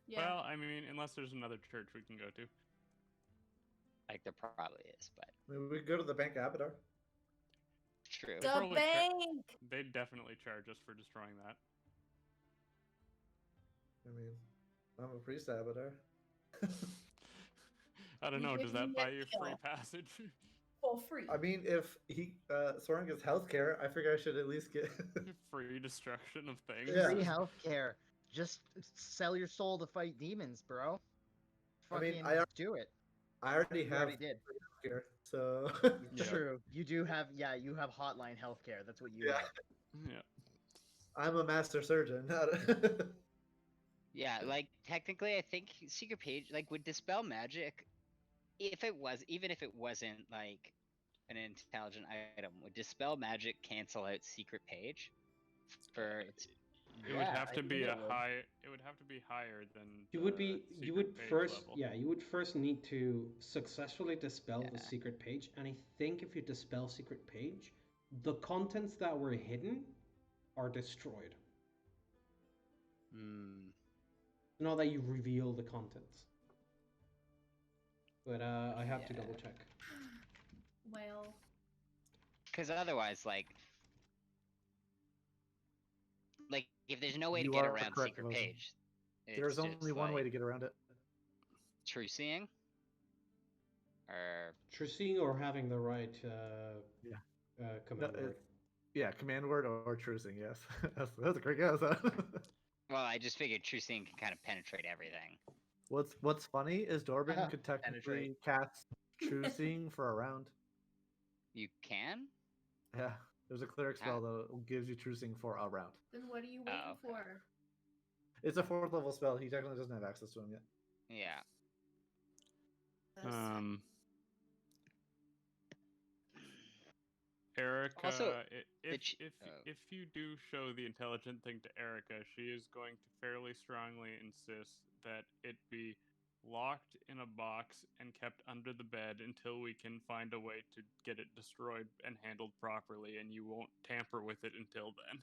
Yeah. Well, I mean, unless there's another church we can go to. Like there probably is, but I mean, we could go to the Bank Abadar. true. The probably bank. They'd definitely charge us for destroying that. I mean, I'm a priest Abadar. I don't We know. could Does that use buy it you to free kill. passage? For free. I mean, if Soren gets healthcare, I figure I should at least get. Free destruction of things. Yeah. Free healthcare. Just sell your soul to fight demons, bro. I mean, Fucking do it. I already You have already did. healthcare, so. Yeah. True. You do have, yeah, you have hotline healthcare. That's what you Yeah. have. Yeah. I'm a master surgeon. Not Yeah, like technically, I think secret page like would dispel magic if it was even if it wasn't like an intelligent item. Would dispel magic cancel out secret page for its It would Yeah, have I to think be it a would. high. It would have to be higher than. You the would be. You secret would page first. level. Yeah. You would first need to successfully dispel the Yeah. secret page, and I think if you dispel secret page, the contents that were hidden are destroyed. Hmm. Not that you reveal the contents. But I have to Yeah. double check. Well, Because otherwise, like if there's no way to You get are around correct, secret Logan. page, There's it's only just, one way like, to get around it. true seeing. Or True seeing or having the right Yeah. command word. Yeah, command word or trucing. Yes, that's a great guess. well, I just figured true seeing can kind of penetrate everything. What's funny is Dorbin could Penetrate. technically cast true seeing for a round. You can. Yeah, there's a cleric spell that gives you true seeing for a round. then what are you waiting okay. for? It's a 4th level spell. He technically doesn't have access to him yet. Yeah. Erica, Also, if you do show the intelligent thing to Erica, she is going to fairly strongly insist that it be locked in a box and kept under the bed until we can find a way to get it destroyed and handled properly, and you won't tamper with it until then.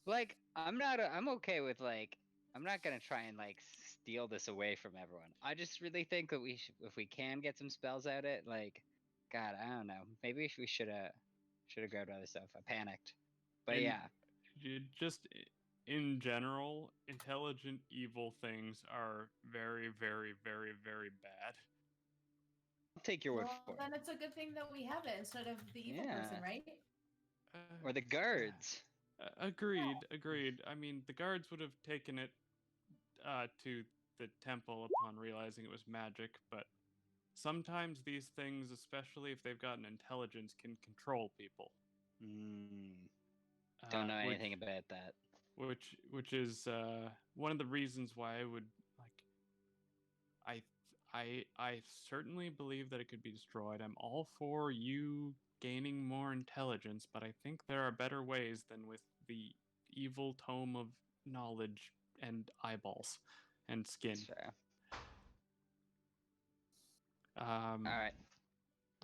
Like I'm okay with like I'm not gonna try and like steal this away from everyone. I just really think that if we can get some spells out it, like, God, I don't know. Maybe we should have grabbed other stuff. I panicked, but And yeah, just in general, intelligent evil things are very, very, very, very bad. I'll take your word Well, for then it. it's a good thing that we have it instead of the evil person, Yeah. right? Or the guards. Agreed. I mean, the guards would have taken it to the temple upon realizing it was magic, but sometimes these things, especially if they've got an intelligence, can control people. Don't know anything about that. Which is one of the reasons why I would like. I certainly believe that it could be destroyed. I'm all for you gaining more intelligence, but I think there are better ways than with the evil tome of knowledge and eyeballs and skin. Sure. All right.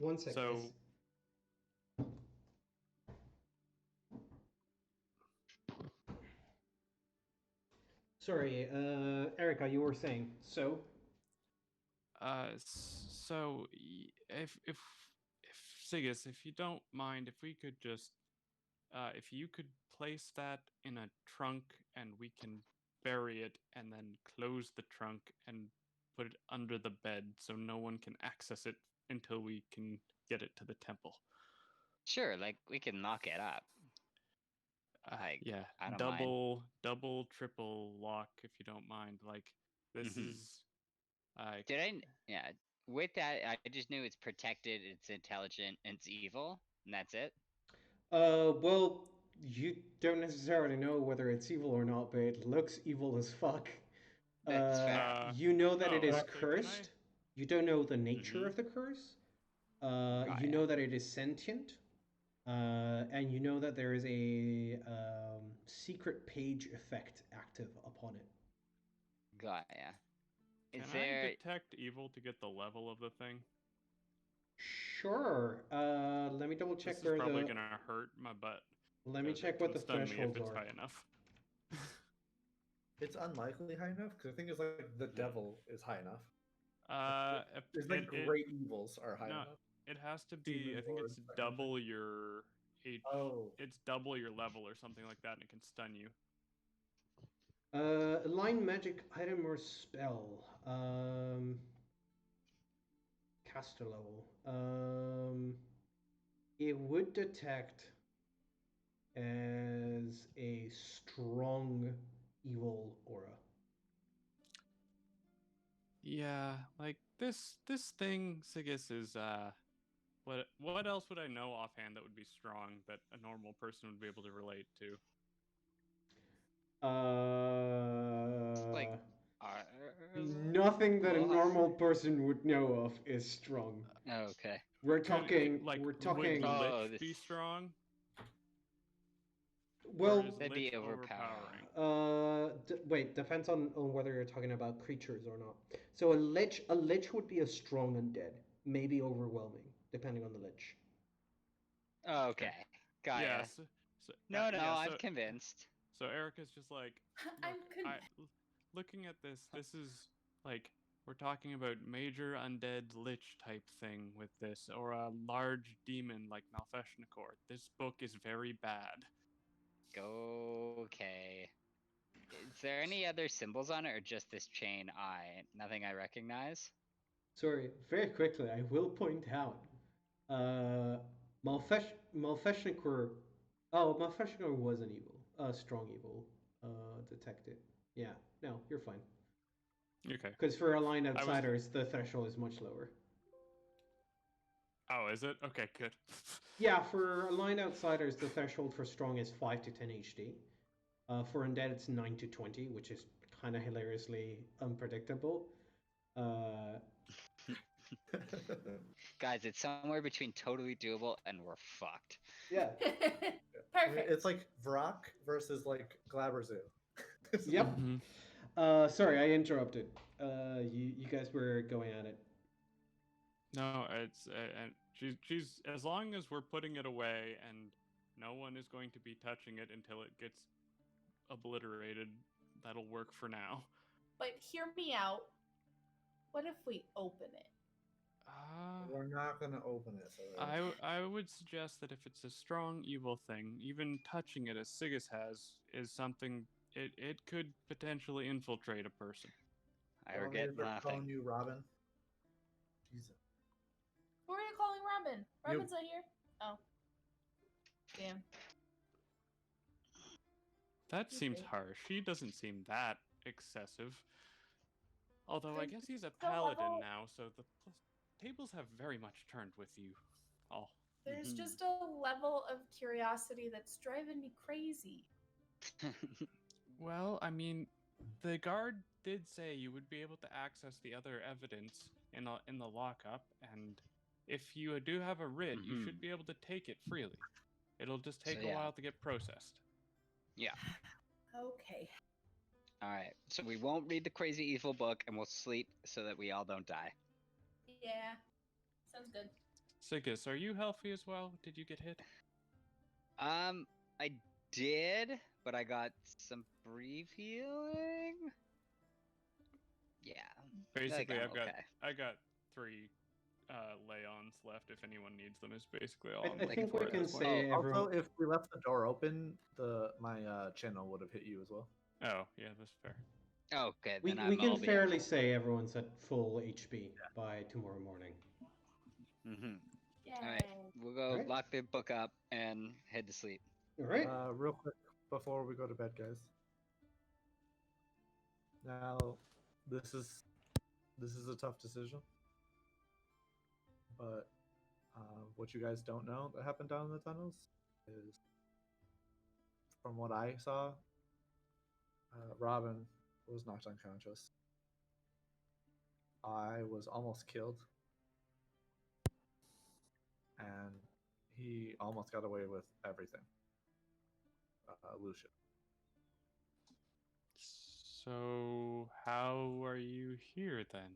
One second. So. Sorry, Erica, you were saying so. So if Sigus, if you don't mind, if we could just, if you could place that in a trunk and we can bury it and then close the trunk and put it under the bed so no one can access it until we can get it to the temple. Sure, like we can knock it up. Yeah, I don't double, triple lock if you don't mind. Like this is. Yeah. With that, I just knew it's protected, it's intelligent, and it's evil, and that's it. Well, you don't necessarily know whether it's evil or not, but it looks evil as fuck. That's fair. You know that it is okay, cursed. You don't know the nature of the curse. You know that it is sentient, and you know that there is a secret page effect active upon it. Got ya. Can Is I there? detect evil to get the level of the thing? Sure. Let me double check This is where probably the. gonna hurt my butt. Let me 'cause check it what can the stun me if thresholds it's are. high enough. It's unlikely high enough because I think it's like the devil is high enough. It's It, like it, great evils are high no, enough. it has to be. Demon I think lords, it's that kind of thing. double your H. Oh, It's double your level or something like that, and it can stun you. Align magic item or spell. Caster level. It would detect as a strong evil aura. Yeah, like this thing, Sigus, is what else would I know offhand that would be strong that a normal person would be able to relate to? Like, Nothing that a normal person would know of is strong. Okay. We're Could- talking. like, We're would talking. Oh, Lich this- be strong? Well, or is that'd Lich be overpowering. wait. Depends on whether you're talking about creatures or not. So a lich would be a strong undead, maybe overwhelming, depending on the lich. Okay. Got ya. Yeah. No, yeah, I'm convinced. So Erica's just like, I'm look, looking at this, this is like we're talking about major undead lich type thing with this, or a large demon like Malfeshnikor. This book is very bad. Okay. Is there any other symbols on it, or just this chain eye? Nothing I recognize? Sorry, very quickly, I will point out, Malfeshnikor. Oh, Malfeshnikor was an evil, strong evil, detected. Yeah, no, you're fine. Okay. Because for aligned was- outsiders, the threshold is much lower. Oh, is it? Okay, good. Yeah, for aligned outsiders, the threshold for strong is 5 to 10 HD. For undead, it's 9 to 20, which is kind of hilariously unpredictable. Guys, it's somewhere between totally doable and we're fucked. Yeah. I mean, Perfect. it's like Vrock versus like Glabrezu. Yep. Mhm. Sorry, I interrupted. You guys were going at it. No, it's and she's as long as we're putting it away and no one is going to be touching it until it gets obliterated, that'll work for now. But hear me out. What if we open it? We're not gonna open it. So I would suggest that if it's a strong evil thing, even touching it as Sigus has is something it could potentially infiltrate a person. I regret they're calling nothing. you Robin. Jesus. Who are you calling Robin? You. Robin's not here. Oh. Damn. That You seems think? harsh. He doesn't seem that excessive. Although I guess he's a So paladin level- now, so the tables have very much turned with you all. There's Mhm. just a level of curiosity that's driving me crazy. Well, I mean, the guard did say you would be able to access the other evidence in the lockup, and if you do have a writ, you should be able to take it freely. It'll just take So, a yeah. while to get processed. Yeah. Okay. All right. So we won't read the crazy evil book, and we'll sleep so that we all don't die. Yeah. Sounds good. Sigus, are you healthy as well? Did you get hit? I did, but I got some brief healing. Yeah. Basically, I'm I got 3 lay-ons left if anyone needs them. Is basically all I I'm looking think for we at can this point. say Also, everyone. if we left the door open, my channel would have hit you as well. Oh, yeah, that's fair. Okay, We, then we I'll can be fairly say everyone's at full HP by tomorrow morning. Mm-hmm. Yeah. All right, we'll go Alright. lock the book up and head to sleep. All right. Real quick before we go to bed, guys. Now, this is a tough decision, but what you guys don't know that happened down in the tunnels is, from what I saw, Robin was knocked unconscious. I was almost killed. and he almost got away with everything. Lucian. So how are you here then?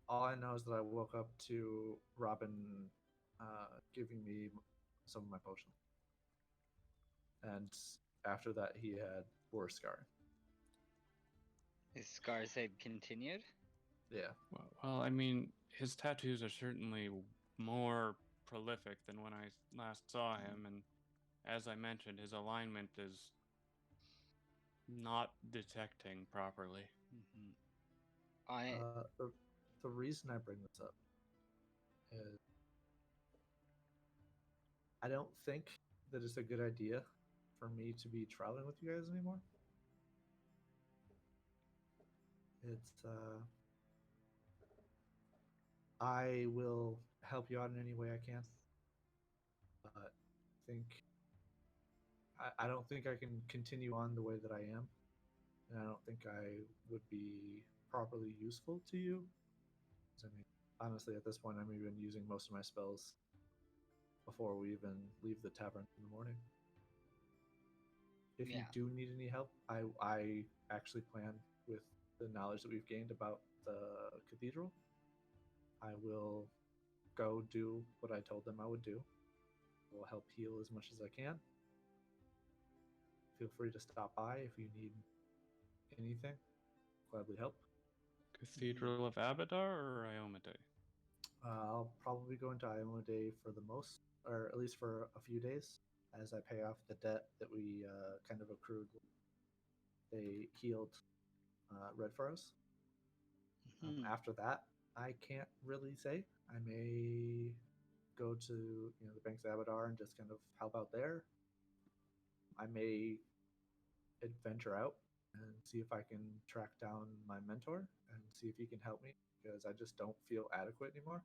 All I know is that I woke up to Robin giving me some of my potions, and after that, he had worse scarring. His scars had continued? Yeah. Well, I mean, his tattoos are certainly more prolific than when I last saw him, and as I mentioned, his alignment is not detecting properly. Mm-hmm. The reason I bring this up is I don't think that it's a good idea for me to be traveling with you guys anymore. It's I will help you out in any way I can. But I don't think I can continue on the way that I am. And I don't think I would be properly useful to you. I mean, honestly, at this point, I'm even using most of my spells before we even leave the tavern in the morning. If you do need any help, I actually plan with the knowledge that we've gained about the cathedral. I will go do what I told them I would do. I will help heal as much as I can. Feel free to stop by if you need anything. Gladly help. Cathedral of Abadar or Iomade? I'll probably go into Iomade for the most, or at least for a few days, as I pay off the debt that we kind of accrued. They healed Red for us. Mm-hmm. After that, I can't really say. I may go to the Banks of Abadar and just kind of help out there. I may adventure out and see if I can track down my mentor and see if he can help me, because I just don't feel adequate anymore.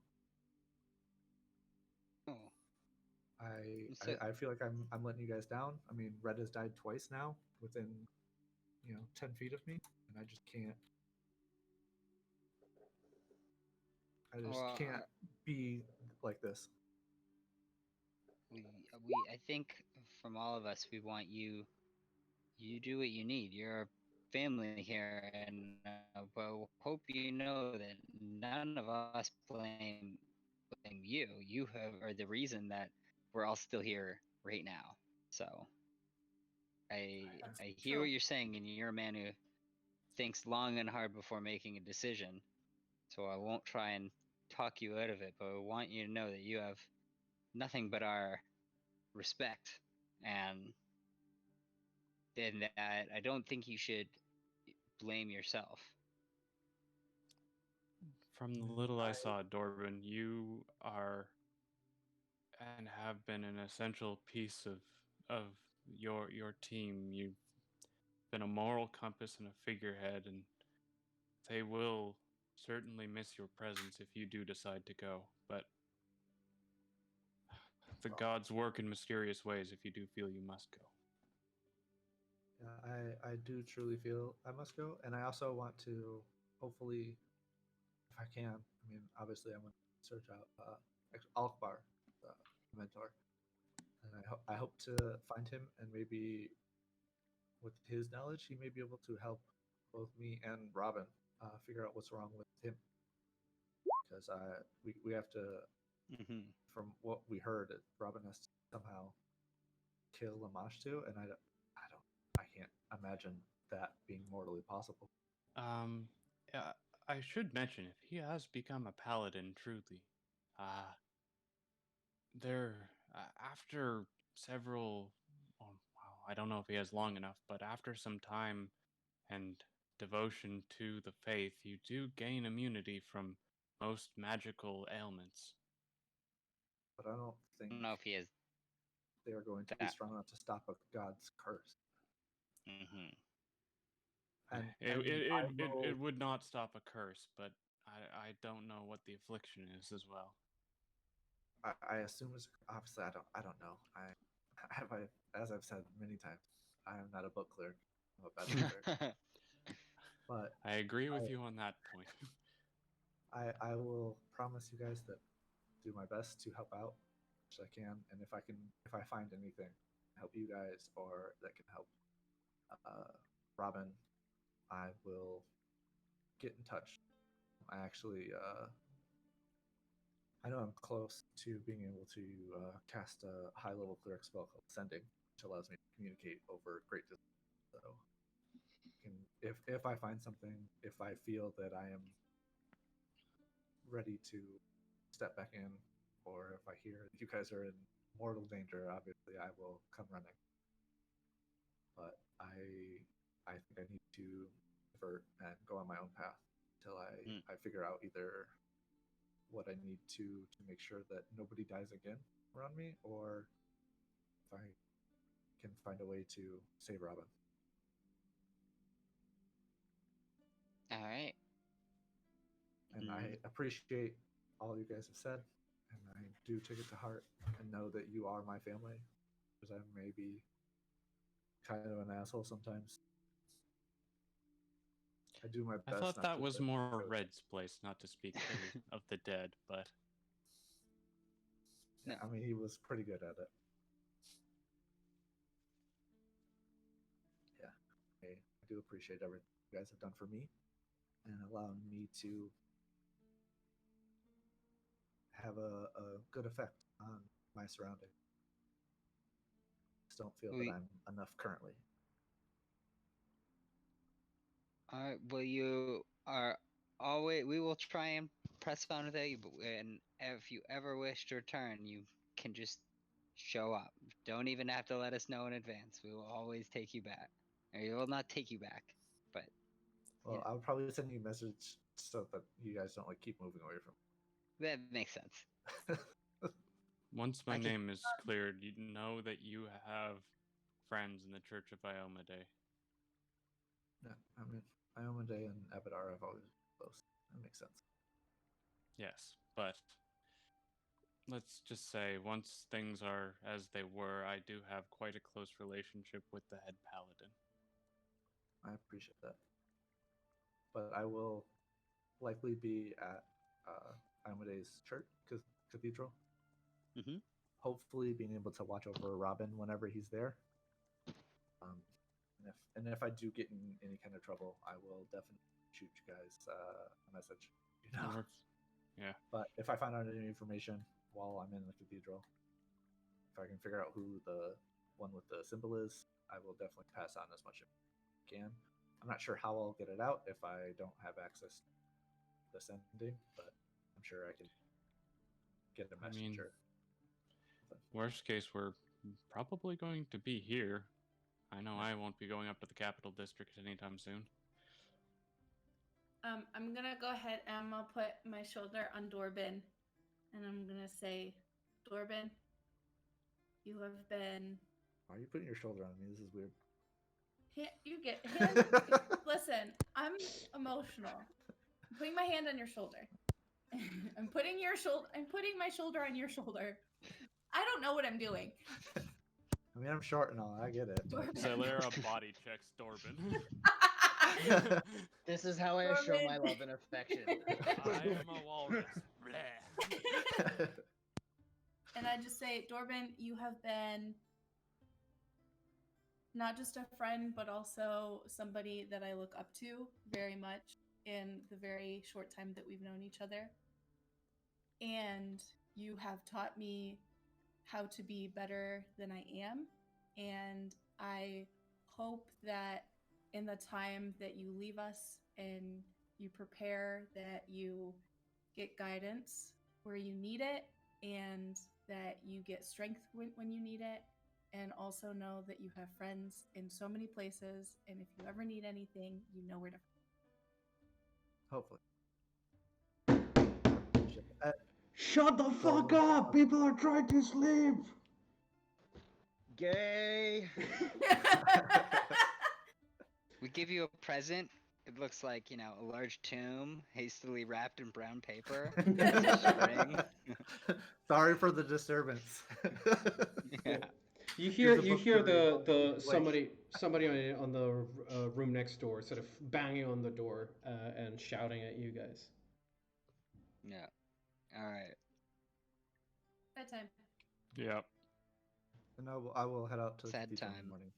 Oh. I feel like I'm letting you guys down. I mean, Red has died twice now within 10 feet of me, and I just can't. Can't be like this. I think from all of us, we want you. You do what you need. You're a family here, and but hope you know that none of us blame you. You are the reason that we're all still here right now. So I hear what you're saying, and you're a man who thinks long and hard before making a decision. So I won't try and talk you out of it, but I want you to know that you have nothing but our respect, and that I don't think you should blame yourself. From the little I saw, Dorban, you are and have been an essential piece of your team. You've been a moral compass and a figurehead, and they will certainly miss your presence if you do decide to go. But the gods work in mysterious ways if you do feel you must go. Yeah, I do truly feel I must go, and I also want to hopefully, if I can. I mean, obviously, I'm going to search out Alkbar, the mentor, and I hope to find him, and maybe with his knowledge, he may be able to help both me and Robin figure out what's wrong with him, because we have to. Mm-hmm. From what we heard, Robin has to somehow kill Lamashtu, and I can't imagine that being mortally possible. Yeah, I should mention, if he has become a paladin truly, after several, well, I don't know if he has long enough, but after some time and devotion to the faith, you do gain immunity from most magical ailments. But I don't think if he has they are going to be strong enough to stop a god's curse. Mm-hmm. And it would not stop a curse, but I don't know what the affliction is as well. I assume it's obviously I don't know. As I've said many times, I am not a book clerk. I'm a bad book clerk. But I agree with you on that point. I will promise you guys that do my best to help out as I can, and if I find anything to help you guys or that can help Robin, I will get in touch. I actually, I know I'm close to being able to cast a high-level cleric spell called Sending, which allows me to communicate over great distance. So, if I find something, if I feel that I am ready to step back in, or if I hear you guys are in mortal danger, obviously I will come running. But I think I need to divert and go on my own path until I figure out either what I need to make sure that nobody dies again around me, or if I can find a way to save Robin. All right. And I appreciate all you guys have said, and I do take it to heart and know that you are my family, because I may be kind of an asshole sometimes. I do my best. I thought not that to was let more go. Red's place, not to speak ill of the dead, but Yeah, I mean, he was pretty good at it. Yeah, I do appreciate everything you guys have done for me and allowing me to have a good effect on my surroundings. Just don't feel that I'm enough currently. All right. Well, you are always. We will try and press on with you, and if you ever wish to return, you can just show up. Don't even have to let us know in advance. We will always take you back. Or we will not take you back, but. Well, I'll probably send you a message so that you guys don't like keep moving away from me. That makes sense. once my name is cleared, you know that you have friends in the Church of Iomade. Yeah, I mean, Iomade and Abadar have always been close. That makes sense. Yes, but let's just say once things are as they were, I do have quite a close relationship with the head paladin. I appreciate that. But I will likely be at Iomade's church cathedral. Mm-hmm. Hopefully, being able to watch over Robin whenever he's there. And if I do get in any kind of trouble, I will definitely shoot you guys a message. You know. Yeah. But if I find out any information while I'm in the cathedral, if I can figure out who the one with the symbol is, I will definitely pass on as much as I can. I'm not sure how I'll get it out if I don't have access to the sending, but I'm sure I can get a messenger. Worst case, we're probably going to be here. I know I won't be going up to the Capital District anytime soon. I'm gonna go ahead and I'm gonna put my shoulder on Dorbin, and I'm gonna say, Dorbin, you have been. Why are you putting your shoulder on me? This is weird. You get listen, I'm emotional. I'm putting my hand on your shoulder. I'm putting my shoulder on your shoulder. I don't know what I'm doing. I mean, I'm short and all. I get it. Zylera body checks Dorbin. This is how I show my love and affection. I am a walrus. And I just say, Dorbin, you have been not just a friend, but also somebody that I look up to very much in the very short time that we've known each other. And you have taught me how to be better than I am. And I hope that in the time that you leave us and you prepare, that you get guidance where you need it, and that you get strength when you need it, and also know that you have friends in so many places, and if you ever need anything, you know where to Hopefully. Shut the fuck up! People are trying to sleep! Gay! We give you a present. It looks like, a large tomb hastily wrapped in brown paper. Sorry for the disturbance. Yeah. You hear the somebody on the room next door sort of banging on the door and shouting at you guys. Yeah. All right. Bedtime. Yep. And I will head out to the Sad cathedral in time. the morning.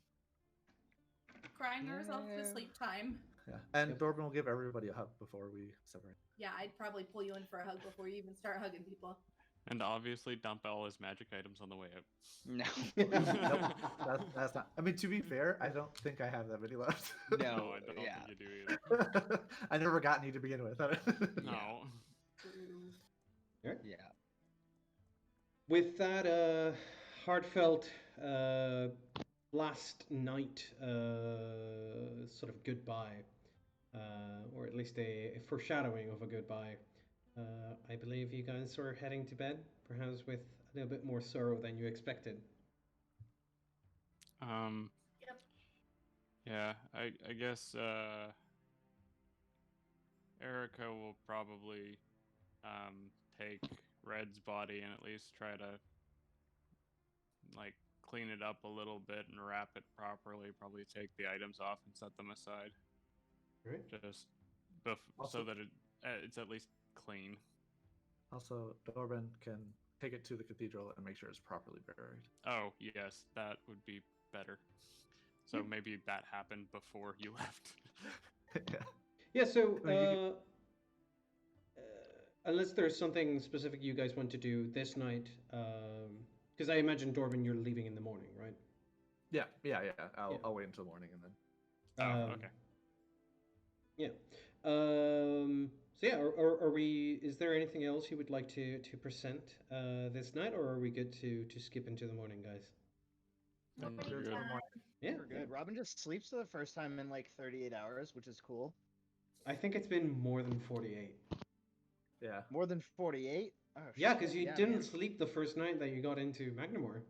Crying herself to Yeah. sleep time. Yeah, and Yep. Dorbin will give everybody a hug before we separate. Yeah, I'd probably pull you in for a hug before you even start hugging people. And obviously dump all his magic items on the way out. No. Nope, that's not. I mean, to be fair, I don't think I have that many left. No. No, I don't Yeah. think you do either. I never got any to begin with. No. Yeah. With that heartfelt last night sort of goodbye, or at least a foreshadowing of a goodbye, I believe you guys are heading to bed, perhaps with a little bit more sorrow than you expected. Yep. Yeah, I guess Erica will probably take Red's body and at least try to like clean it up a little bit and wrap it properly. Probably take the items off and set them aside, Right. just Also- so that it's at least clean. Also, Dorbin can take it to the cathedral and make sure it's properly buried. Oh yes, that would be better. So maybe that happened before you left. Yeah. Yeah, so I mean, unless there's something specific you guys want to do this night, because I imagine, Dorbin, you're leaving in the morning, right? Yeah. Yeah. I'll wait until morning and then. Oh, okay. Yeah. So yeah, are we? Is there anything else you would like to present this night, or are we good to skip into the morning, guys? Then Morning we're good. time. Yeah, We're good. Robin just sleeps for the first time in like 38 hours, which is cool. I think it's been more than 48. Yeah. More than 48? Oh, Yeah, shit. because you Yeah, didn't man. sleep the first night that you got into Magnamore.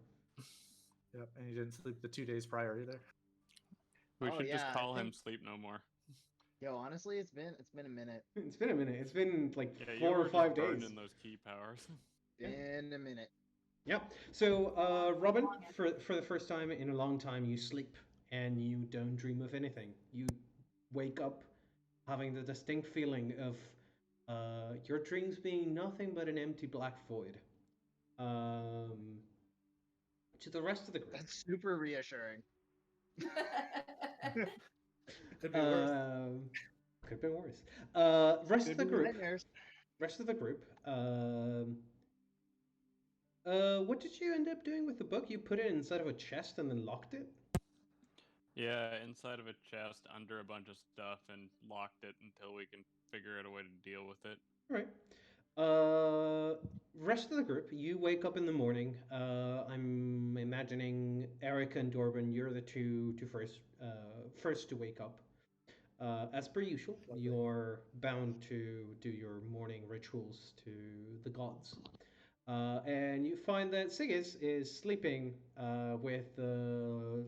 Yep. And you didn't sleep the 2 days prior either. We Oh, should just yeah, I call him think- Sleep No More. Yo, honestly, it's been a minute. It's been a minute. It's been like Yeah, you 4 were or just 5 burned days. in those key powers. Been a minute. Yeah. So, Robin, for the first time in a long time, you sleep and you don't dream of anything. You wake up having the distinct feeling of your dreams being nothing but an empty black void. To the rest of the group, That's super reassuring. Could be worse. could have been worse. Rest of the Could be group. nightmares. Rest of the group. What did you end up doing with the book? You put it inside of a chest and then locked it? Yeah, inside of a chest under a bunch of stuff and locked it until we can figure out a way to deal with it. Right. Rest of the group, you wake up in the morning. I'm imagining Erica and Dorbin, you're the two first to wake up. As per usual, Lovely. you're bound to do your morning rituals to the gods. And you find that Sigis is sleeping with the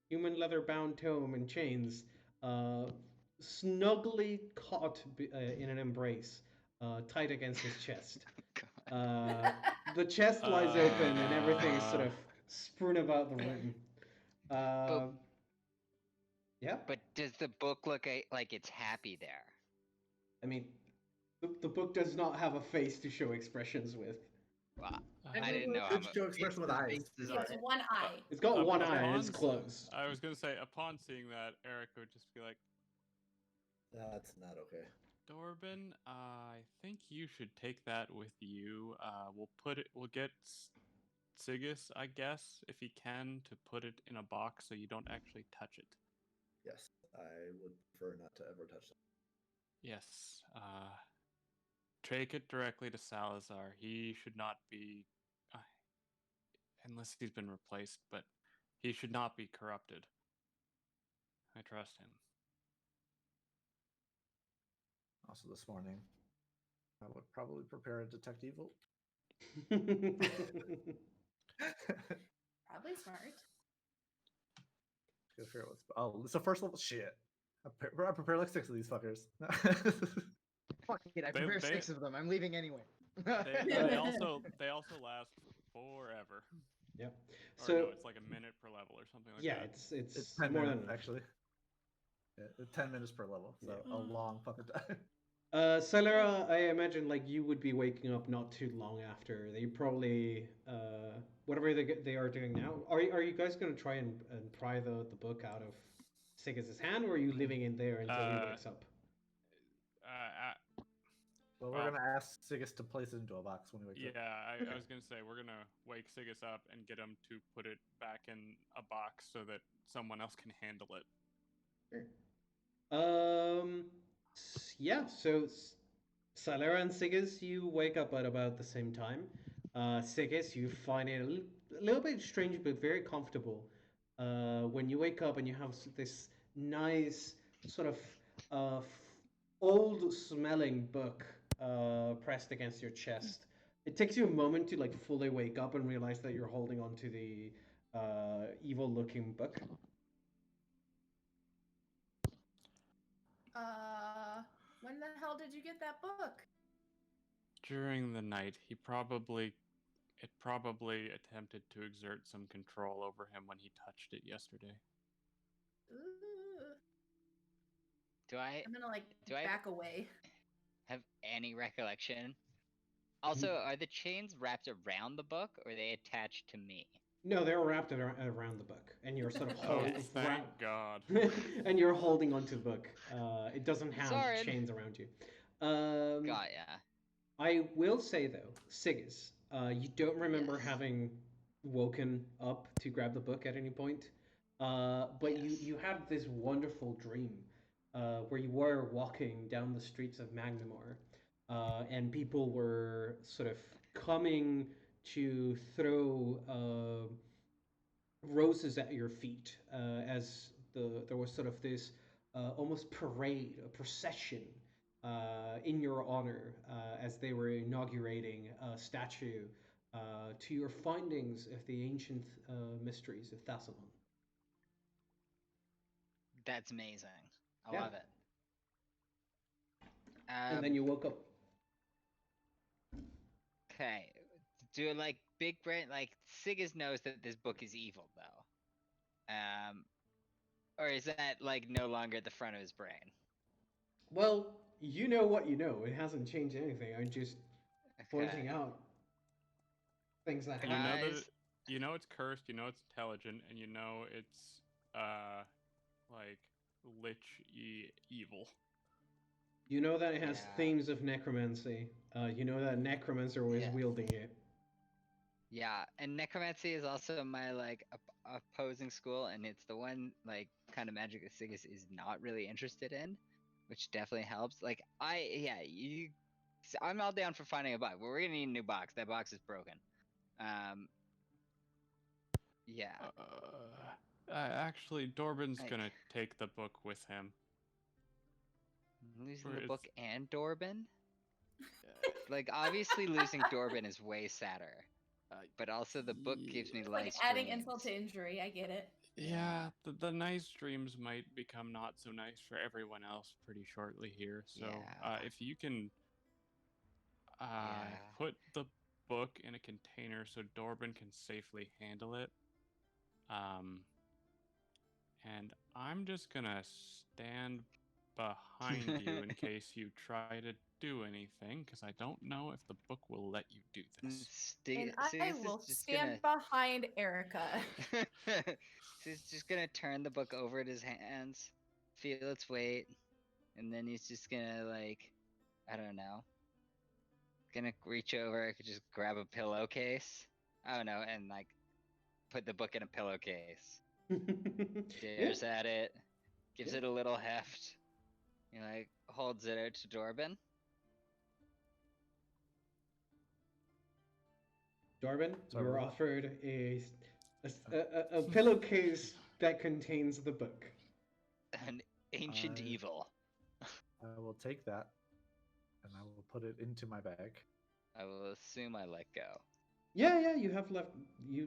human leather bound tome and chains, snugly caught in an embrace, tight against his chest. The chest lies open and everything is sort of strewn about the room. Yeah, But does the book look like it's happy there? I mean, the book does not have a face to show expressions with. Wow. I I didn't know how Good much. show expression with eyes. He has one eye. It's got one eye and it's Upon- closed. I was gonna say, upon seeing that, Eric would just be like, That's not okay. Dorbin, I think you should take that with you. We'll get Sigis, I guess, if he can, to put it in a box so you don't actually touch it. Yes, I would prefer not to ever touch them. Yes. Take it directly to Salazar. He should not be, unless he's been replaced, but he should not be corrupted. I trust him. Also, this morning, I would probably prepare a detect evil. Probably smart. Gotta figure out what's. Oh, it's a first level shit. I prepare like 6 of these fuckers. Fuck it, I They- prepare they- 6 of them. I'm leaving anyway. They also last forever. Yep. Or So no, it's like a minute per level or something like yeah, that. it's It's 10 more minutes than actually. Yeah, it's 10 minutes per level, so Yeah. a long fucking time. Celera, I imagine like you would be waking up not too long after. They probably whatever they are doing now. Are you guys going to try and pry the book out of Siggis's hand, or are you leaving it there until he wakes up? Well, we're gonna ask Sigus to place it into a box when he wakes up. Yeah, Okay. I was gonna say we're gonna wake Sigus up and get him to put it back in a box so that someone else can handle it. Yeah. So Salera and Siggis, you wake up at about the same time. Siggis, you find it a little bit strange but very comfortable. When you wake up and you have this nice sort of old smelling book pressed against your chest. It takes you a moment to like fully wake up and realize that you're holding onto the evil looking book. When the hell did you get that book? During the night, it probably attempted to exert some control over him when he touched it yesterday. Ooh. I'm gonna like back away. Have any recollection? Also, are the chains wrapped around the book or are they attached to me? No, they're wrapped around the book, and you're sort of holding. Oh, thank God. And you're holding onto the book. It doesn't have Sorry. chains around you. Got ya. I will say though, Siggis, you don't remember Yes. having woken up to grab the book at any point, but Yes. you had this wonderful dream where you were walking down the streets of Magnamore, and people were sort of coming to throw roses at your feet as there was sort of this almost parade, a procession in your honor as they were inaugurating a statue to your findings of the ancient mysteries of Thassalan. That's amazing. I Yeah. love it. And then you woke up. Okay. Do like big brain like Siggis knows that this book is evil though. Or is that like no longer at the front of his brain? Well, you know what you know. It hasn't changed anything. I'm just pointing out things that You know happen. that you know it's cursed, you know it's intelligent, and you know it's like lich-y evil. You know that it has Yeah. themes of necromancy. You know that necromancer was Yes. wielding it. Yeah, and necromancy is also my like opposing school, and it's the one like kind of magic that Sigus is not really interested in, which definitely helps. Like I'm all down for finding a box. We're gonna need a new box. That box is broken. Yeah. Actually, Dorbin's gonna take the book with him. Losing the book and Dorbin? Like obviously losing Dorbin is way sadder. But also the book gives me like nice adding dreams. insult to injury. I get it. Yeah, the nice dreams might become not so nice for everyone else pretty shortly here. So if you can put the book in a container so Dorbin can safely handle it. And I'm just gonna stand behind you in case you try to do anything, because I don't know if the book will let you do this. And I will stand behind Erica. He's just gonna turn the book over at his hands, feel its weight, and then he's just gonna like, I don't know, gonna reach over, could just grab a pillowcase. I don't know, and like put the book in a pillowcase. Stares at it, gives it a little heft. You know, like holds it out to Dorbin. Dorbin, you're offered a pillowcase that contains the book. An ancient evil. I will take that, and I will put it into my bag. I will assume I let go. Yeah, you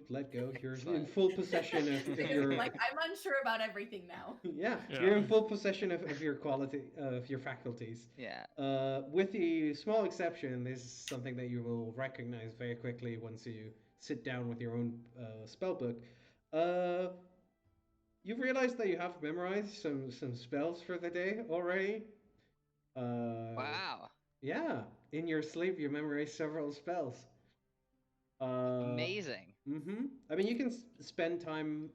let go. You're in full possession of your. Like I'm unsure about everything now. Yeah, you're in full possession of your your faculties. Yeah. With the small exception, this is something that you will recognize very quickly once you sit down with your own spell book. You realize that you have memorized some spells for the day already. Wow. Yeah, in your sleep, you memorize several spells. Amazing. I mean, you can spend time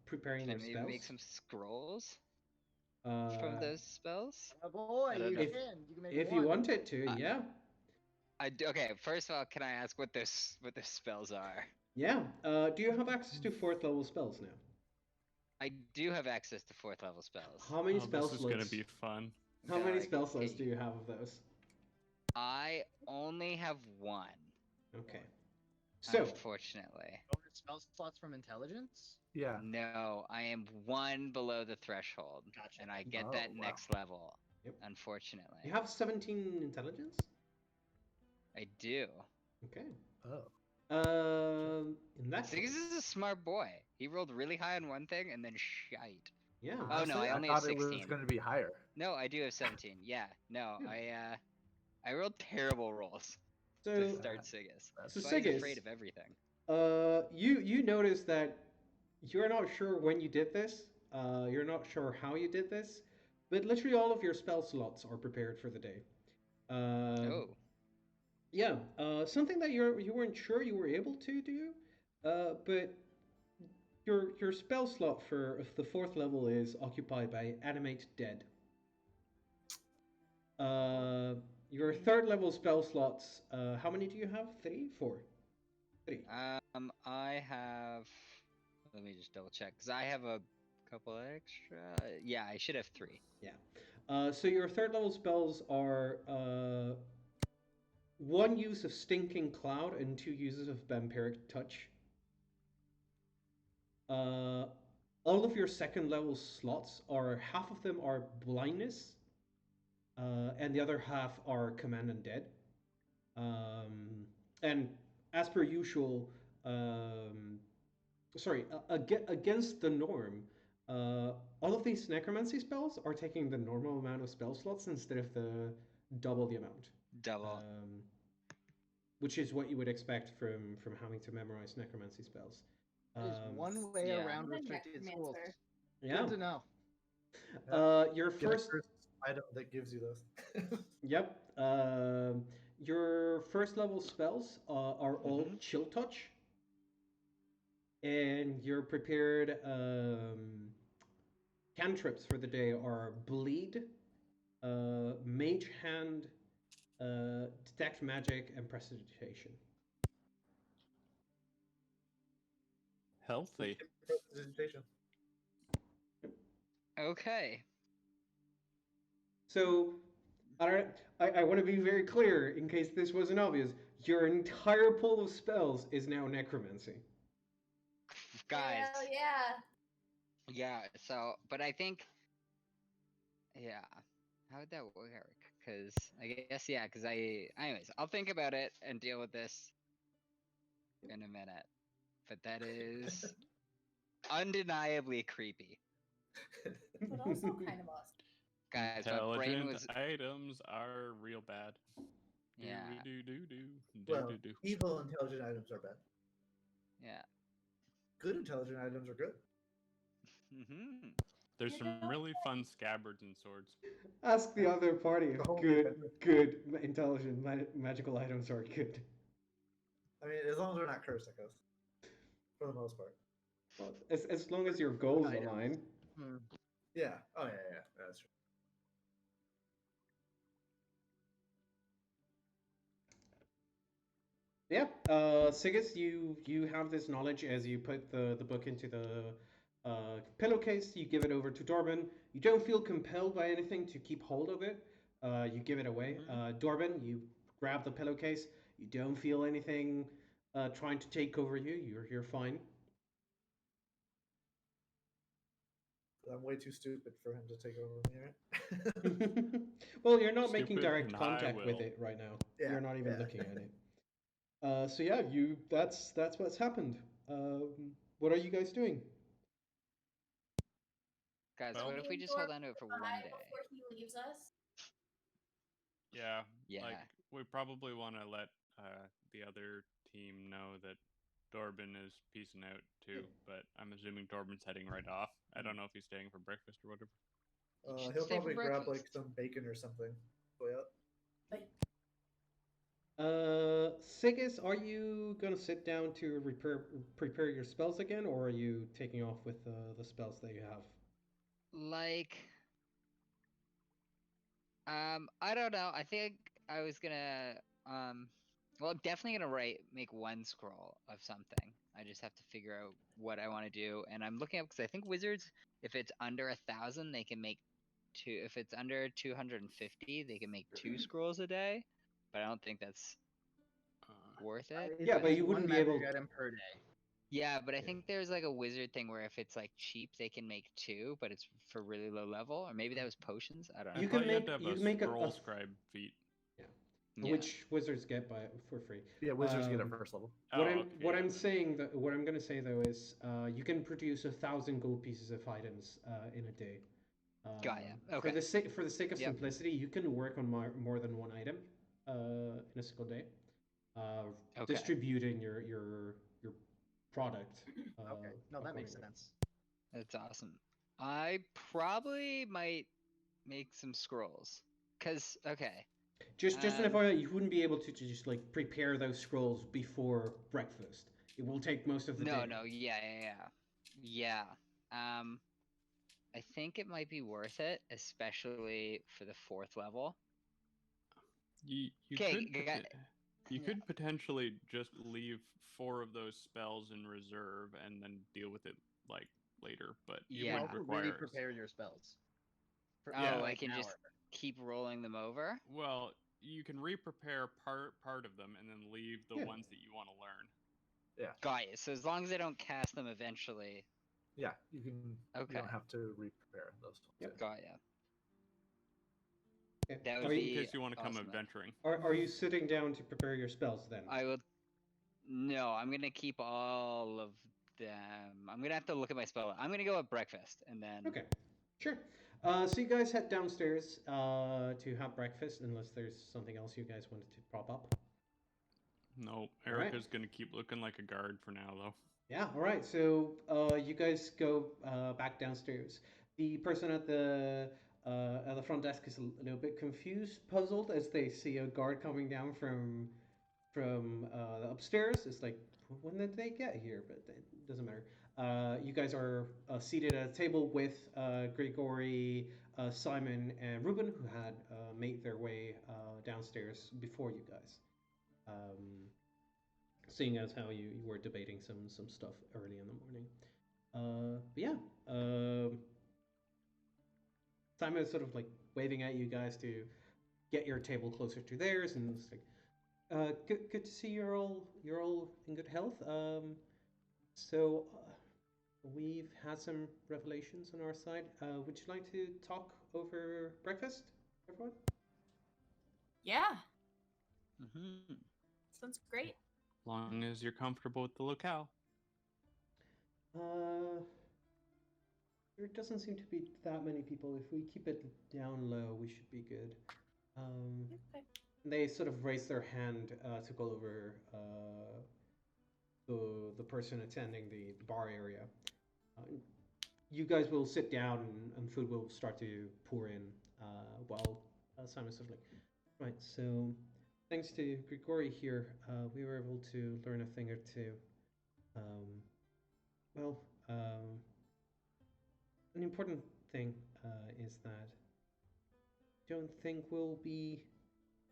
preparing Can I those maybe make spells. some scrolls from Uh, those spells? Oh boy, I don't you know. can. You can make if one. you wanted to, Uh, yeah. Okay, first of all, can I ask what those spells are? Yeah. Do you have access to fourth level spells now? I do have access to 4th level spells. How many Oh, spell this is gonna slots? be fun. How many Like, spell slots okay, do you have of those? I only have one, Okay. So, unfortunately. Bonus spell slots from intelligence. Yeah. No, I am one below the threshold, Gotcha. and I get Oh, that wow. next level. Yep. Unfortunately, you have 17 intelligence? I do. Okay. Oh. In that Six case, is a smart boy. He rolled really high on one thing and then shite. yeah. Oh no, Honestly, I only thought have it was 16. going to be higher. No, I do have 17. Yeah, no, Yeah. I rolled terrible rolls So, to start Sigus. so That's why he's afraid Sigus, of everything. you notice that you're not sure when you did this. You're not sure how you did this, but literally all of your spell slots are prepared for the day. Oh, Yeah, something that you weren't sure you were able to do, but your spell slot for the fourth level is occupied by Animate Dead. Uh, your third level spell slots, how many do you have? Three? Four? Three. I have. Let me just double check because I have a couple extra. Yeah, I should have 3. Yeah. So your third level spells are one use of Stinking Cloud and two uses of Vampiric Touch. Uh, all of your second level slots are half of them are Blindness, and the other half are Command Undead. And as per usual, sorry, against the norm, all of these necromancy spells are taking the normal amount of spell slots instead of the double the amount, Double. which is what you would expect from having to memorize necromancy spells. There's one way yeah. around I'm a restricted schools. necromancer. Yeah. Good to know. Your Get a first. cursed item that gives you those. Yep. Your first level spells are all chill touch, and your prepared cantrips for the day are bleed, mage hand, detect magic, and prestidigitation. Healthy. Presentation. Okay. So, I want to be very clear in case this wasn't obvious. Your entire pool of spells is now necromancy. Guys. Hell yeah. Yeah, so, but I think, yeah, how would that work? Because I guess, yeah, because anyways, I'll think about it and deal with this in a minute. But that is undeniably creepy. But also kind of awesome. Guys, my brain Intelligent was, items are real bad. yeah, Well, evil intelligent items are bad. yeah. Good intelligent items are good. Mm-hmm. There's some really fun scabbards and swords. Ask the other party if The whole good, weekend. good intelligent magical items are good. I mean, as long as they're not cursed, I guess. For the most part. Well, as long as your goals Items. align. Yeah. Oh, yeah. That's true. Yeah, Sigus, you have this knowledge as you put the book into the pillowcase. You give it over to Dorban. You don't feel compelled by anything to keep hold of it. You give it away. Dorban, you grab the pillowcase. You don't feel anything trying to take over you. You're fine. I'm way too stupid for him to take over me, right? Well, you're not making Stupid direct and contact high with will. it right now. Yeah, You're not even yeah. looking at it. So yeah, that's what's happened. What are you guys doing? Guys, Well- what if we just hold on to it for one day? Before he leaves us. Yeah. Yeah. Like we probably want to let the other team know that Dorbin is peacing out too, but I'm assuming Dorbin's heading right off. I don't know if he's staying for breakfast or whatever. should He'll stay for probably grab like breakfast. some bacon or something. Way up. Sigis, are you gonna sit down to prepare your spells again, or are you taking off with the spells that you have? Like, I don't know. I think I was gonna, well, I'm definitely gonna make one scroll of something. I just have to figure out what I want to do, and I'm looking up because I think wizards, if it's under 1,000, they can make two. If it's under 250, they can make 2 scrolls a day, but I don't think that's worth it. Yeah, but you one wouldn't be magic able. item per day. Yeah, but I Yeah. think there's like a wizard thing where if it's like cheap, they can make 2, but it's for really low level, or maybe that was potions. I don't know. You I can thought you had make- to have you a can make a- scroll a- scribe feat. Yeah. Which wizards get by for free. Yeah, wizards get Um, at first level. What Oh, I'm okay, what yeah, I'm then. saying that what I'm gonna say though is you can produce 1,000 gold pieces of items in a day. Got ya. For Okay. the sake of Yep. simplicity, you can work on more than one item in a single day. Okay. Distributing your product. Okay, no, that makes accordingly. sense. That's awesome. I probably might make some scrolls. Cause okay. Just an Um, FYI, you wouldn't be able to just like prepare those scrolls before breakfast. It will take most of the day. no, yeah. I think it might be worth it, especially for the 4th level. You Okay, you could potentially just leave 4 of those spells in reserve and then deal with it like later, but it Yeah. You would also require really prepare your spells. For, Oh, Yeah. I like can an just hour. keep rolling them over. Well, you can re-prepare part of them and then leave the Yeah. ones that you want to learn. Got you. So as long as I don't cast them eventually. Yeah, you can. Okay. You don't have to re-prepare those. Yep. Got ya. Okay. That Just would in be case you want to come awesome then. adventuring. Are you sitting down to prepare your spells then? I would. No, I'm gonna keep all of them. I'm gonna have to look at my spell. I'm gonna go at breakfast and then. Okay, sure. So you guys head downstairs to have breakfast, unless there's something else you guys wanted to prop up. No, All right. Erica's gonna keep looking like a guard for now, though. Yeah, all right. So you guys go back downstairs. The person at the front desk is a little bit confused, puzzled as they see a guard coming down from upstairs. It's like, when did they get here? But it doesn't matter. You guys are seated at a table with Grigori, Simon, and Ruben, who had made their way downstairs before you guys. Seeing as how you were debating some stuff early in the morning. But yeah, Simon is sort of like waving at you guys to get your table closer to theirs, and it's like, good to see you're all in good health. So we've had some revelations on our side. Would you like to talk over breakfast, everyone? Yeah, Mm-hmm. sounds great. As long as you're comfortable with the locale. There doesn't seem to be that many people. If we keep it down low, we should be good. Okay. They sort of raise their hand to go over the person attending the bar area. You guys will sit down and food will start to pour in while Simon's sort of like, right, so thanks to Grigori here, we were able to learn a thing or two. An important thing is that I don't think we'll be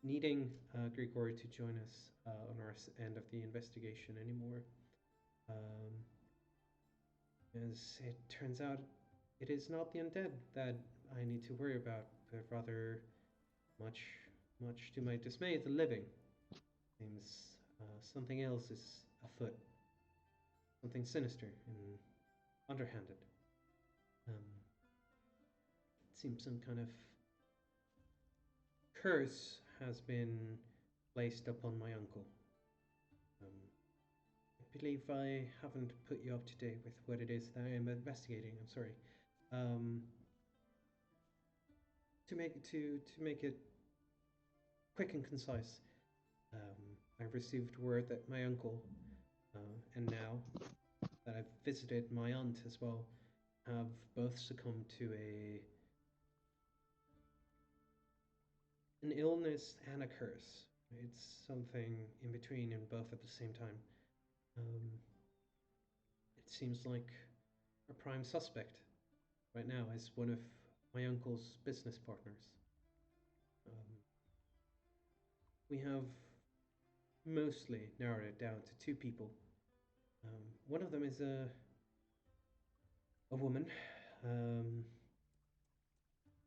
needing Grigori to join us on our end of the investigation anymore. As it turns out, it is not the undead that I need to worry about, but rather, much to my dismay, the living. Seems something else is afoot. Something sinister and underhanded. It seems some kind of curse has been placed upon my uncle. I believe I haven't put you up to date with what it is that I am investigating. I'm sorry. To make it quick and concise, I received word that my uncle, and now that I've visited my aunt as well, have both succumbed to a an illness and a curse. It's something in between and both at the same time. It seems like our prime suspect right now is one of my uncle's business partners. Um, we have mostly narrowed it down to two people. One of them is a woman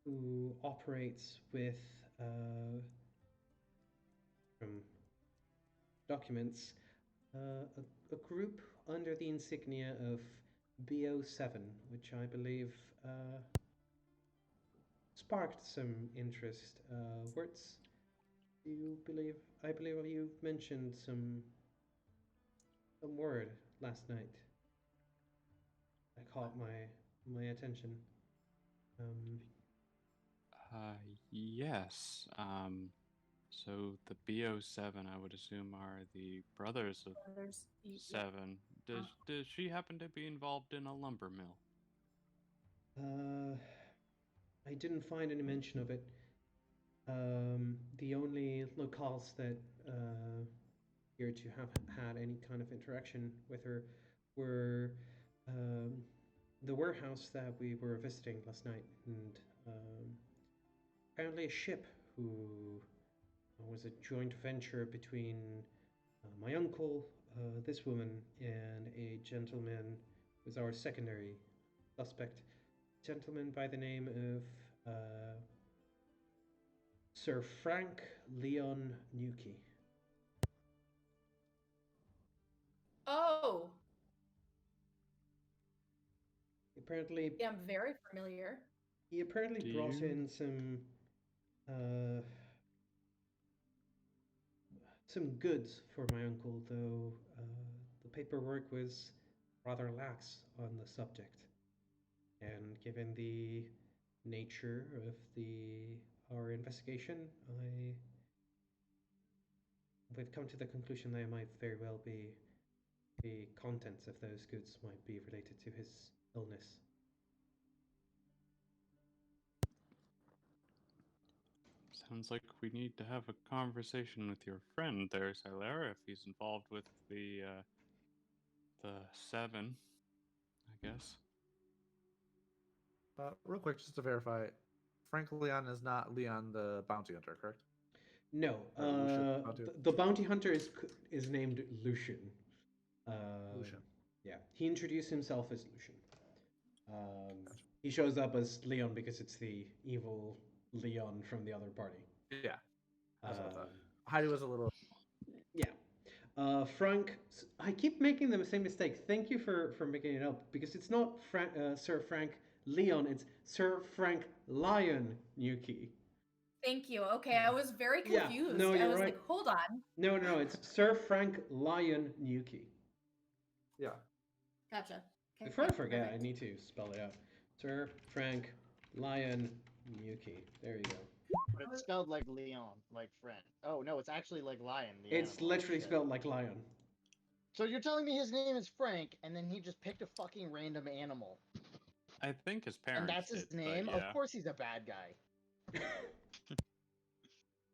who operates with, from documents, a group under the insignia of BO7, which I believe sparked some interest. Words, do you believe? I believe you mentioned some word last night that caught my attention. Um, Yes. So the BO7, I would assume, are the brothers of Yep. Seven. Does she happen to be involved in a lumber mill? I didn't find any mention of it. The only locales that appear to have had any kind of interaction with her were um, the warehouse that we were visiting last night, and apparently a ship who was a joint venture between my uncle, this woman, and a gentleman who was our secondary suspect. Gentleman by the name of Sir Frank Leon Nuki. Oh, Apparently, yeah, I'm very familiar. he apparently Do brought you- in uh, some goods for my uncle, though the paperwork was rather lax on the subject. And given the nature of our investigation, we've come to the conclusion that it might very well be the contents of those goods might be related to his illness. Sounds like we need to have a conversation with your friend there, Silera, if he's involved with the Seven, I guess. Real quick, just to verify, Frank Leon is not Leon the bounty hunter, correct? No, Or Lucian bounty the bounty hunter is named Lucian. Lucian. Yeah, he introduced himself as Lucian. Gotcha. He shows up as Leon because it's the evil Leon from the other party. Yeah, that's what I thought. Um, Heidi was a little. Yeah. Frank, I keep making the same mistake. Thank you for making it up because it's not Sir Frank Leon, it's Sir Frank Lion Nuki. Thank you. Okay, I was very Yeah, confused. no, I you're was right. like, hold on. No, it's Sir Frank Lion Nuki. Yeah. Gotcha. Okay, Before I yep, forget, perfect. I need to spell it out. Sir Frank Lion Nuki. There you go. But it's spelled like Leon, like friend. Oh no, it's actually like lion. The It's animal. literally Shit. spelled like lion. So you're telling me his name is Frank, and then he just picked a fucking random animal, I think his parents. and that's his did, name? but Of yeah. course, he's a bad guy.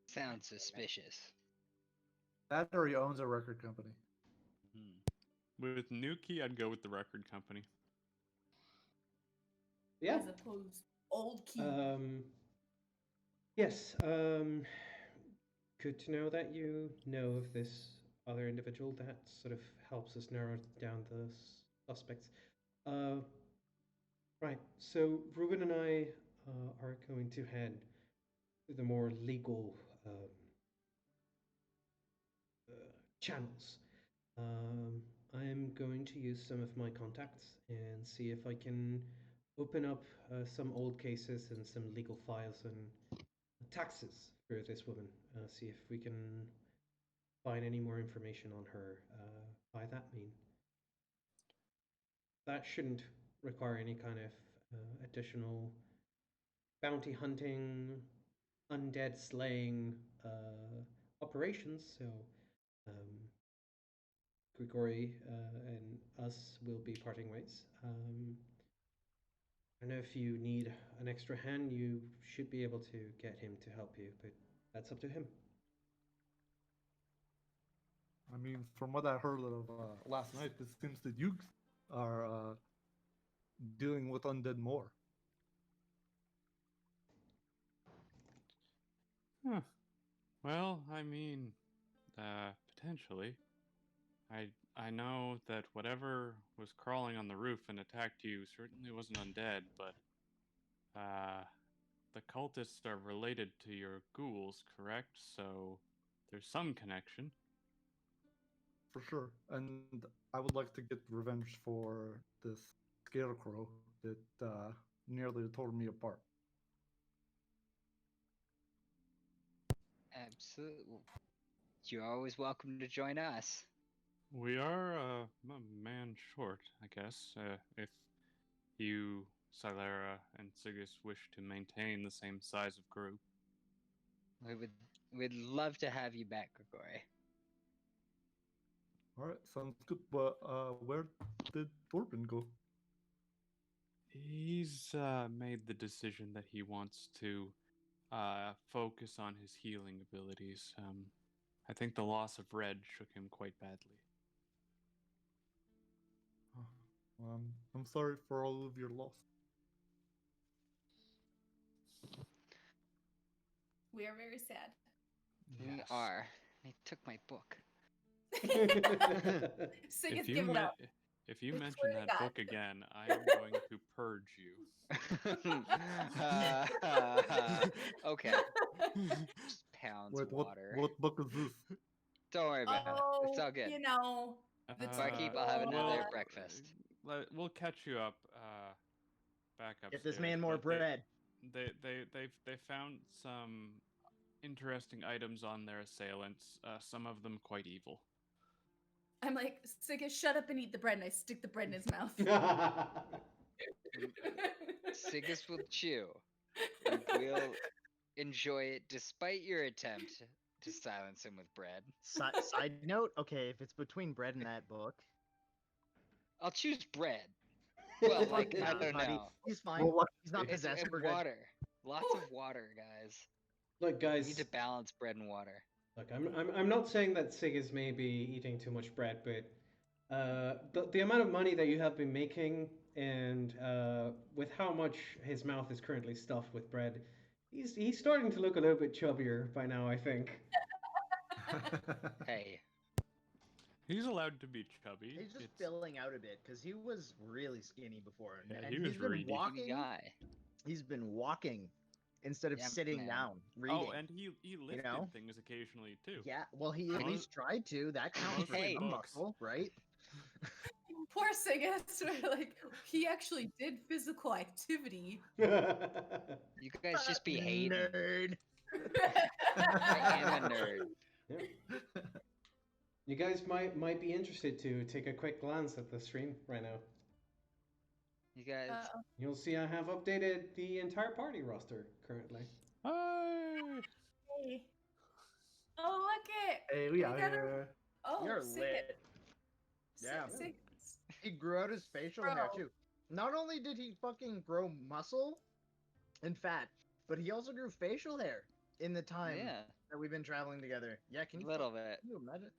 Sounds suspicious. That or he owns a record company. With Nuki, I'd go with the record company. Yeah. As opposed to old key. Yes. Good to know that you know of this other individual. That sort of helps us narrow down the suspects. Right. So Ruben and I are going to head to the more legal channels. I'm going to use some of my contacts and see if I can open up some old cases and some legal files and taxes for this woman. See if we can find any more information on her by that mean. That shouldn't require any kind of additional bounty hunting, undead slaying operations. So Grigori and us will be parting ways. I don't know if you need an extra hand. You should be able to get him to help you, but that's up to him. I mean, from what I heard of last night, it seems that you are dealing with undead more. Huh. Well, I mean, potentially. I know that whatever was crawling on the roof and attacked you certainly wasn't undead, but the cultists are related to your ghouls, correct? So there's some connection. For sure. And I would like to get revenge for this scarecrow that nearly tore me apart. Absolutely. You're always welcome to join us. We are a man short, I guess. If you, Silera, and Sigus wish to maintain the same size of group. We'd love to have you back, Grigori. All right, sounds good. But where did Torben go? He's made the decision that he wants to focus on his healing abilities. I think the loss of Red shook him quite badly. Oh, well, I'm sorry for all of your loss. We are very sad. We Yes. are. They took my book. Sigus, give it up. If you I mention swear to that God. book again, I am going to purge you. Okay. Just pounds Wait, water. what book is this? Don't worry about it. It's all good. You know, the Barkeep, I'll have another well, breakfast. We'll catch you up. Back upstairs. Get this man more but bread. They found some interesting items on their assailants. Some of them quite evil. I'm like, Sigus, shut up and eat the bread, and I stick the bread in his mouth. Sigus will chew. And we'll enjoy it despite your attempt to silence him with bread. Side note, okay, if it's between bread and that book, I'll choose bread. Well, like, I nah, don't buddy, know. he's fine. Well, He's not It's possessed. We're good. water. Lots of water, guys. Look, We guys. need to balance bread and water. Look, I'm not saying that Sigus may be eating too much bread, but the amount of money that you have been making, and with how much his mouth is currently stuffed with bread, he's starting to look a little bit chubbier by now, I think. Hey, He's allowed to be chubby. He's just It's- filling out a bit because he was really skinny before, Yeah, and he was he's been reedy. skinny walking. guy. He's been walking instead of Yeah, sitting man. down reading. Oh, and he lifted know? things occasionally too. Yeah, well, he at Most- least tried to. That counts for Hey. some books. muscle, right? Poor Sigus. Like, he actually did physical activity. You guys just be hating. Nerd. I am a nerd. Yeah. You guys might be interested to take a quick glance at the stream right now. You guys. You'll see I have updated the entire party roster currently. Hey! Hey. Oh, look it. Hey, we out got a- here. Oh, You're Sigus. lit. Yeah. Sigus. He grew out his facial hair Bro. too. Not only did he fucking grow muscle and fat, but he also grew facial hair in the time Yeah, that we've been traveling together. Yeah, a little bit. Can you imagine?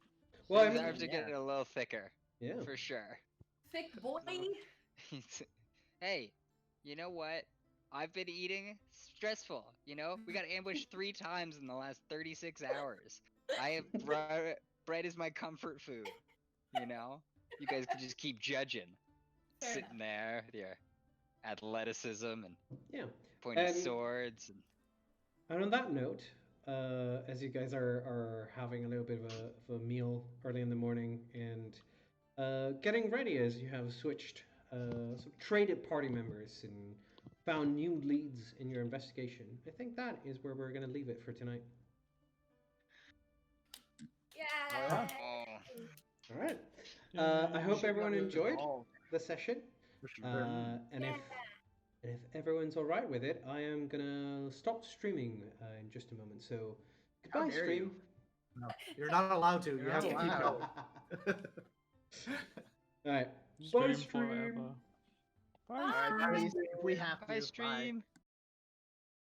Well, I His mean, arms are yeah. getting a little thicker, yeah. for sure. Thick boy. Hey, you know what? I've been eating stressful. You know, we got ambushed 3 times in the last 36 hours. I have bread is my comfort food. You know, you guys can just keep judging, Fair sitting there with your athleticism and Yeah. pointing And- swords and And on that note, as you guys are having a little bit of a meal early in the morning and getting ready as you have switched, sort of traded party members and found new leads in your investigation, I think that is where we're going to leave it for tonight. Yeah. oh, All right. I hope everyone enjoyed the session. For sure. And if everyone's all right with it, I am gonna stop streaming in just a moment. So How goodbye, dare stream. No, you're not allowed to. You You're have to not keep allowed. going. All right. Bye, Stream stream. forever. Bye. All right, buddies, if we have to. hi bye. stream.